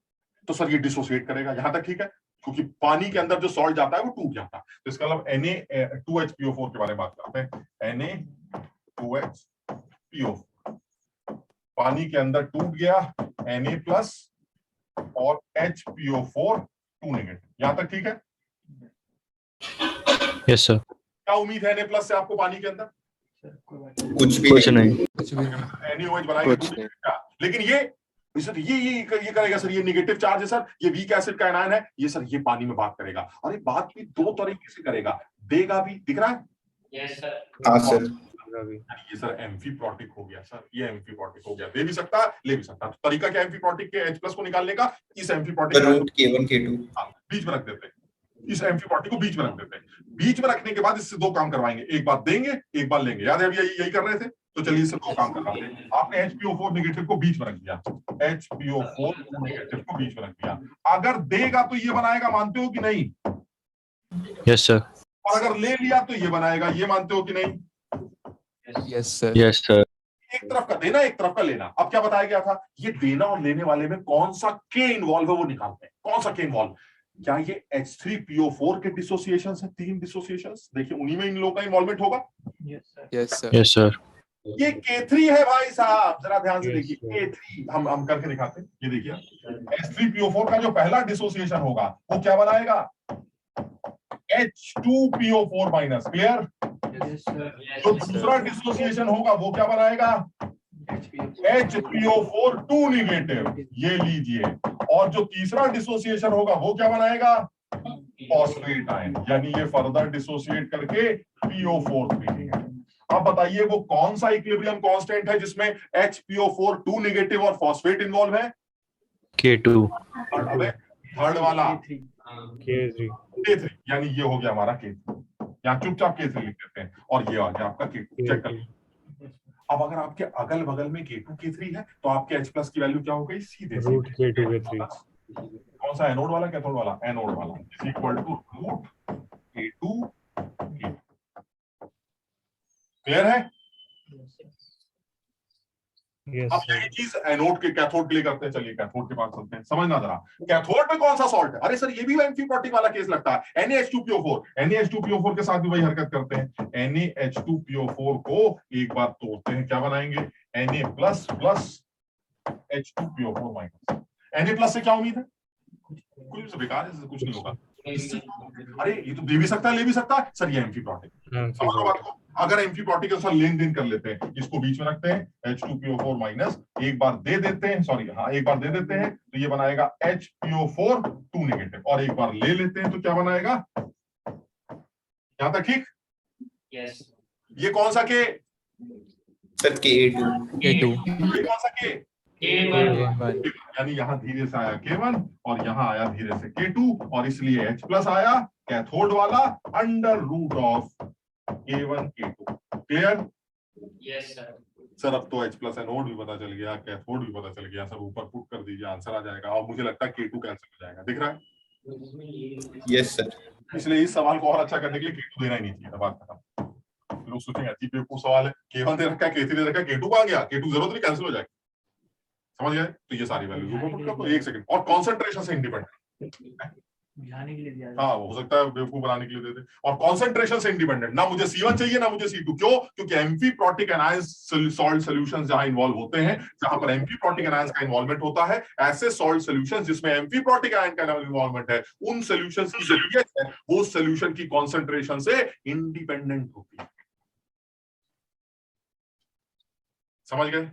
Speaker 8: तो सर ये डिसोसिएट करेगा। यहां तक ठीक है, क्योंकि पानी के अंदर जो सॉल्ट जाता है वो टूट जाता है। तो इसका मतलब Na2HPO4 के बारे में बात करते हैं। Na2HPO4 पानी के अंदर टूट गया, Na प्लस और HPO4 2 नेगेटिव। यहां तक ठीक है?
Speaker 2: Yes sir.
Speaker 8: क्या उम्मीद है Na प्लस से आपको पानी के अंदर?
Speaker 5: कुछ नहीं।
Speaker 8: NaOH बनाएंगे टूट जाएगा। लेकिन ये करेगा सर, ये नेगेटिव चार्ज है सर, ये वीक एसिड का आयन है, ये सर ये पानी में बात करेगा। अरे बात भी दो तरीके से करेगा, देगा भी, दिख रहा है?
Speaker 6: Yes sir.
Speaker 5: हाँ सर।
Speaker 8: ये सर एम्फीप्रोटिक हो गया सर, ये एम्फीप्रोटिक हो गया। दे भी सकता है, ले भी सकता है। तो तरीका क्या एम्फीप्रोटिक के H प्लस को निकालने का? इस एम्फीप्रोटिक
Speaker 5: K1 K2
Speaker 8: बीच में रख देते हैं, इस एम्फीप्रोटिक को बीच में रख देते हैं। बीच में रखने के बाद इससे दो काम करवाएंगे, एक बार देंगे एक बार लेंगे। याद है अभी यही कर रहे थे? तो चलिए इससे दो काम करवाते हैं। आपने HPO4 नेगेटिव को बीच में रख दिया, HPO4 नेगेटिव को बीच में रख दिया। अगर देगा तो ये बनाएगा, मानते हो कि नहीं?
Speaker 2: Yes sir.
Speaker 8: और अगर ले लिया तो ये बनाएगा, ये मानते हो कि नहीं?
Speaker 9: Yes sir.
Speaker 2: Yes sir.
Speaker 8: एक तरफ का देना, एक तरफ का लेना। अब क्या बताया गया था? ये देना और लेने वाले में कौन सा के इन्वॉल्व है वो निकालते हैं। कौन सा के इन्वॉल्व? क्या ये H3PO4 के डिसोसिएशन है? 3 डिसोसिएशन, देखिए उन्हीं में इन लोगों का इन्वॉल्वमेंट होगा।
Speaker 9: Yes sir.
Speaker 2: Yes sir.
Speaker 8: ये K3 है भाई साहब, जरा ध्यान से देखिए। K3 हम करके दिखाते हैं। ये देखिए H3PO4 का जो पहला डिसोसिएशन होगा वो क्या बनाएगा? H2PO4 minus. क्लियर? जो दूसरा डिसोसिएशन होगा वो क्या बनाएगा? HPO4 2 नेगेटिव, ये लीजिए। और जो तीसरा डिसोसिएशन होगा वो क्या बनाएगा? फॉस्फेट आयन, यानी ये फर्दर डिसोसिएट करके PO4 नेगेटिव। अब बताइए वो कौन सा इक्विलिब्रियम कांस्टेंट है जिसमें HPO4 2 नेगेटिव और फॉस्फेट इन्वॉल्व है?
Speaker 2: K2।
Speaker 8: थर्ड वाला
Speaker 2: K3।
Speaker 8: K3, यानी ये हो गया हमारा K3। यहाँ चुपचाप K3 लिख देते हैं और ये आ गया आपका K2। चेक कर। अब अगर आपके अगल बगल में K2 K3 है तो आपके H प्लस की वैल्यू क्या हो गई? सीधे
Speaker 2: रूट K2 K3।
Speaker 8: कौन सा? एनोड वाला कैथोड वाला? एनोड वाला is equal to root K2 K3। Clear है?
Speaker 2: Yes,
Speaker 8: अब यही चीज एनोड के कैथोड के लिए करते हैं। चलिए कैथोड के पास चलते हैं, समझना जरा। कैथोड में कौन सा सॉल्ट है? अरे सर ये भी एम्फीप्रॉटिक वाला केस लगता है। Na-H2PO4, Na-H2PO4 के साथ भी वही हरकत करते हैं। Na-H2PO4 को एक बार तोड़ते हैं, क्या बनाएंगे? Na plus plus H2PO4 minus. Na plus से क्या उम्मीद है? कुछ बेकार है, कुछ नहीं होगा इससे। अरे ये तो दे भी सकता है, ले भी सकता है सर, ये एम्फीप्रॉटिक। समझो बात को। अगर एम्फीप्रॉटिक के साथ लेन देन कर लेते हैं, इसको बीच में रखते हैं H2PO4 माइनस, एक बार दे देते हैं, सॉरी हाँ एक बार दे देते हैं तो ये बनाएगा HPO4 2 नेगेटिव, और एक बार ले लेते हैं तो क्या बनाएगा? यहां तक ठीक?
Speaker 6: यस।
Speaker 8: ये कौन सा के?
Speaker 5: Sir K2।
Speaker 8: ये कौन सा के?
Speaker 6: K1।
Speaker 8: यानी यहाँ धीरे से आया K1 और यहाँ आया धीरे से K2, और इसलिए H प्लस आया कैथोड वाला under root of K1 K2। Clear?
Speaker 6: Yes sir.
Speaker 8: Sir अब तो H प्लस एनोड भी पता चल गया, कैथोड भी पता चल गया। सब ऊपर पुट कर दीजिए, आंसर आ जाएगा। और मुझे लगता है K2 कैंसिल हो जाएगा, दिख रहा है?
Speaker 5: Yes sir.
Speaker 8: इसलिए इस सवाल को और अच्छा करने के लिए K2 देना ही नहीं चाहिए था। बात खत्म। लोग सोचेंगे अति बेवकूफ सवाल है, K1 दे रखा है, K3 दे रखा है, K2 आ गया, K2 जरूरत नहीं, कैंसिल हो जाएगा। समझ गए? तो ये सारी वैल्यूज ऊपर पुट कर दो। एक सेकंड। और कॉन्सेंट्रेशन से इंडिपेंडेंट, हाँ हो सकता है बेवकूफ बनाने के लिए दे दे। और कॉन्सेंट्रेशन से इंडिपेंडेंट, ना मुझे C1 चाहिए ना मुझे C2। क्यों? क्योंकि एम्फीप्रॉटिक एनायंस सॉल्ट सॉल्यूशंस जहां इन्वॉल्व होते हैं, जहां पर एम्फीप्रॉटिक एनायंस का इन्वॉल्वमेंट होता है, ऐसे सॉल्ट सॉल्यूशंस जिसमें एम्फीप्रॉटिक आयन का इन्वॉल्वमेंट है, उन सॉल्यूशंस की जो pH है वो सॉल्यूशन की कॉन्सेंट्रेशन से इंडिपेंडेंट होती है। समझ गए?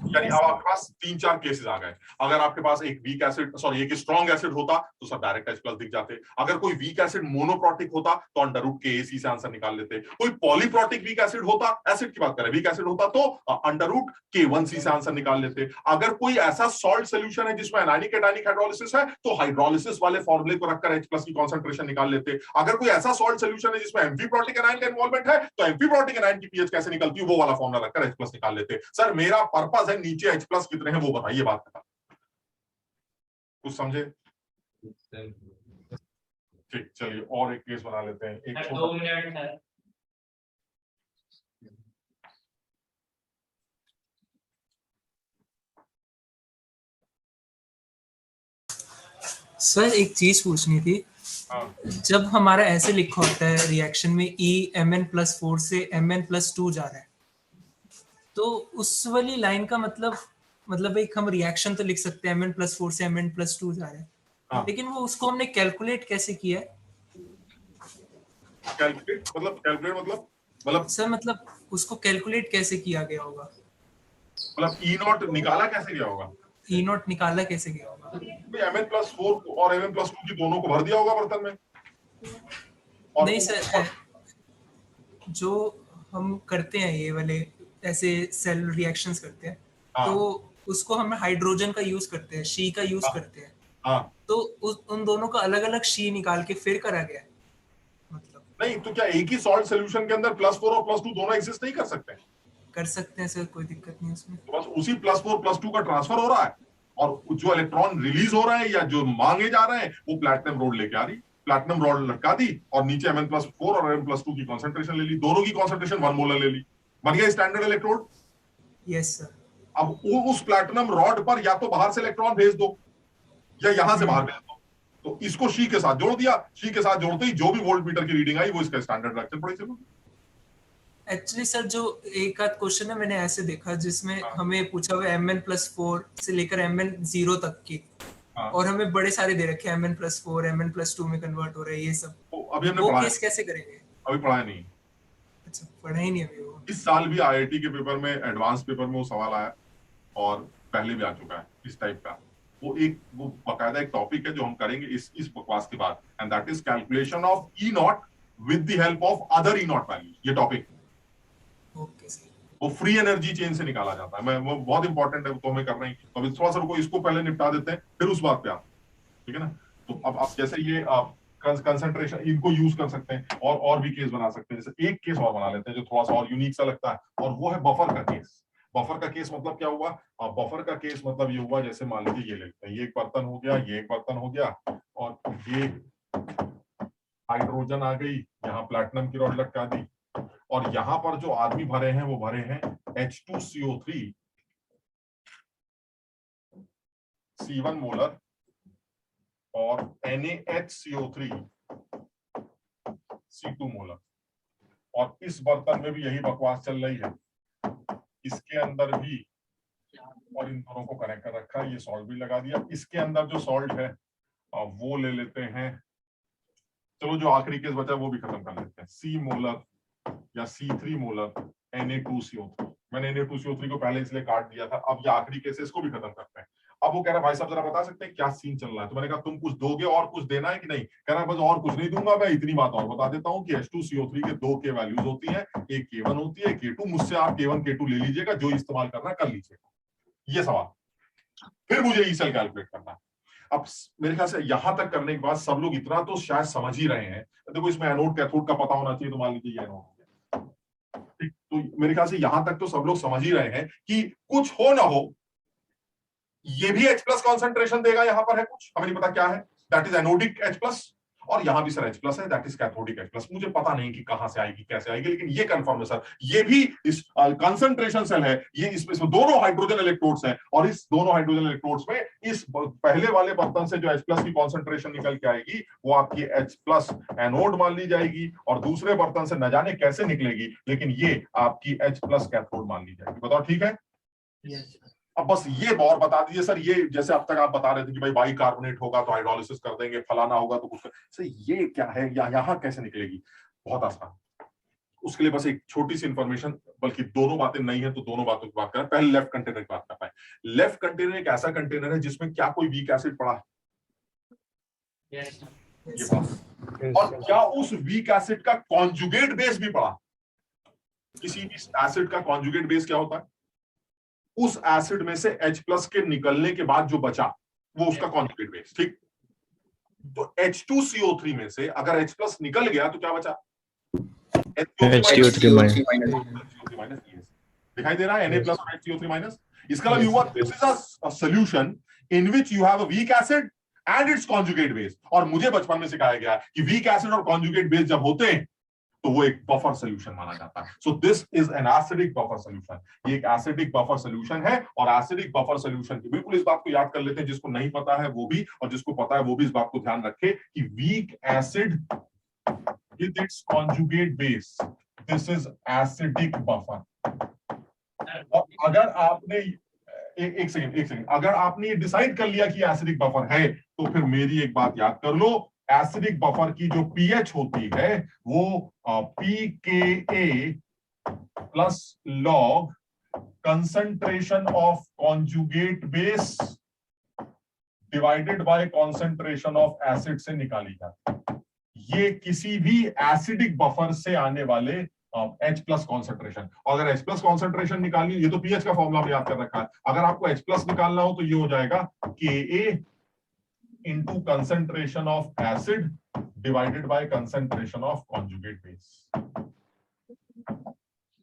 Speaker 8: यानी अब आपके पास 3-4 केसेस आ गए। अगर आपके पास एक वीक एसिड, सॉरी एक स्ट्रॉन्ग एसिड होता तो सब डायरेक्ट H प्लस दिख जाते। अगर कोई वीक एसिड मोनोप्रोटिक होता तो अंडर रूट KAC से आंसर निकाल लेते। कोई पॉलीप्रोटिक वीक एसिड होता, एसिड की बात करें, वीक एसिड होता तो अंडर रूट K1C से आंसर निकाल लेते। अगर कोई ऐसा सॉल्ट सोल्यूशन है जिसमें एनायनिक एटायनिक हाइड्रोलिसिस है तो हाइड्रोलिसिस वाले फॉर्मूले को रखकर H प्लस की कॉन्सेंट्रेशन निकाल लेते। अगर कोई ऐसा सॉल्ट सोल्यूशन है जिसमें एम्फीप्रॉटिक एनायन का इन्वॉल्वमेंट है तो एम्फीप्रॉटिक एनायन की pH कैसे निकलती है वो वाला फॉर्मूला रखकर H प्लस निकाल लेते। सर मेरा पर्पस है नीचे H प्लस कितने हैं वो बताइए, बात खत्म। कुछ समझे? ठीक, चलिए और एक केस बना लेते हैं। एक
Speaker 6: 2 मिनट है।
Speaker 11: सर एक चीज पूछनी थी। जब हमारा ऐसे लिखा होता है रिएक्शन में Mn+4 से Mn+2 जा रहा है, तो उस वाली लाइन का मतलब एक हम रिएक्शन तो लिख सकते हैं Mn+4 से Mn+2 जा रहा है, लेकिन वो उसको हमने कैलकुलेट कैसे किया है?
Speaker 8: कैलकुलेट
Speaker 11: सर मतलब उसको कैलकुलेट कैसे किया गया होगा?
Speaker 8: मतलब E0 निकाला कैसे गया होगा?
Speaker 11: E0 निकाला कैसे गया होगा?
Speaker 8: Mn+4 और Mn+2 की दोनों को भर दिया होगा बर्तन में। और
Speaker 11: नहीं सर, जो हम करते हैं ये वाले ऐसे सेल रिएक्शंस करते हैं, तो उसको हम हाइड्रोजन का यूज करते हैं, शी का यूज करते हैं। तो उन दोनों का अलग अलग शी निकाल के फिर करा गया। मतलब नहीं
Speaker 8: तो क्या एक ही सॉल्ट सॉल्यूशन के अंदर +4 और +2 दोनों एग्जिस्ट नहीं कर सकते?
Speaker 11: कर सकते हैं सर, कोई दिक्कत नहीं उसमें।
Speaker 8: तो बस उसी +4 +2 का ट्रांसफर हो रहा है, और जो इलेक्ट्रॉन रिलीज हो रहे हैं या जो मांगे जा रहे हैं वो प्लैटिनम रोड लेके आ रही, प्लैटिनम रॉड लटका दी और नीचे Mn+4 और Mn+2 की कॉन्सेंट्रेशन ले ली, दोनों की कॉन्सेंट्रेशन 1 मोलर ले ली, बन गया स्टैंडर्ड इलेक्ट्रोड।
Speaker 11: Yes sir.
Speaker 8: अब उस प्लैटिनम रॉड पर या तो बाहर से इलेक्ट्रॉन भेज दो या यहां से बाहर भेज दो। तो इसको शी के साथ जोड़ दिया, शी के साथ जोड़ते ही जो भी वोल्ट मीटर की रीडिंग आई वो इसका स्टैंडर्ड रिएक्शन पड़ी। चलो
Speaker 11: एक्चुअली सर जो एक आध क्वेश्चन है मैंने ऐसे देखा जिसमें हमें पूछा हुआ Mn+4 से लेकर Mn0 तक की, और हमें बड़े सारे दे रखे Mn+4 Mn+2 में कन्वर्ट हो रहे हैं ये सब।
Speaker 8: अभी हमने
Speaker 11: वो केस कैसे करेंगे?
Speaker 8: अभी पढ़ाया नहीं।
Speaker 11: अच्छा, पढ़ा ही नहीं अभी वो।
Speaker 8: इस साल भी IIT के पेपर में, एडवांस पेपर में वो सवाल आया, और पहले भी आ चुका है इस टाइप का। वो बकायदा एक टॉपिक है जो हम करेंगे इस बकवास के बाद, and that is calculation of E0 with the help of other E0 values. ये टॉपिक
Speaker 11: ओके सर,
Speaker 8: वो फ्री एनर्जी चेन से निकाला जाता है। वो बहुत इंपॉर्टेंट है, तो हमें करना ही। तो अभी थोड़ा सा रुको, इसको पहले निपटा देते हैं फिर उस बात पे आप, ठीक है ना? तो अब आप जैसे ये कंसंट्रेशन इनको यूज कर सकते हैं, और भी केस बना सकते हैं। जैसे एक केस और बना लेते हैं जो थोड़ा सा और यूनिक सा लगता है, और वो है बफर का केस। बफर का केस मतलब क्या हुआ? बफर का केस मतलब ये हुआ, जैसे मान लीजिए ये लेते हैं, ये एक बर्तन हो गया, ये एक बर्तन हो गया, और ये हाइड्रोजन आ गई, यहाँ प्लैटिनम की रॉड लटका दी, और यहां पर जो आदमी भरे हैं वो भरे हैं H2CO3 C1 मोलर और NaHCO3 C2 मोलर। और इस बर्तन में भी यही बकवास चल रही है, इसके अंदर भी, और इन दोनों को कनेक्ट कर रखा है, ये सॉल्ट भी लगा दिया। इसके अंदर जो सॉल्ट है वो ले लेते हैं, चलो जो आखिरी केस बचा वो भी खत्म कर लेते हैं, C मोलर या C3 मोलर Na2CO3। मैंने Na2CO3 को पहले इसलिए काट दिया था, अब ये आखिरी केस है, इसको भी खत्म करते हैं। अब वो कह रहा है भाई साहब जरा बता सकते हैं क्या सीन चल रहा है? तो मैंने कहा तुम कुछ दोगे और कुछ देना है कि नहीं? कह रहा है बस और कुछ नहीं दूंगा, मैं इतनी बात और बता देता हूँ कि H2CO3 के 2 के वैल्यूज होती है, एक K1 होती है, K2। मुझसे आप K1 K2 ले लीजिएगा, जो इस्तेमाल करना है कर लीजिएगा। ये सवाल, फिर मुझे ई सेल कैलकुलेट करना है। अब मेरे ख्याल से यहां तक करने के बाद सब लोग इतना तो शायद समझ ही रहे हैं। देखो इसमें एनोड कैथोड का पता होना चाहिए, तो मान लीजिए ये एनोड हो गया, ठीक। तो मेरे ख्याल से यहां तक तो सब लोग समझ ही रहे हैं कि कुछ हो ना हो ये भी H+ कॉन्सेंट्रेशन देगा। यहां पर है कुछ, हमें नहीं पता क्या है, दैट इज एनोडिक H+, और यहां भी सर H+ है, दैट इज कैथोडिक H+। मुझे पता नहीं कि कहां से आएगी कैसे आएगी, लेकिन ये कंफर्म है सर, ये भी इस कंसंट्रेशन सेल है, ये इसमें दोनों हाइड्रोजन इलेक्ट्रोड्स हैं, और इस दोनों हाइड्रोजन इलेक्ट्रोड्स में इस पहले वाले बर्तन से जो H+ की कॉन्सेंट्रेशन निकल के आएगी वो आपकी H+ एनोड मान ली जाएगी, और दूसरे बर्तन से न जाने कैसे निकलेगी, लेकिन ये आपकी H+ कैथोड मान ली जाएगी। बताओ ठीक है? अब बस ये और बता दीजिए सर, ये जैसे अब तक आप बता रहे थे कि भाई बाइकार्बोनेट होगा तो हाइड्रोलिसिस कर देंगे, फलाना होगा तो कुछ, सर ये क्या है या यहाँ कैसे निकलेगी? बहुत आसान। उसके लिए बस एक छोटी सी इंफॉर्मेशन, बल्कि दोनों बातें नहीं है तो दोनों बातों की बात करें। पहले लेफ्ट कंटेनर की बात करना है। लेफ्ट कंटेनर एक ऐसा कंटेनर है जिसमें क्या कोई वीक एसिड पड़ा है? ये बात। और क्या उस वीक एसिड का कॉन्जुगेट बेस भी पड़ा? किसी भी एसिड का कॉन्जुगेट बेस क्या होता है? उस एसिड में से H+ के निकलने के बाद जो बचा वो उसका कॉन्जुगेट बेस, ठीक। तो H2CO3 में से अगर H+ निकल गया तो क्या बचा?
Speaker 2: HCO3 minus.
Speaker 8: दिखाई दे रहा है Na+ और HCO3 माइनस। इसका मतलब you this is a solution in which you have a weak acid and it's conjugate base. और मुझे बचपन में सिखाया गया कि वीक एसिड और कॉन्जुगेट बेस जब होते हैं तो वो एक बफर सोल्यूशन माना जाता है। So this is an acidic buffer solution. ये एक एसिडिक बफर सोल्यूशन है, और एसिडिक बफर सोल्यूशन की बिल्कुल इस बात को याद कर लेते हैं, जिसको नहीं पता है वो भी, और जिसको पता है वो भी इस बात को ध्यान रखे कि weak acid with its conjugate base, this is acidic buffer. और अगर आपने एक सेकंड, अगर आपने डिसाइड कर लिया कि एसिडिक बफर है, तो फिर मेरी एक बात याद कर लो, एसिडिक बफर की जो पीएच होती है वो pKa plus log concentration of conjugate base divided by concentration of acid से निकाली जाती है। ये किसी भी एसिडिक बफर से आने वाले H+ कॉन्सेंट्रेशन, और अगर H+ कॉन्सेंट्रेशन निकालनी, ये तो पीएच का फॉर्मूला हमने याद कर रखा है, अगर आपको H+ निकालना हो तो ये हो जाएगा Ka into concentration of acid divided by concentration of conjugate base।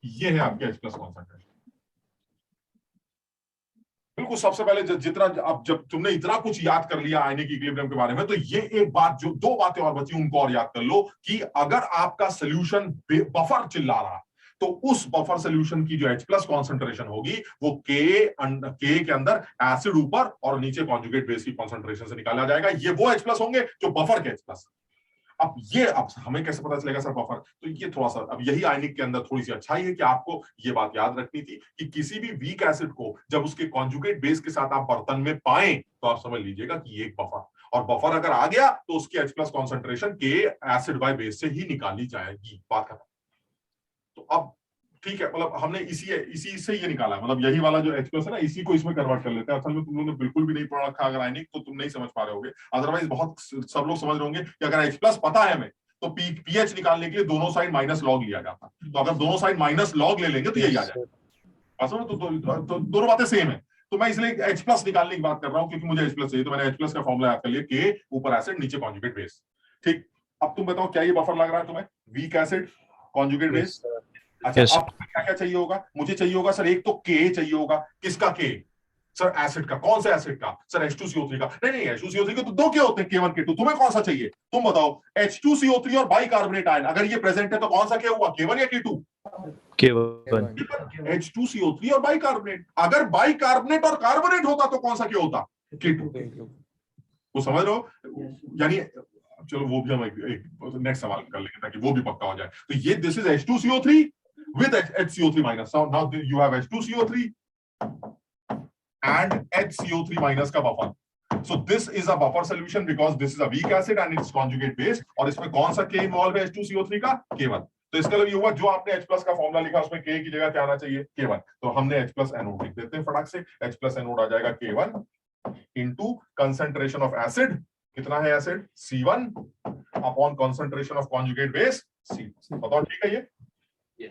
Speaker 8: ये है आपके H+ कॉन्सेंट्रेशन। बिल्कुल सबसे पहले जितना, अब जब तुमने इतना कुछ याद कर लिया आयनिक इक्विलिब्रियम के बारे में, तो ये एक बात, जो दो बातें और बची उनको और याद कर लो कि अगर आपका सोल्यूशन बफर चिल्ला रहा तो उस बफर सोल्यूशन की जो H+ कॉन्सेंट्रेशन होगी वो K के अंदर एसिड ऊपर और नीचे कॉन्जुगेट बेस की कॉन्सेंट्रेशन से निकाला जाएगा। ये वो H+ होंगे जो बफर के H+। अब हमें कैसे पता चलेगा सर बफर? तो ये थोड़ा सा, अब यही आयनिक के अंदर थोड़ी सी अच्छाई है कि आपको ये बात याद रखनी थी कि किसी भी वीक एसिड को जब उसके कॉन्जुगेट बेस के साथ आप बर्तन में पाएं तो आप समझ लीजिएगा कि ये एक बफर, और बफर अगर आ गया तो उसकी H+ कॉन्सेंट्रेशन के एसिड बाय बेस से ही निकाली जाएगी। बात खत्म। तो अब ठीक है, मतलब हमने इसी से ये निकाला है, मतलब यही वाला जो H+ है ना, इसी को इसमें कन्वर्ट कर लेते हैं। असल में तुम लोगों ने बिल्कुल भी नहीं पढ़ा रखा अगर आयनिक, तो तुम नहीं समझ पा रहे होगे। अदरवाइज बहुत सब लोग समझ रहे होंगे कि अगर H+ पता है हमें तो पीएच निकालने के लिए दोनों साइड माइनस लॉग लिया जाता है। तो अगर दोनों साइड माइनस लॉग ले लेंगे तो यही आ जाएगा। असल में तो दोनों बातें सेम है। तो मैं इसलिए H+ निकालने की बात कर रहा हूँ क्योंकि मुझे H+ चाहिए, तो मैंने H+ का फॉर्मूला याद कर लिया, K ऊपर एसिड नीचे कॉन्जुगेट बेस। ठीक, अब तुम बताओ क्या ये बफर लग रहा है तुम्हें? Weak acid conjugate base. अच्छा, अब क्या क्या चाहिए होगा? मुझे चाहिए होगा सर एक तो K चाहिए होगा। किसका K? सर एसिड का। कौन से एसिड का? सर H2CO3 का। नहीं, H2CO3 के तो दो K होते हैं, K1 K2। तुम्हें कौन सा चाहिए? तुम बताओ। H2CO3 और बाइकार्बोनेट आयन अगर ये प्रेजेंट है तो कौन सा K हुआ? K1 या K2?
Speaker 2: K1.
Speaker 8: H2CO3 और बाइकार्बोनेट। अगर बाइकार्बोनेट और कार्बोनेट होता तो कौन सा क्या होता? K2। वो समझ रहे हो? यानी चलो वो भी हम एक नेक्स्ट सवाल कर लेंगे ताकि वो भी पक्का हो जाए। तो ये this is H2CO3 with HCO3 minus. So now you have H2CO3 and HCO3 minus का buffer. So this is a buffer solution because this is a weak acid and it's conjugate base। और इसमें कौन सा K involve है H2CO3 का? K1। तो इसका मतलब ये हुआ जो आपने H प्लस का फॉर्मूला लिखा उसमें K की जगह क्या आना चाहिए? K1। तो हमने H प्लस एनोड लिख देते हैं फटाक से। H प्लस एनोड आ जाएगा K1 into concentration of acid। कितना है acid? C1 upon concentration of conjugate base C। बताओ ठीक है ये?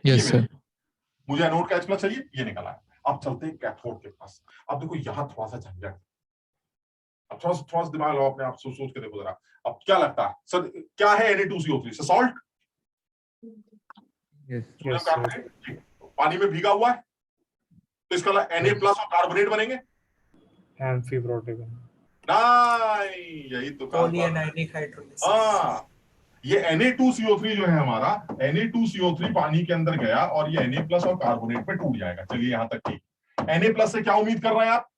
Speaker 9: Yes, sir.
Speaker 8: मुझे एनोड का H प्लस चाहिए, ये निकला है। अब चलते हैं कैथोड के पास। अब देखो यहाँ थोड़ा सा झंझट। अब थोड़ा सा दिमाग लगाओ अपने आप, सोच के देखो जरा। अब क्या लगता है सर, क्या है Na2CO3? सॉल्ट? पानी में भीगा हुआ है तो इसका Na प्लस और कार्बोनेट बनेंगे।
Speaker 2: एम्फीब्रोटिक।
Speaker 8: नहीं, यही तो
Speaker 11: पॉलीएनाइलिक हाइड्रोलिसिस।
Speaker 8: हाँ, ये Na2CO3 जो है हमारा, Na2CO3 पानी के अंदर गया और ये Na प्लस और कार्बोनेट में टूट जाएगा। चलिए यहाँ तक ठीक। Na प्लस से क्या उम्मीद कर रहे हैं आप?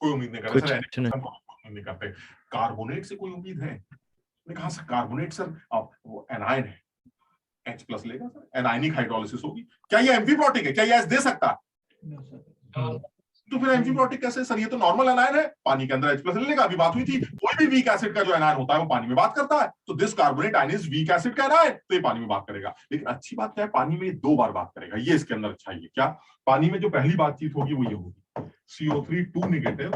Speaker 8: कोई उम्मीद नहीं कर रहे सर, उम्मीद नहीं करते। कार्बोनेट से कोई उम्मीद है? कहा सर कार्बोनेट सर अब वो एनायन है, H प्लस लेगा सर, एनायनिक हाइड्रोलिसिस होगी। क्या ये एम्फीब्रोटिक है? क्या ये दे सकता है? तो फिर एम्फीब्रोटिक कैसे सर? ये तो नॉर्मल एनायन है, पानी के अंदर H प्लस ले लेगा। अभी बात हुई थी कोई भी वीक एसिड का जो एनायन होता है वो पानी में बात करता है। तो this carbonate ion is weak acid का एनायन, तो ये पानी में बात करेगा। लेकिन अच्छी बात क्या है, पानी में 2 बार बात करेगा। ये इसके अंदर अच्छा है। क्या पानी में जो पहली बातचीत होगी वो ये होगी, CO3 2 नेगेटिव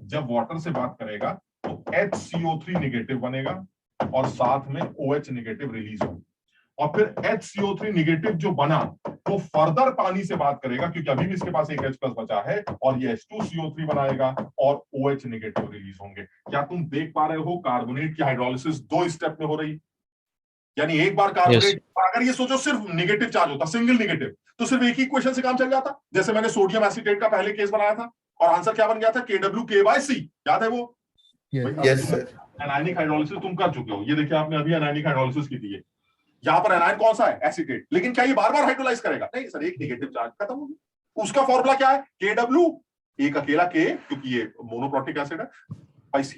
Speaker 8: जब वाटर से बात करेगा तो HCO3 नेगेटिव बनेगा और साथ में OH नेगेटिव रिलीज होगी। और फिर HCO3 नेगेटिव जो बना वो फर्दर पानी से बात करेगा क्योंकि अभी भी इसके पास एक H प्लस बचा है और ये H2CO3 बनाएगा और OH नेगेटिव रिलीज होंगे। क्या तुम देख पा रहे हो कार्बोनेट की हाइड्रोलिसिस 2 स्टेप में हो रही? यानी एक बार कार्बोनेट, अगर ये सोचो सिर्फ नेगेटिव चार्ज होता, सिंगल नेगेटिव, तो सिर्फ एक ही इक्वेशन से काम चल जाता। जैसे मैंने सोडियम एसीटेट का पहले केस बनाया था और आंसर क्या बन गया था? KWK/C। याद है वो?
Speaker 5: Yes sir.
Speaker 8: एनायनिक हाइड्रोलिसिस तुम कर चुके हो। ये देखिए आपने अभी एनायनिक हाइड्रोलिसिस की थी है। यहाँ पर एनायन कौन सा है? एसीटेट। लेकिन क्या ये बार बार हाइड्रोलाइज करेगा? नहीं सर, एक नेगेटिव चार्ज खत्म हो गया। उसका फॉर्मूला क्या है? KW, एक अकेला K क्योंकि ये मोनोप्रोटिक एसिड है C।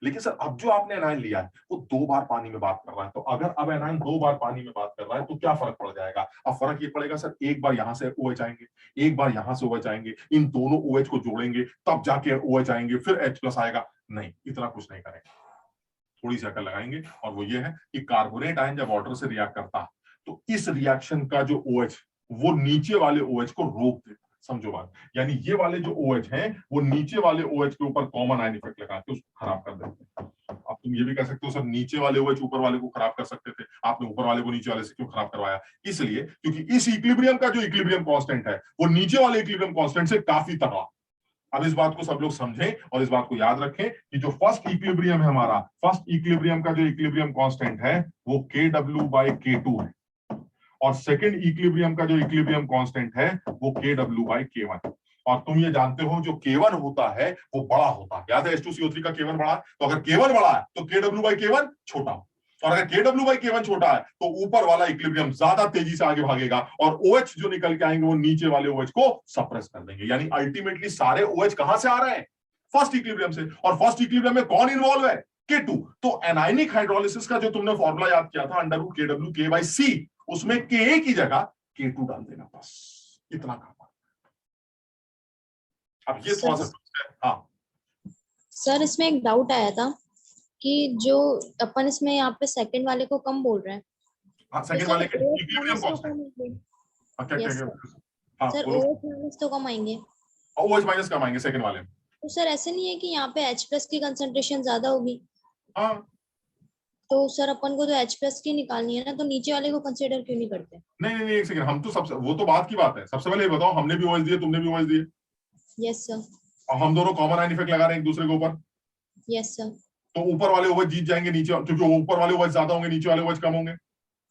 Speaker 8: लेकिन सर अब जो आपने एनायन लिया है वो 2 बार पानी में बात कर रहा है। तो अगर अब एनायन 2 बार पानी में बात कर रहा है तो क्या फर्क पड़ जाएगा? अब फर्क ये पड़ेगा सर, एक बार यहां से OH आएंगे, एक बार यहां से OH आएंगे, इन दोनों OH को जोड़ेंगे तब जाके OH आएंगे, फिर H प्लस आएगा। नहीं, इतना कुछ नहीं करेंगे, थोड़ी सी अकल लगाएंगे। और वो ये है कि कार्बोनेट आयन जब वाटर से रिएक्ट करता है तो इस रिएक्शन का जो OH वो नीचे वाले OH को रोक देता है। समझो बात, यानी ये वाले जो OH हैं वो नीचे वाले OH के ऊपर कॉमन आयन इफेक्ट लगा के उसको खराब कर देते हैं। अब तुम ये भी कह सकते हो सर नीचे वाले OH ऊपर वाले को खराब कर सकते थे, आपने ऊपर वाले को नीचे वाले से क्यों खराब करवाया? इसलिए क्योंकि इस इक्विलिब्रियम का जो इक्विलिब्रियम कांस्टेंट है वो नीचे वाले इक्विलिब्रियम कांस्टेंट से काफी तगड़ा। अब इस बात को सब लोग समझें और इस बात को याद रखें कि जो फर्स्ट इक्विलिब्रियम है हमारा, फर्स्ट इक्विलिब्रियम का जो इक्विलिब्रियम कांस्टेंट है वो KW/K2 है और सेकंड इक्विलिब्रियम का जो इक्विलिब्रियम कांस्टेंट है वो KW/K1। और तुम ये जानते हो जो K1 होता है वो बड़ा होता है। याद है H2CO3 का K1 बड़ा है, तो अगर K1 बड़ा है तो KW/K1 छोटा, और अगर KW/K1 छोटा है तो ऊपर वाला इक्विलिब्रियम ज्यादा तेजी से आगे भागेगा और OH जो निकल के आएंगे वो नीचे वाले OH को सप्रेस कर देंगे। यानी अल्टीमेटली सारे OH कहां से आ रहे हैं? फर्स्ट इक्विलिब्रियम से। और फर्स्ट इक्विलिब्रियम में कौन इन्वॉल्व है? K2। तो एनायनिक हाइड्रोलिसिस का जो तुमने फॉर्मूला याद किया था √KWK/C, उसमें Ka की जगह K2 डाल देना, बस इतना काम। अब ये थोड़ा सा, हाँ
Speaker 13: सर इसमें एक डाउट आया था कि जो अपन इसमें यहाँ पे सेकंड वाले को कम बोल रहे हैं।
Speaker 8: हाँ, सेकंड वाले के इक्विलिब्रियम कांस्टेंट। हाँ,
Speaker 13: सर OH माइनस तो कम आएंगे।
Speaker 8: OH माइनस कम आएंगे सेकंड वाले में।
Speaker 13: तो सर ऐसे नहीं है कि यहाँ पे H प्लस की कंसंट्रेशन ज्यादा होगी?
Speaker 8: हाँ,
Speaker 13: तो सर अपन को तो H प्लस की निकालनी है ना, तो नीचे वाले को कंसीडर क्यों नहीं करते?
Speaker 8: नहीं, एक सेकंड, हम तो सबसे, वो तो बात की बात है। सबसे पहले ये बताओ, हमने भी OH दिए, तुमने भी OH दिए?
Speaker 13: Yes sir.
Speaker 8: और हम दोनों कॉमन आयन इफेक्ट लगा रहे हैं एक दूसरे के ऊपर?
Speaker 13: Yes sir.
Speaker 8: तो ऊपर वाले OH जीत जाएंगे नीचे, क्योंकि ऊपर वाले OH ज्यादा होंगे, नीचे वाले OH कम होंगे।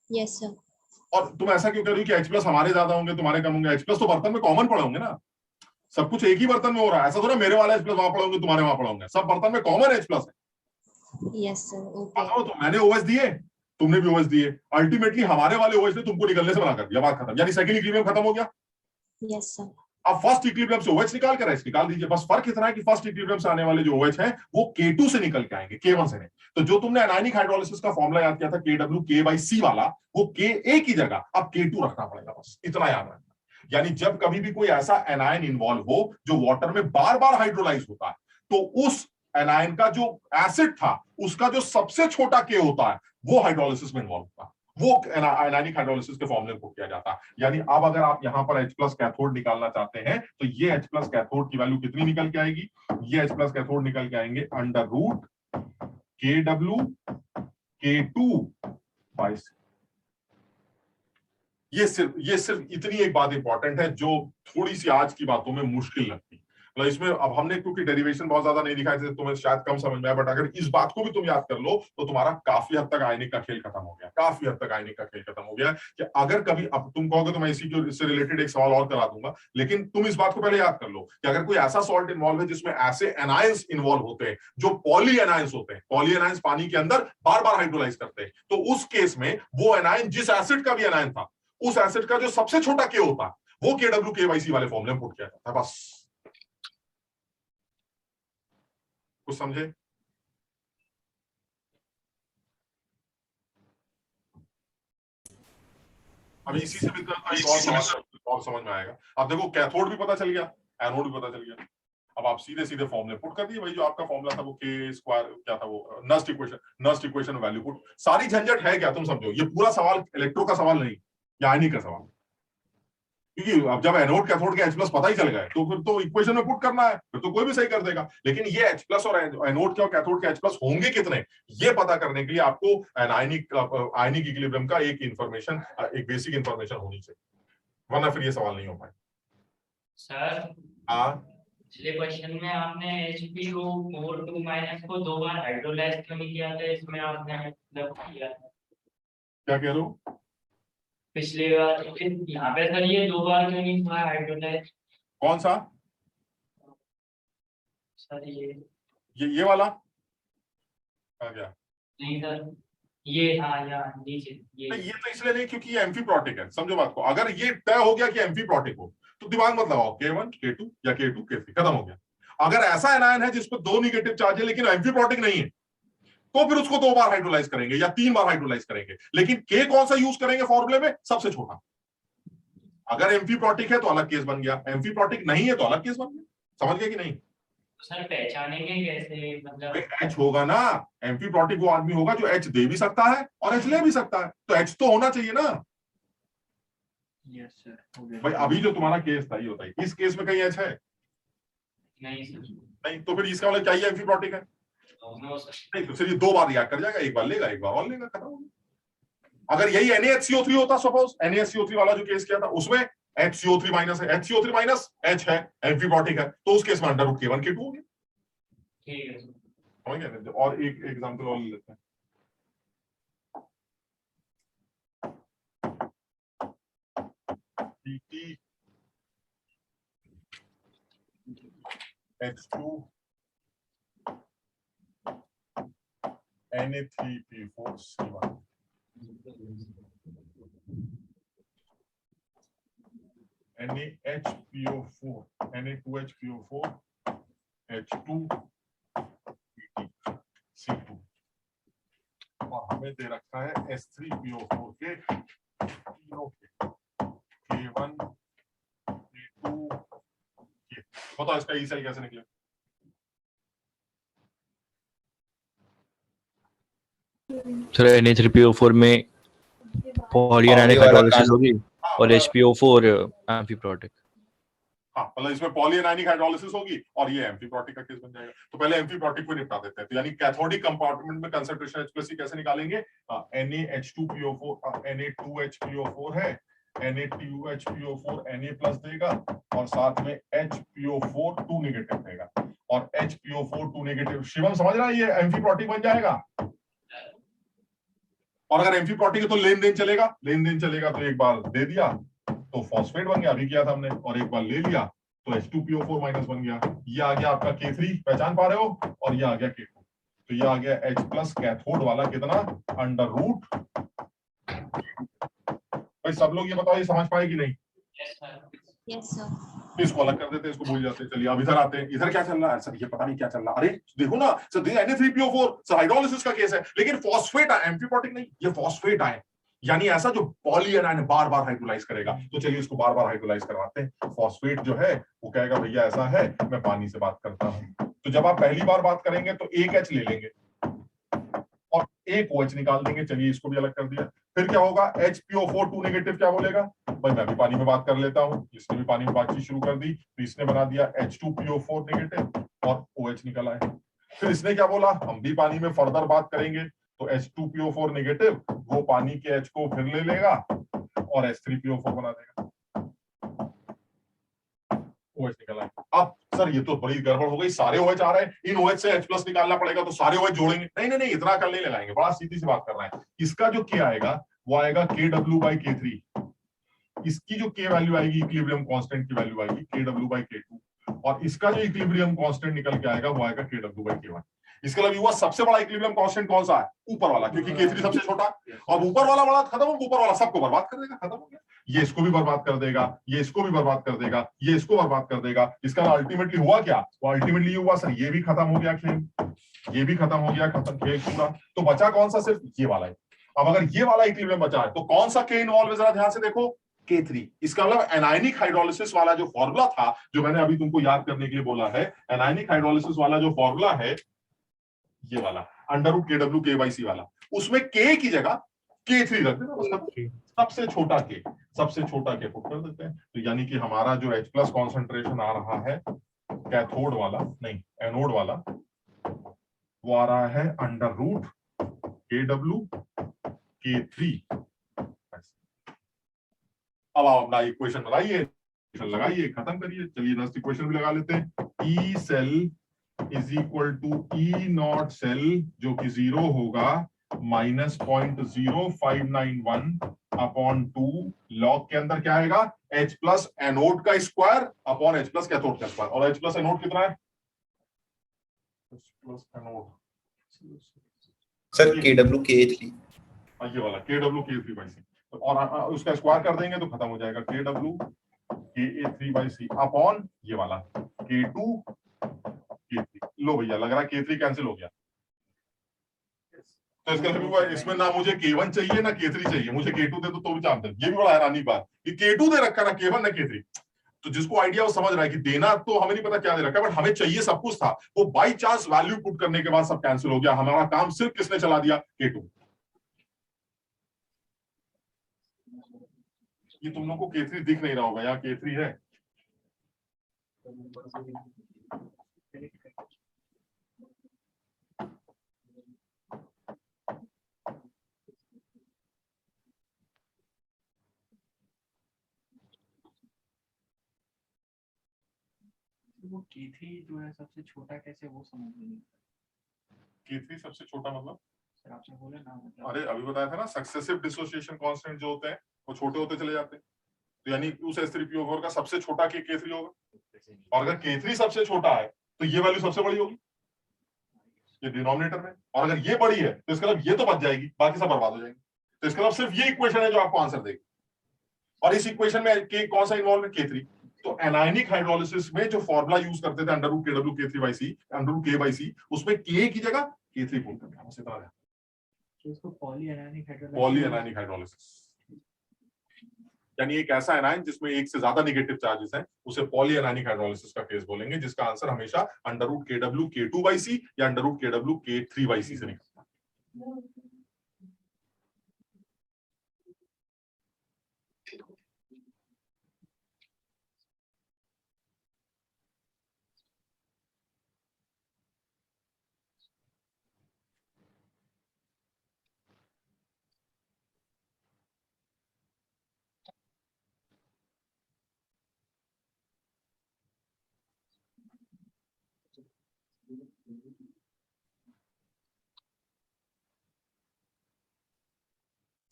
Speaker 13: Yes sir.
Speaker 8: और तुम ऐसा क्यों कर रही हो कि H प्लस हमारे ज्यादा होंगे तुम्हारे कम होंगे? H प्लस तो बर्तन में कॉमन पड़े होंगे ना, सब कुछ एक ही बर्तन में हो रहा है। ऐसा थोड़ा मेरे वाला H प्लस वहां पड़े होंगे, तुम्हारे वहां पड़े होंगे, सब बर्तन में कॉमन H प्लस है।
Speaker 13: Yes sir, okay.
Speaker 8: तो मैंने OH दिए, तुमने भी OH दिए, अल्टीमेटली हमारे वाले OH ने तुमको निकलने से मना कर दिया, बात खत्म, यानी सेकंड इक्विलिब्रियम खत्म हो गया।
Speaker 13: Yes sir.
Speaker 8: अब फर्स्ट इक्विलिब्रियम से OH निकाल कर निकाल दीजिए, बस फर्क इतना है कि फर्स्ट इक्विलिब्रियम से आने वाले जो OH हैं वो K2 से निकल के आएंगे, K1 से नहीं। तो जो तुमने एनायनिक हाइड्रोलिसिस का फॉर्मूला याद किया था KWK/C वाला, वो Ka की जगह अब K2 रखना पड़ेगा, बस इतना याद रखना। यानी जब कभी भी कोई ऐसा एनायन इन्वॉल्व हो जो वाटर में बार बार हाइड्रोलाइज होता है, तो उस एनायन का जो एसिड था उसका जो सबसे छोटा K होता है वो हाइड्रोलिसिस में इन्वॉल्व होता है, वो आयनिक हाइड्रोलिसिस के फॉर्मूले में पुट किया जाता है। यानी अब अगर आप यहां पर H+ कैथोड निकालना चाहते हैं तो ये H+ कैथोड की वैल्यू कितनी निकल के आएगी, ये H+ कैथोड निकल के आएंगे √KW K2/C। ये सिर्फ इतनी एक बात इंपॉर्टेंट है जो थोड़ी सी आज की बातों में मुश्किल लगती। मतलब इसमें अब हमने क्योंकि डेरिवेशन बहुत ज्यादा नहीं दिखाए थे, तुम्हें शायद कम समझ में आया, बट अगर इस बात को भी तुम याद कर लो तो तुम्हारा काफी हद तक आयनिक का खेल खत्म हो गया, काफी हद तक आयनिक का खेल खत्म हो गया। कि अगर कभी अब तुम कहोगे तो मैं इससे रिलेटेड एक सवाल और करा दूंगा, लेकिन तुम इस बात को पहले याद कर लो कि अगर कोई ऐसा सॉल्ट इन्वॉल्व है जिसमें ऐसे एनायंस इन्वॉल्व होते हैं जो पॉली एनायंस होते हैं, पॉली एनायंस पानी के अंदर बार बार हाइड्रोलाइज करते हैं, तो उस केस में वो एनायन जिस एसिड का भी एनायन था, उस एसिड का जो सबसे छोटा K होता है वो KWK/C वाले फॉर्मूले में पुट किया जाता है। बस कुछ समझे? अभी इसी से भी और समझ में आएगा। अब देखो कैथोड भी पता चल गया, एनोड भी पता चल गया। अब आप सीधे सीधे फॉर्मूले पुट कर दिए, भाई जो आपका फॉर्मूला था वो K² क्या था, वो नस्ट इक्वेशन वैल्यू पुट। सारी झंझट है क्या, तुम समझो, ये पूरा सवाल इलेक्ट्रो का सवाल नहीं या आयनिक का सवाल, क्योंकि अब जब एनोड कैथोड के H+ पता ही चल गए तो फिर तो इक्वेशन में पुट करना है, फिर तो कोई भी सही कर देगा। लेकिन ये H+ और एनोड के और कैथोड के H+ होंगे कितने, ये पता करने के लिए आपको आयनिक इक्विलिब्रियम का एक इंफॉर्मेशन, एक बेसिक इंफॉर्मेशन होनी चाहिए, वरना फिर ये सवाल नहीं हो पाए।
Speaker 6: सर पिछले क्वेश्चन में आपने HPO4 को 2 बार हाइड्रोलाइज क्यों नहीं किया था, इसमें आपने मतलब किया,
Speaker 8: क्या कह रहे हो?
Speaker 6: पिछले बार यहाँ पे सर ये 2 बार क्यों नहीं हुआ हाइड्रोलाइज?
Speaker 8: कौन सा
Speaker 6: सर?
Speaker 8: ये वाला आ गया
Speaker 6: नहीं सर, ये हाँ यार नीचे
Speaker 8: ये तो इसलिए नहीं क्योंकि ये एम्फीप्रोटिक है, समझो बात को। अगर ये तय हो गया कि एम्फीप्रोटिक हो तो दिमाग मत लगाओ K1 K2 या K2 K3, खत्म हो गया। अगर ऐसा एनायन है जिसपे 2 नेगेटिव चार्ज है लेकिन एम्फीप्रोटिक नहीं है, तो फिर उसको 2 बार हाइड्रोलाइज करेंगे या 3 बार हाइड्रोलाइज करेंगे, लेकिन K कौन सा यूज करेंगे फॉर्मूले में, सबसे छोटा। अगर एम्फीप्रोटिक है तो अलग केस बन गया, एम्फीप्रोटिक नहीं है तो अलग केस बन गया। समझ गए कि नहीं?
Speaker 6: सर पहचानेंगे कैसे, मतलब
Speaker 8: H होगा ना, एम्फीप्रोटिक वो आदमी होगा जो H दे भी सकता है और H ले भी सकता है, तो H तो होना चाहिए ना।
Speaker 6: Yes sir.
Speaker 8: भाई अभी जो तुम्हारा केस था ये होता है, इस केस में कहीं H है
Speaker 6: नहीं सर,
Speaker 8: नहीं, तो फिर इसका मतलब चाहिए एम्फीप्रोटिक है नहीं, तो फिर ये 2 बार रिएक्ट कर जाएगा, एक बार लेगा एक बार और लेगा, खत्म हो गया। अगर यही NaHCO3 होता, सपोज NaHCO3 वाला जो केस किया था उसमें HCO3 माइनस है, HCO3 माइनस H है, एम्फीप्रोटिक है, तो उस केस में √K1 K2 हो गया।
Speaker 6: ठीक है
Speaker 8: समझ गए? और एक एग्जांपल और ले लेते हैं। Pt H2 Na3P4C1 NaHPO4 Na2HPO4 H2 Pt(C2) और हमें दे रखा है S3PO4 के तीनों के K1 K2 K। बताओ इसका ई सेल कैसे निकले?
Speaker 14: सर Na3PO4 में पॉलीएनायनिक हाइड्रोलिसिस होगी और HPO4 एम्फीप्रोटिक।
Speaker 8: हाँ, मतलब इसमें पॉलीएनायनिक हाइड्रोलिसिस होगी और ये एम्फीप्रोटिक का केस बन जाएगा। तो पहले एम्फीप्रोटिक को निपटा देते हैं। तो यानी कैथोडिक कंपार्टमेंट में कंसंट्रेशन H+C कैसे निकालेंगे? Na2HPO4 है, Na2HPO4 Na+ देगा और साथ में HPO4 2 नेगेटिव देगा और HPO4 2 नेगेटिव। शिवम समझ रहा है, ये एम्फीप्रोटिक बन जाएगा। और अगर एम्फीप्रोटिक है तो लेन देन चलेगा, तो एक बार दे दिया तो फॉस्फेट बन गया, अभी किया था हमने, और एक बार ले लिया तो H2PO4 माइनस बन गया। ये आ गया आपका K3, पहचान पा रहे हो, और ये आ गया K2। तो ये आ गया H प्लस कैथोड वाला कितना, अंडर रूट। भाई सब लोग ये बताओ, ये समझ पाए कि नहीं?
Speaker 13: Yes sir.
Speaker 8: इसको अलग कर देते हैं, इसको भूल जाते हैं। चलिए अब इधर आते हैं। इधर क्या चल रहा है सर? ये पता नहीं क्या चल रहा है। अरे देखो ना सर, Na3PO4 सर हाइड्रोलिसिस का केस है, लेकिन फॉस्फेट एम्फीप्रोटिक नहीं, ये फॉस्फेट आए, यानी ऐसा जो पॉली एनायन बार बार हाइड्रोलाइज करेगा। तो चलिए इसको बार बार हाइड्रोलाइज करवाते हैं। फॉस्फेट जो है वो कहेगा भैया ऐसा है, मैं पानी से बात करता हूं। तो जब आप पहली बार बात करेंगे तो एक H ले लेंगे और एक OH निकाल देंगे। चलिए इसको भी अलग कर दिया। फिर क्या होगा, HPO4 2 नेगेटिव क्या बोलेगा, भाई मैं भी पानी में बात कर लेता हूं। इसने भी पानी में बातचीत शुरू कर दी, तो इसने बना दिया H2PO4 नेगेटिव और OH निकल आए। फिर इसने क्या बोला, हम भी पानी में फर्दर बात करेंगे, तो H2PO4 नेगेटिव वो पानी के H को फिर ले लेगा और H3PO4 बना देगा, OH निकल आए। अब सर ये तो बड़ी गड़बड़ हो गई, सारे OH आ रहे हैं, इन OH से H प्लस निकालना पड़ेगा, तो सारे OH जोड़ेंगे। नहीं नहीं नहीं, इतना कर नहीं लगाएंगे, बड़ा सीधी सी बात कर रहे हैं। इसका जो K आएगा वो आएगा KW/K3, इसकी जो K वैल्यू आएगी, इक्विलिब्रियम कांस्टेंट की वैल्यू आएगी KW/K2, और इसका जो इक्विलिब्रियम कांस्टेंट निकल के आएगा वो आएगा KW/K1। इसका मतलब हुआ सबसे बड़ा इक्विलिब्रियम कांस्टेंट कौन सा है, ऊपर वाला, क्योंकि K3 सबसे छोटा। अब ऊपर वाला बड़ा खत्म हो, ऊपर वाला सबको बर्बाद कर देगा, खत्म हो गया। ये इसको भी बर्बाद कर देगा, ये इसको भी बर्बाद कर देगा, ये इसको बर्बाद कर देगा। इसका अल्टीमेटली हुआ क्या, वो अल्टीमेटली हुआ सर ये भी खत्म हो गया खेल, ये भी खत्म हो गया, खत्म खेल पूरा। तो बचा कौन सा, सिर्फ ये वाला है। अब अगर ये वाला इक्विलिब्रियम बचा है तो कौन सा K इन्वॉल्व है, जरा ध्यान से देखो, K3। इसका मतलब एनायनिक हाइड्रोलिसिस वाला जो फॉर्मूला था, जो मैंने अभी तुमको याद करने के लिए बोला है, एनायनिक हाइड्रोलिसिस वाला जो फॉर्मूला है ये वाला √KW/K/C वाला, उसमें K की जगह K3 रख देना, सबसे छोटा K, सबसे छोटा K पुट कर देते हैं। तो यानी कि हमारा जो H प्लस कॉन्सेंट्रेशन आ रहा है कैथोड वाला, नहीं एनोड वाला, वो आ रहा है √KW/K3। अब आप अपना इक्वेशन बनाइए, लगाइए, खत्म करिए। चलिए नेक्स्ट इक्वेशन भी लगा लेते हैं। E cell is equal to E naught cell, जो कि 0 होगा -0.0591/2 लॉग के अंदर क्या आएगा, H प्लस एनोड का square upon H plus cathode का स्क्वायर। और H प्लस एनोड कितना है, H plus anode
Speaker 5: sir KW/K3,
Speaker 8: ये वाला KW/K3/C। तो और उसका स्क्वायर कर देंगे तो खत्म हो जाएगा KW/Ka3/C अपॉन ये वाला K2/K3। लो भैया लग रहा है K3 कैंसिल हो गया। तो इसका मतलब इसमें ना मुझे K1 चाहिए ना K3 चाहिए, मुझे K2 दे तो भी चाहते हैं। ये भी बड़ा हैरानी बात कि K2 दे रखा, ना K1 ना K3। तो जिसको आइडिया वो समझ रहा है कि देना तो हमें नहीं पता क्या दे रखा, बट हमें चाहिए सब कुछ था। वो बाई चांस वैल्यू पुट करने के बाद सब कैंसिल हो गया। हमारा काम सिर्फ किसने चला दिया, K2। ये तुम लोग को K3 दिख नहीं रहा होगा, यहाँ K3 है।
Speaker 1: वो K3 जो है सबसे छोटा कैसे, वो समझ में नहीं।
Speaker 8: K3 सबसे छोटा मतलब
Speaker 1: सर आपने बोला ना, मतलब
Speaker 8: अरे अभी बताया था ना, सक्सेसिव डिसोसिएशन कांस्टेंट जो होते हैं वो छोटे होते चले जाते हैं। तो यानी उस H3PO4 का सबसे छोटा K3 होगा, और अगर K3 सबसे छोटा है तो ये वैल्यू सबसे बड़ी होगी, ये डिनोमिनेटर में। और अगर ये बड़ी है तो इसका मतलब ये तो बच जाएगी, बाकी सब बर्बाद हो जाएंगे। तो इसका मतलब सिर्फ ये इक्वेशन है जो आपको आंसर देगी। और इस इक्वेशन में कौन सा इन्वॉल्व है, K3। तो एनायनिक हाइड्रोलिसिस में जो फॉर्मूला यूज करते थे √KW/K3/C, √K/C, उसमें K की जगह K3 पुट करना, बस इतना है।
Speaker 1: तो इसको पॉली एनायनिक
Speaker 8: हाइड्रोलिसिस, यानी एक ऐसा एनायन जिसमें एक से ज्यादा नेगेटिव चार्जेस हैं, उसे पॉली एनायनिक हाइड्रोलिसिस का केस बोलेंगे, जिसका आंसर हमेशा √KW/K2/C या √KW/K3/C से निकलता है।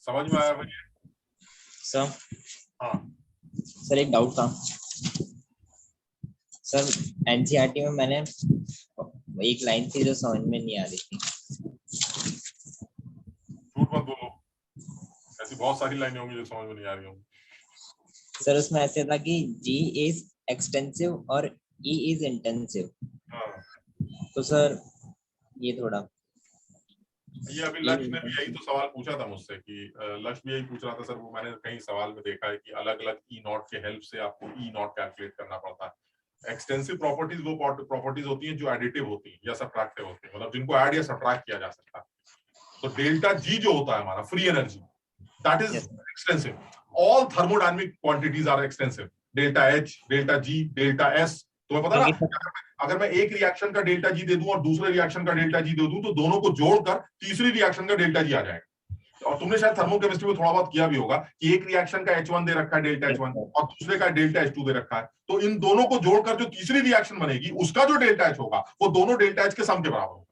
Speaker 8: समझ में आया भाई?
Speaker 3: सर
Speaker 8: हाँ
Speaker 3: सर एक डाउट था सर, एनसीईआरटी में मैंने एक लाइन थी जो समझ में नहीं आ रही थी।
Speaker 8: ऐसी बहुत सारी लाइनें होंगी जो समझ में नहीं आ रही होंगी।
Speaker 3: सर उसमें ऐसे था कि G इज एक्सटेंसिव और E इज इंटेंसिव। तो सर ये थोड़ा
Speaker 8: ये अभी लक्ष्य ने भी यही तो सवाल पूछा था मुझसे कि लक्ष्य भी यही पूछ रहा था सर, वो मैंने कहीं सवाल में देखा है कि अलग अलग ई नॉट के हेल्प से आपको ई नॉट कैलकुलेट करना पड़ता है। एक्सटेंसिव प्रॉपर्टीज वो प्रॉपर्टीज होती हैं जो एडिटिव होती हैं या सब्ट्रैक्टिव होती हैं, मतलब जिनको ऐड या सब्ट्रैक्ट किया जा सकता है। तो डेल्टा जी जो होता है हमारा free energy, that is extensive. All thermodynamic quantities are extensive, delta H, delta G, delta S. तुम्हें पता ना, अगर मैं एक रिएक्शन का डेल्टा जी दे दूं और दूसरे रिएक्शन का डेल्टा जी दे दूं तो दोनों को जोड़कर तीसरी रिएक्शन का डेल्टा जी आ जाएगा। और तुमने शायद थर्मोकेमिस्ट्री में थोड़ा बहुत किया भी होगा कि एक रिएक्शन का H1 दे रखा है डेल्टा H1 और दूसरे का डेल्टा H2 दे रखा है, तो इन दोनों को जोड़कर जो तीसरी रिएक्शन बनेगी उसका जो डेल्टा H होगा वो दोनों डेल्टा H के सम के बराबर होगा,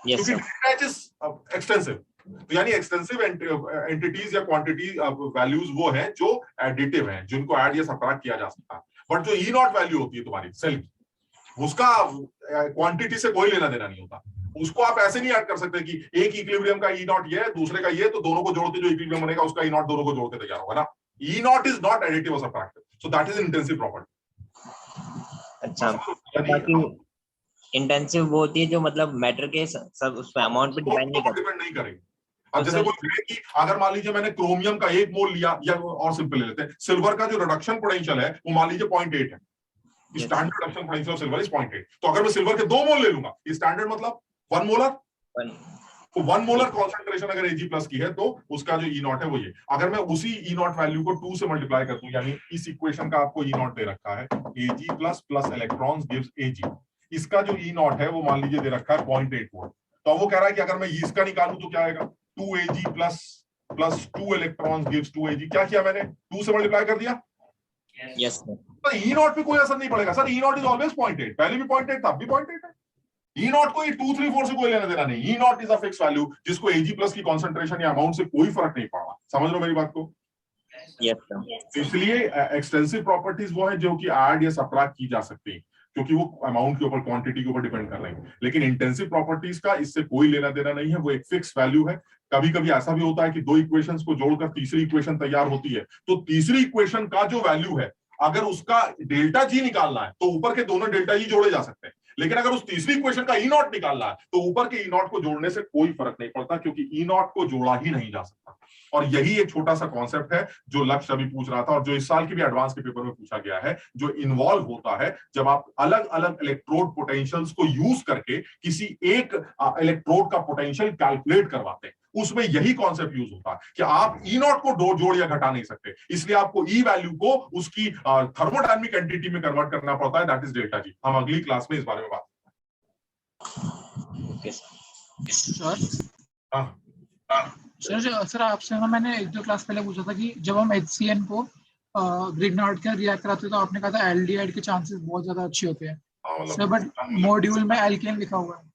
Speaker 8: क्योंकि डेल्टा H इज एक्सटेंसिव। तो यानी एक्सटेंसिव एंटिटीज या क्वांटिटी वैल्यूज वो हैं जो एडिटिव हैं, जिनको ऐड या सब्ट्रैक्ट किया जा सकता है। बट जो ई नॉट वैल्यू होती है तुम्हारी सेल की, उसका क्वांटिटी से कोई लेना देना नहीं होता। उसको आप ऐसे नहीं ऐड कर सकते कि एक इक्विलिब्रियम का ई नॉट ये है, दूसरे का ये, तो दोनों को जोड़ के जो इक्विलिब्रियम बनेगा उसका ई नॉट दोनों को जोड़ के तैयार होगा ना। ई नॉट इज नॉट एडिटिव और subtractive, so that is intensive property.
Speaker 3: अच्छा, बाकी इंटेंसिव वो होती है जो मतलब मैटर के सब उस पे अमाउंट पे डिपेंड नहीं करेगी।
Speaker 8: अब जैसे कोई कहे कि अगर मान लीजिए मैंने क्रोमियम का 1 मोल लिया, या और सिंपल ले लेते हैं, सिल्वर का जो रिडक्शन पोटेंशियल है वो मान लीजिए 0.8 है, standard reduction potential of silver is 0.8। तो अगर मैं सिल्वर के 2 मोल ले लूंगा, स्टैंडर्ड मतलब 1 मोलर, तो 1 मोलर कॉन्सेंट्रेशन अगर Ag+ की है तो उसका जो ई नॉट है वो ये। अगर मैं उसी ई नॉट वैल्यू को 2 से मल्टीप्लाई कर दूं, यानी इस इक्वेशन का आपको ई नॉट दे रखा है Ag+ plus electrons gives Ag, इसका जो ई नॉट है वो मान लीजिए दे रखा है 0.8 वोल्ट। तो वो कह रहा है कि अगर मैं इसका निकालूं तो क्या आएगा, 2Ag plus 2 electrons gives 2Ag। क्या किया मैंने, 2 से मल्टीप्लाई कर दिया।
Speaker 3: Yes sir.
Speaker 8: तो ई नॉट पे कोई असर नहीं पड़ेगा sir, E naught is always 0.8, पहले भी 0.8 था, अब भी 0.8 है। ई नॉट को 2, 3, 4 से कोई लेना देना नहीं। E naught is a fix value जिसको Ag+ की कॉन्सेंट्रेशन या अमाउंट से कोई फर्क नहीं पड़ रहा। समझ लो मेरी बात को।
Speaker 3: Yes sir.
Speaker 8: इसलिए एक्सटेंसिव प्रॉपर्टीज वो है जो कि ऐड या सब्ट्रैक्ट की जा सकती है, क्योंकि वो अमाउंट के ऊपर, क्वांटिटी के ऊपर डिपेंड कर रही है। लेकिन इंटेंसिव प्रॉपर्टीज का इससे कोई लेना देना नहीं है, वो एक फिक्स वैल्यू है। कभी कभी ऐसा भी होता है कि 2 इक्वेशंस को जोड़कर तीसरी इक्वेशन तैयार होती है, तो तीसरी इक्वेशन का जो वैल्यू है, अगर उसका डेल्टा जी निकालना है तो ऊपर के दोनों डेल्टा जी जोड़े जा सकते हैं। लेकिन अगर उस तीसरी इक्वेशन का ई नॉट निकालना है तो ऊपर के ई नॉट को जोड़ने से कोई फर्क नहीं पड़ता, क्योंकि ई नॉट को जोड़ा ही नहीं जा सकता। और यही एक छोटा सा कॉन्सेप्ट है जो लक्ष्य अभी पूछ रहा था, और जो इस साल के भी एडवांस के पेपर में पूछा गया है, जो इन्वॉल्व होता है जब आप अलग अलग इलेक्ट्रोड पोटेंशियल्स को यूज करके किसी एक इलेक्ट्रोड का पोटेंशियल कैलकुलेट करवाते हैं, उसमें यही कॉन्सेप्ट यूज होता है कि आप ई नॉट को जोड़ या घटा नहीं सकते, इसलिए आपको ई वैल्यू को उसकी थर्मोडायनामिक एंटिटी में कन्वर्ट करना पड़ता है, दैट इज डेल्टा जी। हम अगली क्लास में इस बारे में बात
Speaker 3: ओके
Speaker 1: सर आपसे ना मैंने 1-2 क्लास पहले पूछा था कि जब हम HCN को ग्रिग्नार्ड के रिएक्ट कराते तो आपने कहा था एल्डिहाइड के चांसेस बहुत ज्यादा अच्छे होते हैं सर, बट मॉड्यूल में एल्केन लिखा हुआ है।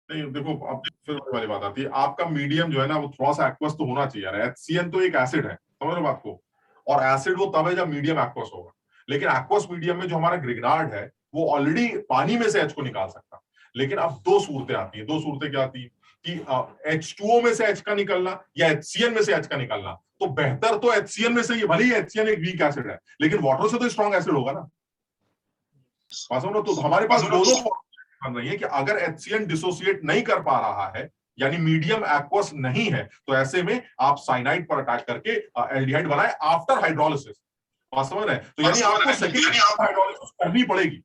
Speaker 8: नहीं देखो, अब फिर वाली बात आती है, आपका मीडियम जो है ना वो थोड़ा सा एक्वस तो होना चाहिए यार। HCN तो एक एसिड है, समझ लो बात को, और एसिड वो तब है जब मीडियम एक्वस होगा। लेकिन एक्वस मीडियम में जो हमारा ग्रिग्नार्ड है वो ऑलरेडी पानी में से H को निकाल सकता। लेकिन अब 2 सूरतें आती हैं। 2 सूरतें क्या आती है कि H2O में से H का निकलना या HCN में से H का निकलना। तो बेहतर तो HCN में से ही, भले ही HCN एक वीक एसिड है लेकिन वाटर से तो स्ट्रॉन्ग एसिड होगा ना। तो हमारे पास दोनों बन रही है कि अगर HCN डिसोसिएट नहीं कर पा रहा है, यानी मीडियम एक्वस नहीं है, तो ऐसे में आप साइनाइड पर अटैक करके एल्डिहाइड बनाए आफ्टर हाइड्रोलिसिस। समझ रहे हैं? तो यानी आपको सेकेंड हाइड्रोलिसिस करनी पड़ेगी।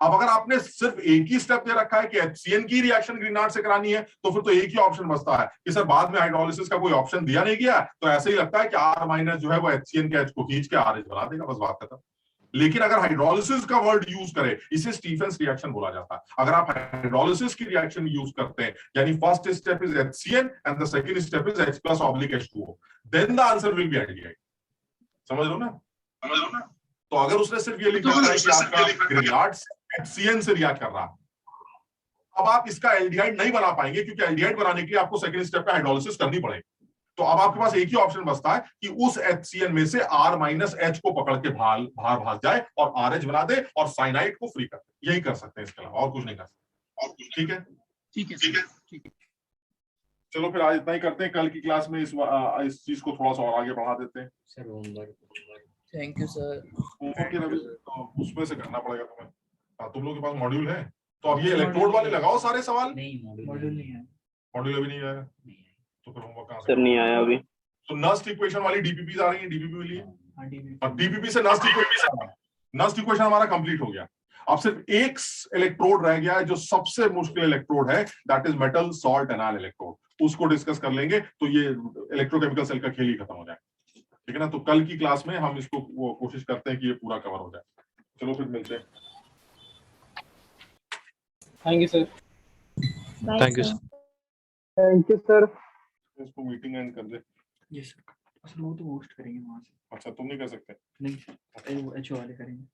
Speaker 8: अब अगर आपने सिर्फ एक ही स्टेप दे रखा है कि HCN की रिएक्शन ग्रिग्नार्ड से करानी है, तो फिर तो एक ही ऑप्शन बचता है कि सर बाद में हाइड्रोलिसिस का कोई ऑप्शन दिया नहीं गया, तो ऐसे ही लगता है कि R- जो है वो HCN के H को खींच के RH बना देगा, बस बात खत्म। लेकिन अगर हाइड्रोलिसिस का वर्ड यूज करें, इसे स्टीफेंस रिएक्शन बोला जाता है। अगर आप हाइड्रोलिसिस की रिएक्शन यूज करते हैं, यानी first step is HCN and the second step is H+/H2O, then the answer will be aldehyde. समझ लो ना? तो अगर उसने सिर्फ ये लिखा है कि आपका ग्रिग्नार्ड HCN से रिएक्ट कर रहा है, अब आप इसका एल्डिहाइड नहीं बना पाएंगे, क्योंकि एल्डिहाइड बनाने के लिए आपको सेकंड स्टेप पे हाइड्रोलिसिस करनी पड़ेगी। तो अब आपके पास एक ही ऑप्शन बचता है कि उस HCN में से R-H को पकड़ के बाहर भाग जाए और RH बना दे और साइनाइड को फ्री कर दे। यही कर सकते हैं, इसके अलावा और कुछ नहीं कर सकते। ठीक है। चलो फिर आज इतना ही करते हैं, कल की क्लास में इस चीज को थोड़ा सा और आगे बढ़ा देते हैं।
Speaker 3: Sir homework
Speaker 9: thank you sir.
Speaker 8: Homework के रवि उसमें से करना पड़ेगा तुम्हें। हाँ, तुम लोगों के पास मॉड्यूल है तो अब ये इलेक्ट्रोड वाले लगाओ सारे सवाल।
Speaker 6: नहीं
Speaker 1: मॉड्यूल नहीं है,
Speaker 8: मॉड्यूल अभी नहीं आया तो फिर होमवर्क कहाँ से?
Speaker 15: सर नहीं आया अभी।
Speaker 8: तो नस्ट इक्वेशन वाली डीपीपी आ रही है, डीपीपी मिली है
Speaker 1: हाँ, DBP।
Speaker 8: और डीपीपी से नस्ट इक्वेशन हमारा कंप्लीट हो गया। अब सिर्फ एक इलेक्ट्रोड रह गया है जो सबसे मुश्किल इलेक्ट्रोड है, that is metal salt anal electrode. उसको डिस्कस कर लेंगे तो ये इलेक्ट्रोकेमिकल सेल का खेल ही खत्म हो जाए, ठीक है ना। तो कल की क्लास में हम इसको कोशिश करते हैं कि ये पूरा कवर हो जाए। चलो फिर मिलते हैं।
Speaker 2: Thank you sir.
Speaker 14: Thank you sir.
Speaker 2: Thank you sir.
Speaker 8: इसको मीटिंग एंड कर दे।
Speaker 1: यस सर, वो तो होस्ट करेंगे वहां से।
Speaker 8: अच्छा तुम नहीं कर सकते?
Speaker 1: नहीं सर, वो एचओ वाले करेंगे।